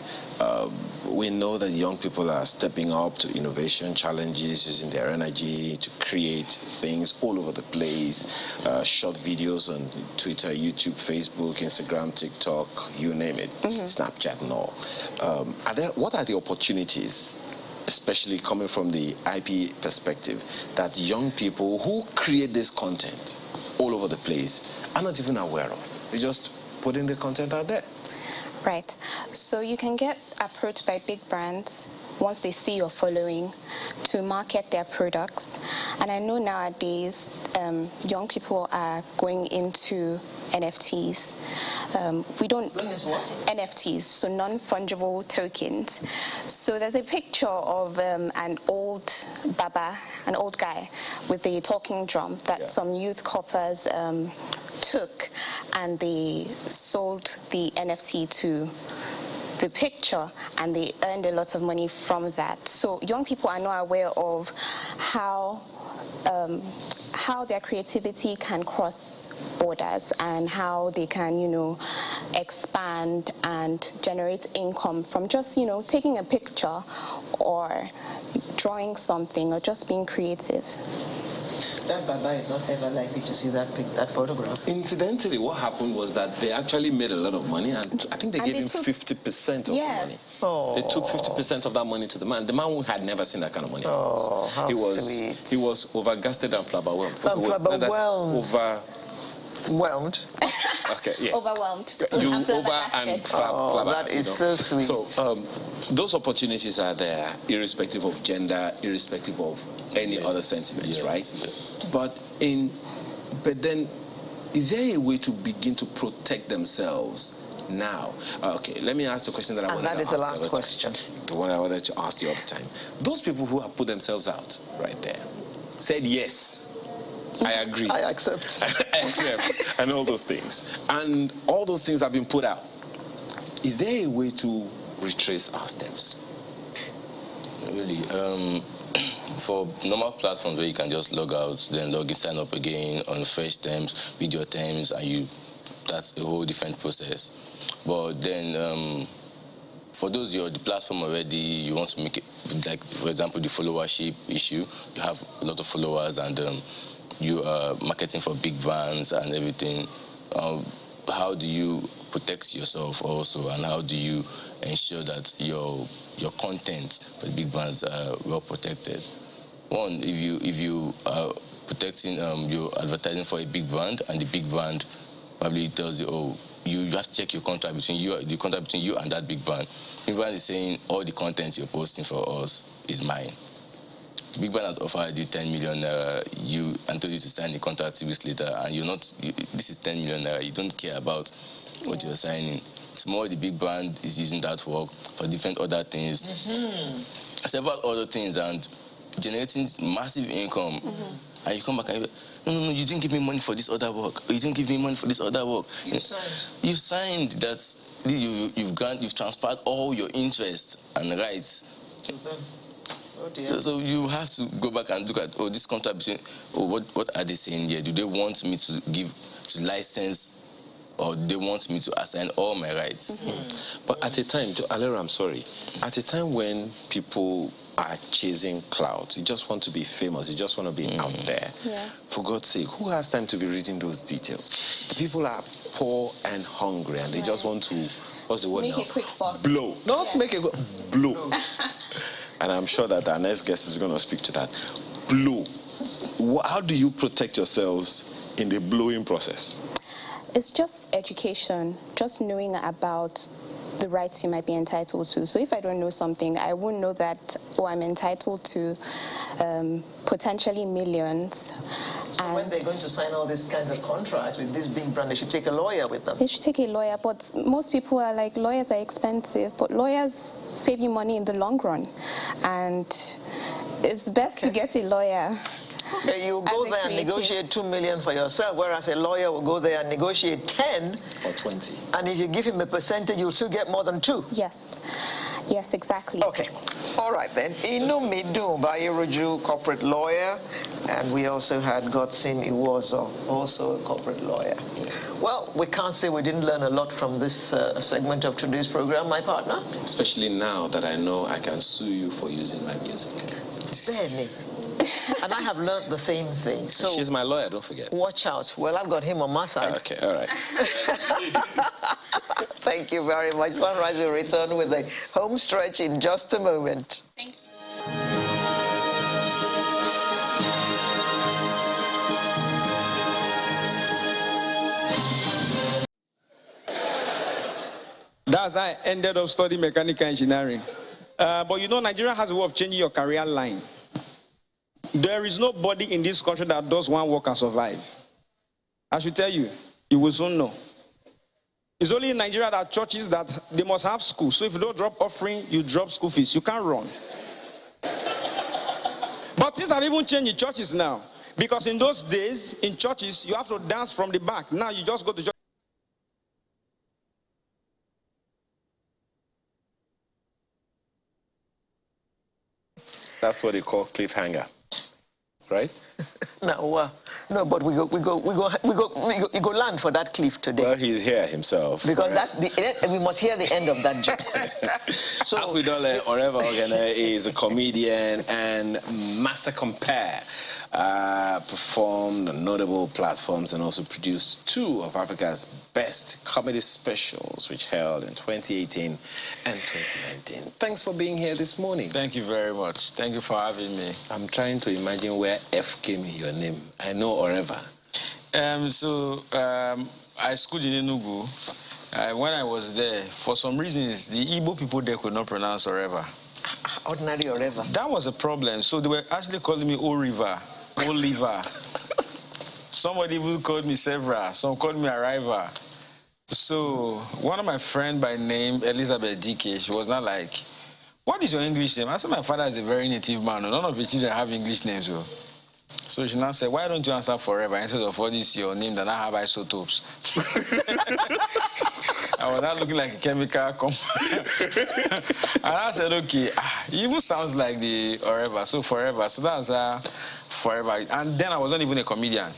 we know that young people are stepping up to innovation challenges, using their energy to create things all over the place, short videos on Twitter, YouTube, Facebook, Instagram, TikTok, you name it, Snapchat and all. What are the opportunities, especially coming from the IP perspective, that young people who create this content all over the place are not even aware of? They're just putting the content out there. Right. So you can get approached by big brands once they see your following to market their products. And I know nowadays young people are going into NFTs. We don't Going into what? NFTs, so non-fungible tokens. So there's a picture of an old baba, an old guy with a talking drum that some youth coppers took, and they sold the NFT to the picture, and they earned a lot of money from that. So young people are not aware of how their creativity can cross borders and how they can, expand and generate income from just, taking a picture or drawing something or just being creative. That Baba is not ever likely to see that photograph. Incidentally, what happened was that they actually made a lot of money, and I think they gave him 50% of the money. Oh. They took 50% of that money to the man. The man had never seen that kind of money. How sweet. He was overgasted and flabberwhelmed. Overwhelmed. Okay, yeah. Overwhelmed. You over and flabber. That is so sweet. So those opportunities are there, irrespective of gender, irrespective of any other sentiments, right? Yes. But then, is there a way to begin to protect themselves now? Okay, let me ask the question that I wanted to ask. And that is the last question. The one I wanted to ask the other time. Those people who have put themselves out right there said yes. I agree. I accept. I accept. And all those things. And all those things have been put out. Is there a way to retrace our steps? Really, for normal platforms where you can just log out, then log in, sign up again on fresh terms, video terms, and that's a whole different process. But then for those you're the platform already, you want to make it, like for example the followership issue, you have a lot of followers and you are marketing for big brands and everything. How do you protect yourself also, and how do you ensure that your content for the big brands are well protected? One, if you are protecting your advertising for a big brand, and the big brand probably tells you, you have to check your contract between you and that big brand. Big brand is saying all the content you're posting for us is mine. Big brand has offered you 10 million naira, and told you to sign the contract 2 weeks later, and this is 10 million naira, you don't care about what you're signing. Tomorrow the big brand is using that work for different other things, several other things, and generating massive income. And you come back and no, you didn't give me money for this other work. Or you didn't give me money for this other work. You signed. You signed that. You've transferred all your interests and rights to them. Oh dear. So you have to go back and look at this contract between. What are they saying here? Do they want me to license, or they want me to assign all my rights? But at a time, Alera, I'm sorry. At a time when people are chasing clout, you just want to be famous, you just want to be out there. Yeah. For God's sake, who has time to be reading those details? The people are poor and hungry, and they just want to, what's the word Make now? a quick buck. Blow. Not make a blow. And I'm sure that our next guest is going to speak to that. Blow. How do you protect yourselves in the blowing process? It's just education, just knowing about the rights you might be entitled to. So if I don't know something, I won't know that, oh, I'm entitled to potentially millions. So when they're going to sign all these kinds of contracts with this big brand, they should take a lawyer with them. They should take a lawyer, but most people are like, lawyers are expensive, but lawyers save you money in the long run. And it's best to get a lawyer. Okay, you go there and negotiate 2 million for yourself, whereas a lawyer will go there and negotiate 10 or 20. And if you give him a percentage, you'll still get more than 2. Yes. Yes, exactly. Okay. All right then. Inu Midu Bayiruju, corporate lawyer, and we also had Godsin Iwozo, also a corporate lawyer. Well, we can't say we didn't learn a lot from this segment of today's program, my partner. Especially now that I know I can sue you for using my music. Benny. And I have learned the same thing. So she's my lawyer, don't forget. Watch out. Well, I've got him on my side. Okay, all right. Thank you very much. Sunrise will return with the home stretch in just a moment. Thank you. That's how I ended up studying mechanical engineering. But you know, Nigeria has a way of changing your career line. There is nobody in this country that does one work and survive. I should tell you, you will soon know. It's only in Nigeria that churches that they must have school. So if you don't drop offering, you drop school fees. You can't run. But things have even changed in churches now. Because in those days, in churches, you have to dance from the back. Now you just go to church. That's what they call cliffhanger, right? No, no, but we go land for that cliff today. Well, he's here himself. Because right? we must hear the end of that joke. So Akwidole Oreva Ogene is a comedian and master compare. Performed on notable platforms and also produced 2 of Africa's best comedy specials, which held in 2018 and 2019. Thanks for being here this morning. Thank you very much. Thank you for having me. I'm trying to imagine where F came in your name. I know Oreva. I schooled in Enugu. When I was there, for some reasons, the Igbo people there could not pronounce Oreva. Ordinary Oreva. That was a problem. So they were actually calling me Oriva, Oliver. Somebody even called me Sevra. Some called me Arriva. So one of my friends by name, Elizabeth DK, she was not like, what is your English name? I said, my father is a very native man. None of the children have English names. So she now said, why don't you answer Forever instead of all this your name that I have isotopes? I was not looking like a chemical company. And I said, okay, it even sounds like the Forever. So Forever. So that's Forever. And then I was not even a comedian.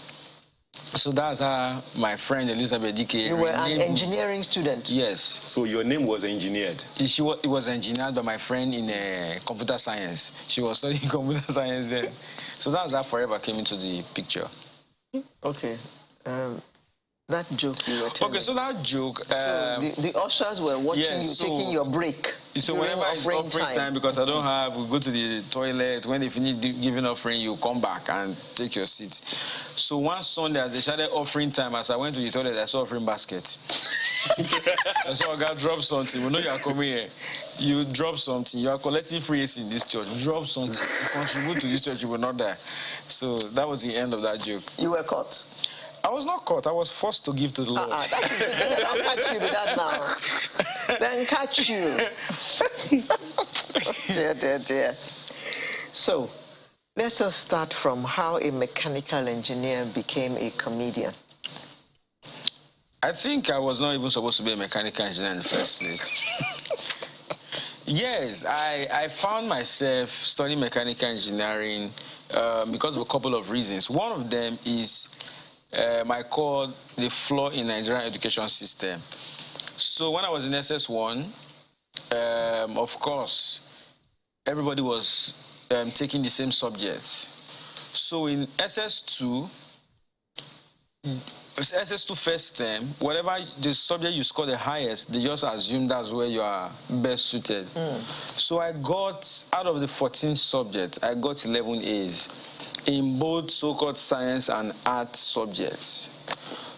So that's how my friend Elizabeth DK. You were an engineering student? Yes. So your name was engineered? It was engineered by my friend in computer science. She was studying computer science then. So that's how Forever came into the picture. Okay. That joke you were telling. Okay, so that joke... so the ushers were watching you taking your break. So whenever it's offering time, because I don't have, we go to the toilet. When they finish giving offering, you come back and take your seat. So one Sunday, as they started offering time, as I went to the toilet, I saw offering basket. I saw a guy drop something. We know you are coming here. You drop something. You are collecting free AC in this church. Drop something. You contribute to this church, you will not die. So that was the end of that joke. You were caught? I was not caught. I was forced to give to the Lord. I'll catch you with that now. Then catch you. Dear, dear, dear. So, let's just start from how a mechanical engineer became a comedian. I think I was not even supposed to be a mechanical engineer in the first place. Yes, I found myself studying mechanical engineering because of a couple of reasons. One of them is I call the flaw in Nigerian education system. So when I was in SS1, of course, everybody was taking the same subjects. So in SS2 first term, whatever the subject you score the highest, they just assume that's where you are best suited. So I got, out of the 14 subjects, I got 11 A's in both so-called science and art subjects.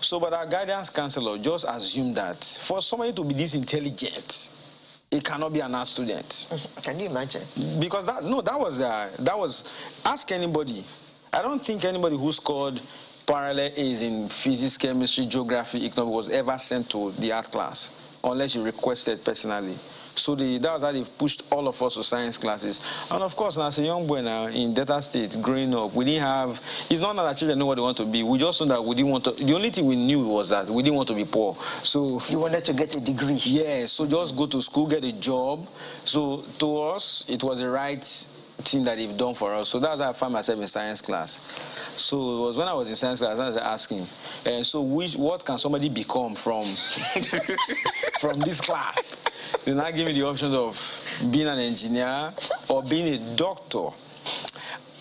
So, but our guidance counselor just assumed that for somebody to be this intelligent, it cannot be an art student. Can you imagine? Because that was ask anybody. I don't think anybody who scored parallel A's in physics, chemistry, geography, economics was ever sent to the art class unless you requested personally. So that was how they pushed all of us to science classes. And of course, as a young boy now in Delta State, growing up, we didn't have, it's not that children know what they want to be. We just know that we didn't want to, the only thing we knew was that we didn't want to be poor. So you wanted to get a degree. Yeah, so just go to school, get a job. So to us, it was the right thing that they've done for us. So that's how I found myself in science class. So it was when I was in science class, I was asking, so what can somebody become from from this class? They now give me the options of being an engineer or being a doctor.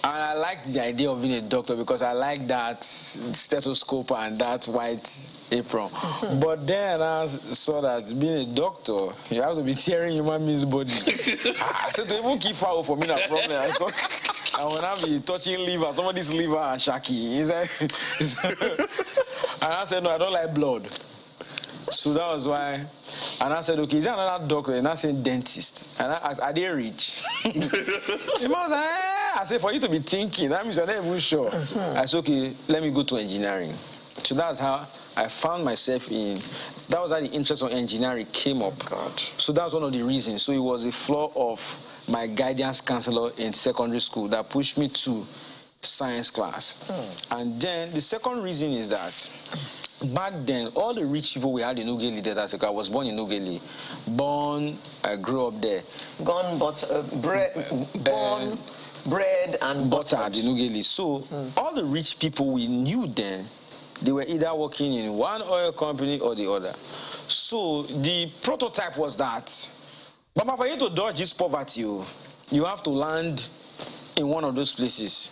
And I liked the idea of being a doctor because I like that stethoscope and that white apron. But then I saw that being a doctor, you have to be tearing human beings' body. I said to even keep far for me that problem. I will not be touching liver, somebody's liver and shaki. And I said, no, I don't like blood. So that was why. And I said, okay, is there another doctor? And I said, dentist. And I asked, are they rich? The man was like, I said, for you to be thinking, that means you're not even sure. I said, okay, let me go to engineering. So that's how I found myself in, that was how the interest in engineering came up. God. So that was one of the reasons. So it was a flaw of my guidance counselor in secondary school that pushed me to science class. And then the second reason is that back then, all the rich people we had in Ughelli, I was born in Ughelli. I grew up there. Born, bread and buttered in Ughelli. So all the rich people we knew then, they were either working in one oil company or the other. So the prototype was that, but for you to dodge this poverty, you have to land in one of those places.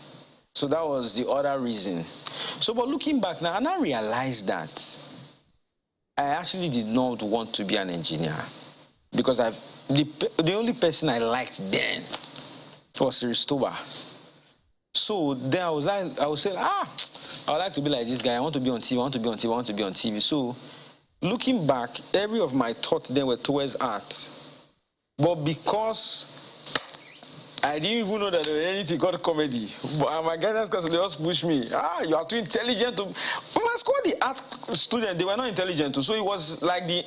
So that was the other reason. So, but looking back now, and I realized that I actually did not want to be an engineer because the only person I liked then was Ristoba. So then I would say, I would like to be like this guy. I want to be on TV. I want to be on TV. I want to be on TV. So looking back, every of my thoughts then were towards art. But because I didn't even know that there was anything called comedy. But my guidance counselor, they just pushed me. You are too intelligent to... When I scored the art student, they were not intelligent too. So it was like the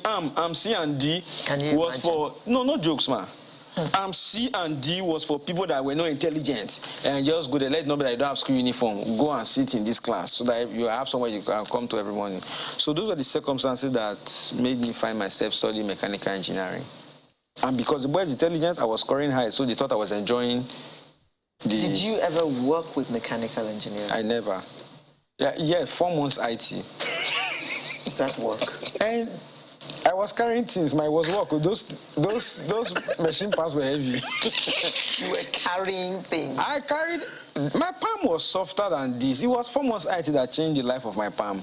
C and D was for... No, no jokes, man. C and D was for people that were not intelligent. And just go there, let it know that you don't have school uniform. Go and sit in this class so that you have somewhere you can come to every morning. So those were the circumstances that made me find myself studying mechanical engineering. And because the boy is intelligent, I was scoring high, so they thought I was enjoying the... Did you ever work with mechanical engineering? I never. Yeah, 4 months IT. Is that work? And I was carrying things. My was work. Those machine parts were heavy. You were carrying things. I carried... My palm was softer than this. It was 4 months IT that changed the life of my palm.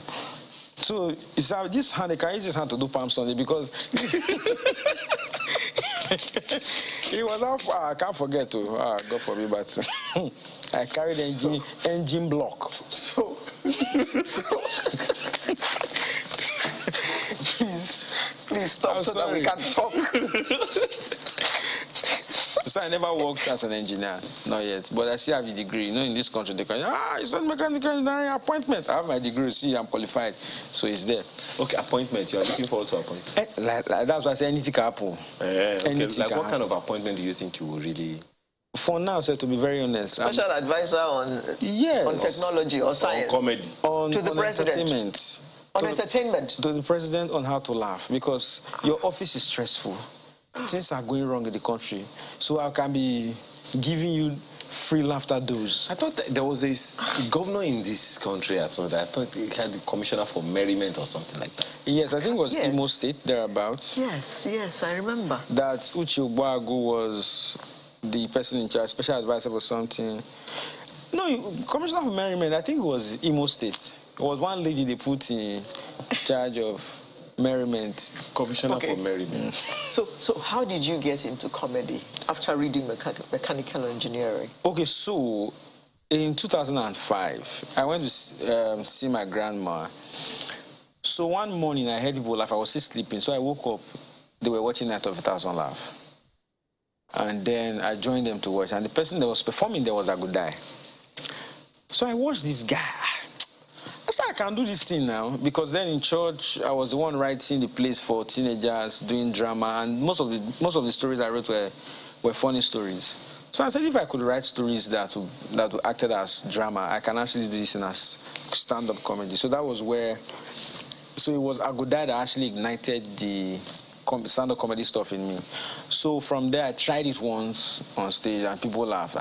So this hand, I can use this hand to do palm Sunday because it was how far, I can't forget to, God forbid, but I carried engine block. So please stop so that we can talk. So I never worked as an engineer, not yet. But I still have a degree. You know, in this country, they can, it's not mechanical engineering appointment. I have my degree, see, I'm qualified. So it's there. Okay, appointment. You're looking forward to appointment. That's why I say anything can happen. Okay. Like what kind of appointment do you think you will really... For now, to be very honest. Special advisor on technology or science. On comedy. To the president. Entertainment. On entertainment. To the president on how to laugh. Because your office is stressful. Things are going wrong in the country. So I can be giving you free laughter dose. I thought there was a governor in this country as well. I thought he had the commissioner for merriment or something like that. Yes, I think it was Imo State, thereabouts. Yes, I remember. That Uche Ogbuagu was the person in charge, special advisor for something. No, commissioner for merriment, I think it was Imo State. It was one lady they put in charge of merriment. Commissioner for merriment. So how did you get into comedy after reading mechanical engineering? Okay, so in 2005, I went to see my grandma. So one morning I heard people laugh. I was still sleeping, so I woke up. They were watching Night of a Thousand Laugh. And then I joined them to watch. And the person that was performing there was Agudai. So I watched this guy. I said, I can do this thing now. Because then in church, I was the one writing the plays for teenagers, doing drama. And most of the stories I wrote were funny stories. So I said, if I could write stories that would acted as drama, I can actually do this in as stand-up comedy. So that was where, so it was Agudai that actually ignited the stand-up comedy stuff in me. So from there, I tried it once on stage and people laughed.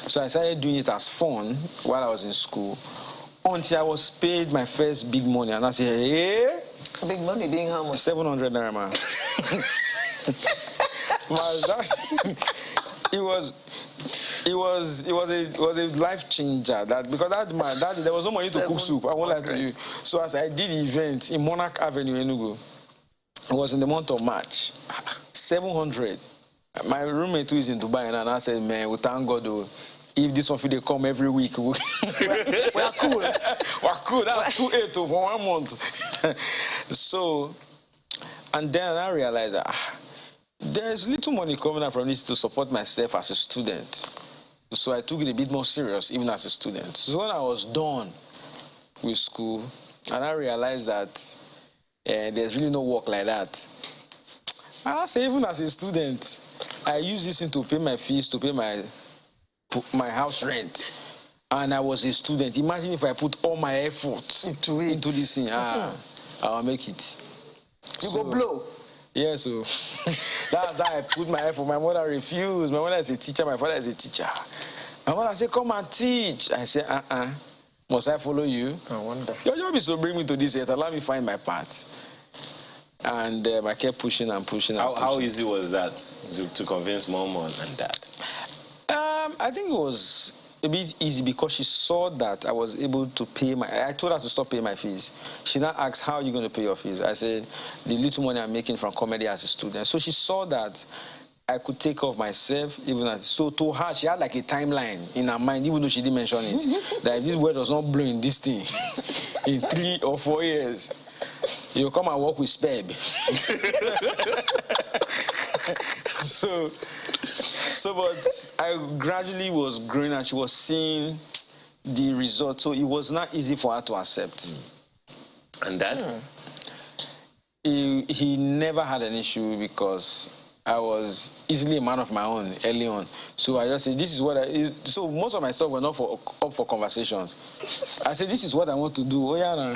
So I started doing it as fun while I was in school until I was paid my first big money. And I said, hey? Big money being how much? 700 naira, man. It was a life changer. That because that there was no money to cook soup. I won't lie to you. So as I did the event in Monarch Avenue, Enugu, it was in the month of March. 700. My roommate who is in Dubai and I said, man, we thank God though. If this one they come every week, we are cool. We're cool. That's 2.8 for 1 month. So, and then I realized there's little money coming out from this to support myself as a student. So I took it a bit more serious, even as a student. So when I was done with school, and I realized that there's really no work like that. I say, even as a student, I use this thing to pay my fees, to pay my house rent. And I was a student. Imagine if I put all my effort into this thing. I'll make it. You go blow. Yeah, so that's how I put my effort. My mother refused. My mother is a teacher. My father is a teacher. My mother said, come and teach. I said, must I follow you? I wonder. Your job is to bring me to this earth. Allow me find my path. And I kept pushing and pushing. How easy was that to convince mom and dad? I think it was a bit easy because she saw that I was able to pay I told her to stop paying my fees. She now asked, how are you going to pay your fees? I said, the little money I'm making from comedy as a student. So she saw that I could take care of myself even as... So to her, she had like a timeline in her mind, even though she didn't mention it, that if this word was not blowing this thing in 3 or 4 years, you'll come and work with Speb. But I gradually was growing and she was seeing the result. So it was not easy for her to accept. And Dad? He never had an issue because I was easily a man of my own early on. So I just said, this is what so most of my stuff were not up for conversations. I said, this is what I want to do. Oh, yeah, no.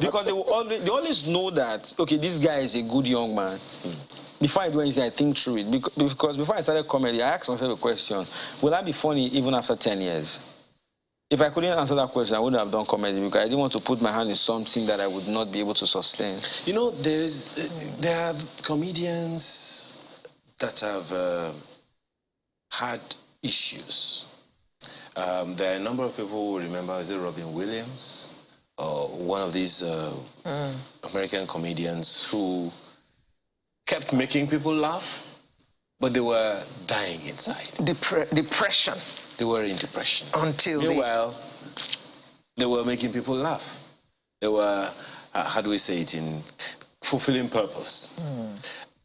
Because they always know that, okay, this guy is a good young man. Before I do anything, I think through it. Because before I started comedy, I asked myself a question. Will I be funny even after 10 years? If I couldn't answer that question, I wouldn't have done comedy because I didn't want to put my hand in something that I would not be able to sustain. You know, there are comedians that have had issues. There are a number of people who remember, is it Robin Williams? Or one of these American comedians who kept making people laugh, but they were dying inside. Depression. They were in depression. Meanwhile, they were making people laugh. They were, how do we say it, in fulfilling purpose.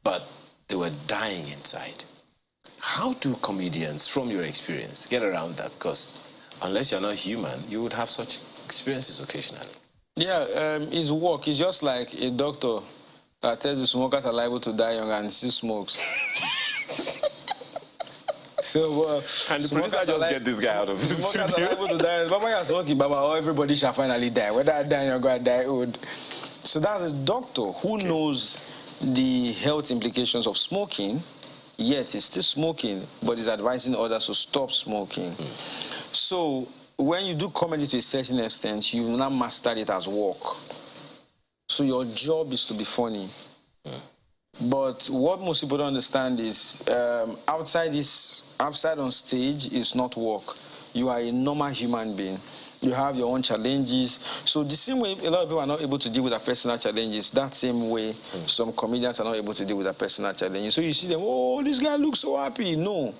But they were dying inside. How do comedians, from your experience, get around that? Because unless you're not human, you would have such experiences occasionally. Yeah, it's work. It's just like a doctor that tells the smokers are liable to die young and still smokes. So, and the producer just get this guy out of his studio. Smokers are liable to die. Baba, you're smoking, Baba, or everybody shall finally die. Whether I die young or I die old. So that's a doctor who knows the health implications of smoking, yet he's still smoking, but is advising others to stop smoking. So when you do comedy to a certain extent, you've now mastered it as work. So your job is to be funny. But what most people don't understand is outside on stage is not work. You are a normal human being. You have your own challenges. So the same way a lot of people are not able to deal with their personal challenges, that same way some comedians are not able to deal with their personal challenges. So you see them, oh, this guy looks so happy. No.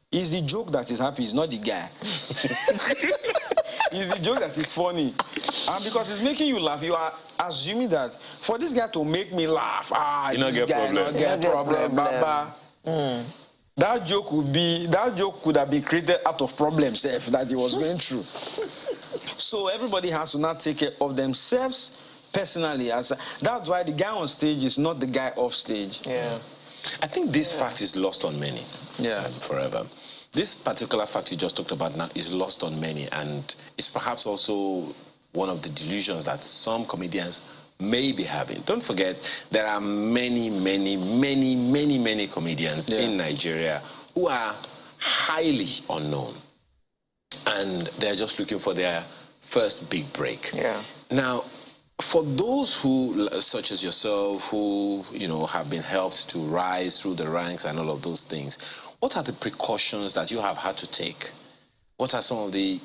It's the joke that is happy, it's not the guy. It's a joke that is funny. And because it's making you laugh, you are assuming that for this guy to make me laugh, you not this get guy problem. not get problem. Baba. That joke could have been created out of problems that he was going through. So everybody has to now take care of themselves personally. That's why the guy on stage is not the guy off stage. Yeah. I think this fact is lost on many. Yeah. Forever. This particular fact you just talked about now is lost on many, and it's perhaps also one of the delusions that some comedians may be having. Don't forget, there are many comedians in Nigeria who are highly unknown, and they're just looking for their first big break. Yeah. Now, for those who, such as yourself, who have been helped to rise through the ranks and all of those things, what are the precautions that you have had to take? What are some of the,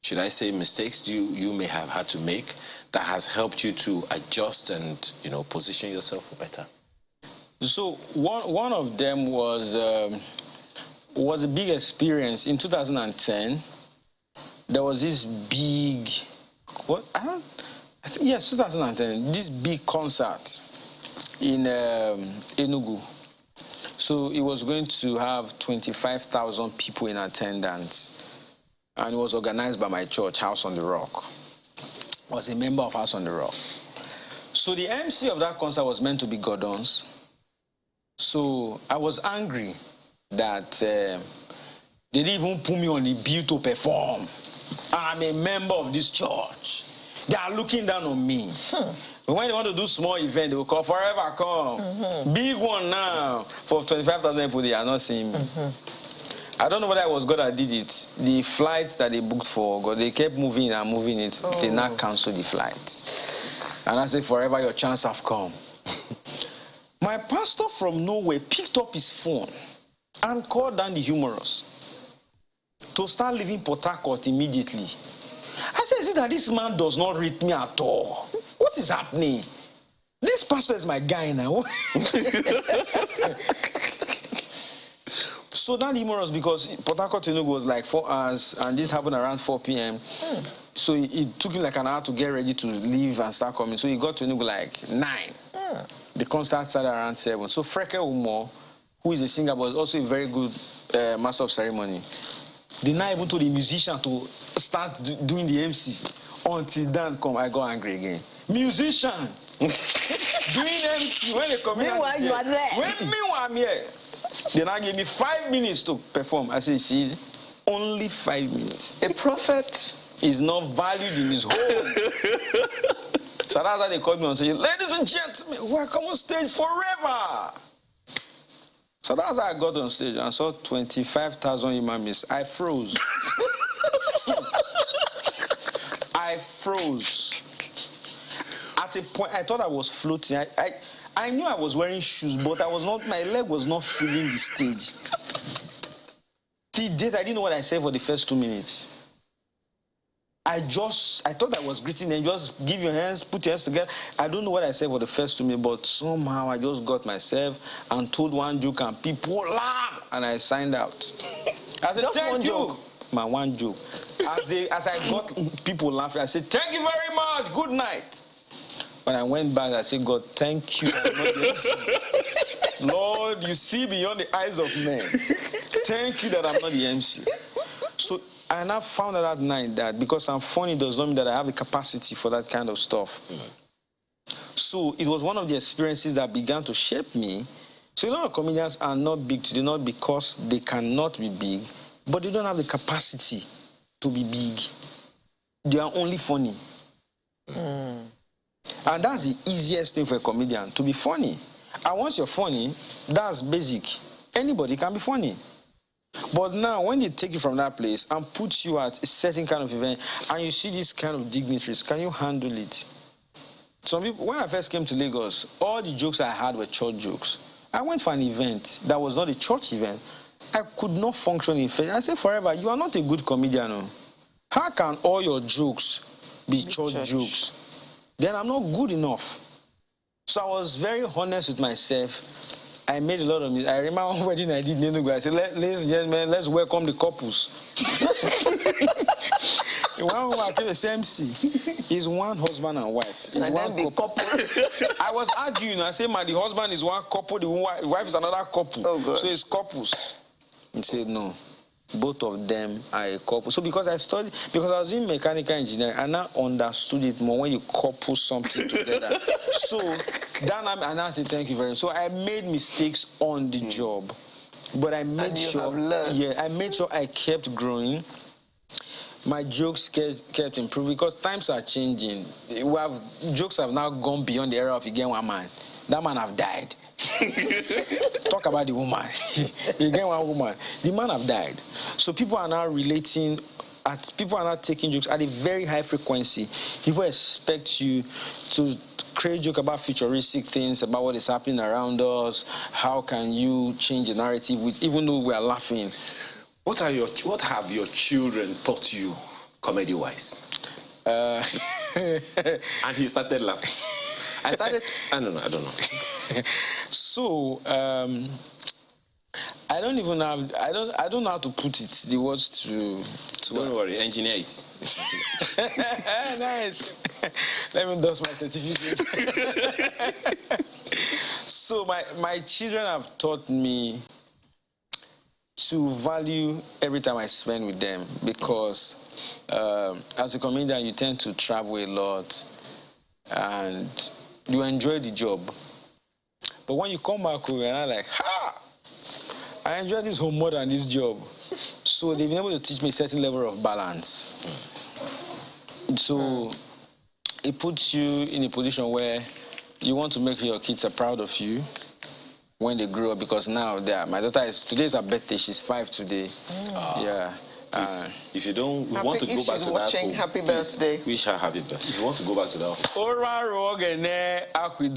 should I say, mistakes you may have had to make that has helped you to adjust and position yourself for better? So one of them was a big experience in 2010. There was this big, yes, 2010, this big concert in Enugu. So it was going to have 25,000 people in attendance, and it was organized by my church, House on the Rock. I was a member of House on the Rock. So the MC of that concert was meant to be Gordon's. So I was angry that they didn't even put me on the bill to perform. And I'm a member of this church. They are looking down on me. When they want to do small event, they will call Forever Come. Big one now for 25,000 people. They are not seeing me. I don't know whether it was God that did it. The flights that they booked for God, they kept moving and moving it. They now canceled the flight. And I said, Forever, your chance have come. My pastor from nowhere picked up his phone and called down the humorous to start leaving Port Harcourt immediately. I said, is it that this man does not rate me at all? What is happening? This pastor is my guy now. So that humorous, because Port Harcourt to Enugu was like 4 hours, and this happened around 4 p.m. So it took him like an hour to get ready to leave and start coming. So he got to Enugu like 9. The concert started around 7. So Freke Umo, who is a singer but also a very good master of ceremony, they now even told the musician to start doing the MC. Until Dan come, I got angry again. Musician doing MC when they come in. Meanwhile, you are there. Meanwhile, I'm here. They now gave me 5 minutes to perform. I said, see, only 5 minutes. A prophet is not valued in his home. So that's how they called me and said, ladies and gentlemen, welcome on stage forever. So that's how I got on stage and saw 25,000 imams. I froze. I froze. At a point, I thought I was floating. I knew I was wearing shoes, but my leg was not feeling the stage. Till date, I didn't know what I said for the first 2 minutes. I thought I was greeting them, just give your hands, put your hands together. I don't know what I said for the first 2 minutes, but somehow I just got myself and told one joke and people laughed, and I signed out. I said, just thank you. Joke. My one joke. As I got people laughing, I said, thank you very much, good night. When I went back, I said, God, thank you. I'm not the MC. Lord, you see beyond the eyes of men. Thank you that I'm not the MC. So I now found out that night that because I'm funny does not mean that I have the capacity for that kind of stuff. So it was one of the experiences that began to shape me. So a lot of comedians are not big today, not because they cannot be big, but they don't have the capacity to be big. They are only funny. And that's the easiest thing for a comedian, to be funny. And once you're funny, that's basic. Anybody can be funny. But now, when they take you from that place and put you at a certain kind of event, and you see these kind of dignitaries, can you handle it? Some people, when I first came to Lagos, all the jokes I had were church jokes. I went for an event that was not a church event. I could not function in faith. I said, Forever, you are not a good comedian. No? How can all your jokes be church jokes? Then I'm not good enough. So I was very honest with myself I made a lot of music. I remember one wedding I did in Enugu. I said, ladies and gentlemen, let's welcome the couples. One who came as MC is one husband and wife. It's one couple. I was arguing. I said, the husband is one couple, the wife is another couple. Oh, God. So it's couples. He said, no. Both of them are a couple. So because I was in mechanical engineering, I now understood it more when you couple something together. So then I said, thank you very much. So I made mistakes on the job, but I made sure. Yeah, I made sure I kept growing. My jokes kept improving because times are changing. Jokes have now gone beyond the era of again one man. That man have died. Talk about the woman. Again one woman. The man have died. So people are now relating. People are now taking jokes at a very high frequency. People expect you to create joke about futuristic things, about what is happening around us. How can you change the narrative even though we are laughing? What have your children taught you, comedy-wise? And he started laughing. I don't know. So I don't even have. I don't know how to put it. The words to don't worry, engineer it. Nice. Let me dust my certificate. So my children have taught me to value every time I spend with them because as a comedian you tend to travel a lot and you enjoy the job. But when you come back home, you're not like, I enjoy this home more than this job. So they've been able to teach me a certain level of balance. So it puts you in a position where you want to make sure your kids are proud of you when they grow up, because now my daughter today's her birthday. She's 5 today. Yeah. If you don't want to go back to that home, happy birthday. Wish her happy birthday. If you want to go back to that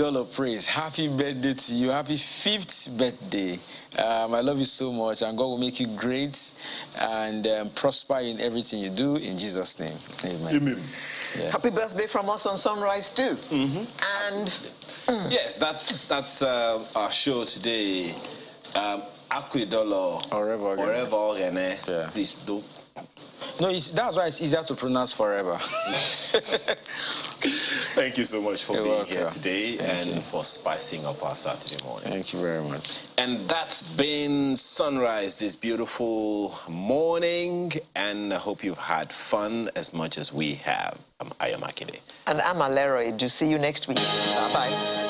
home. Praise. Happy birthday to you. Happy 5th birthday. I love you so much, and God will make you great and prosper in everything you do in Jesus' name. Amen. Amen. Yeah. Happy birthday from us on Sunrise too. And yes, that's our show today. Aquidolo forever. Please don't. No, that's why it's easier to pronounce forever. Thank you so much for being welcome. here today and for spicing up our Saturday morning. Thank you very much. And that's been Sunrise this beautiful morning, and I hope you've had fun as much as we have. I am Akide. I'm Alero. Do see you next week. Bye-bye.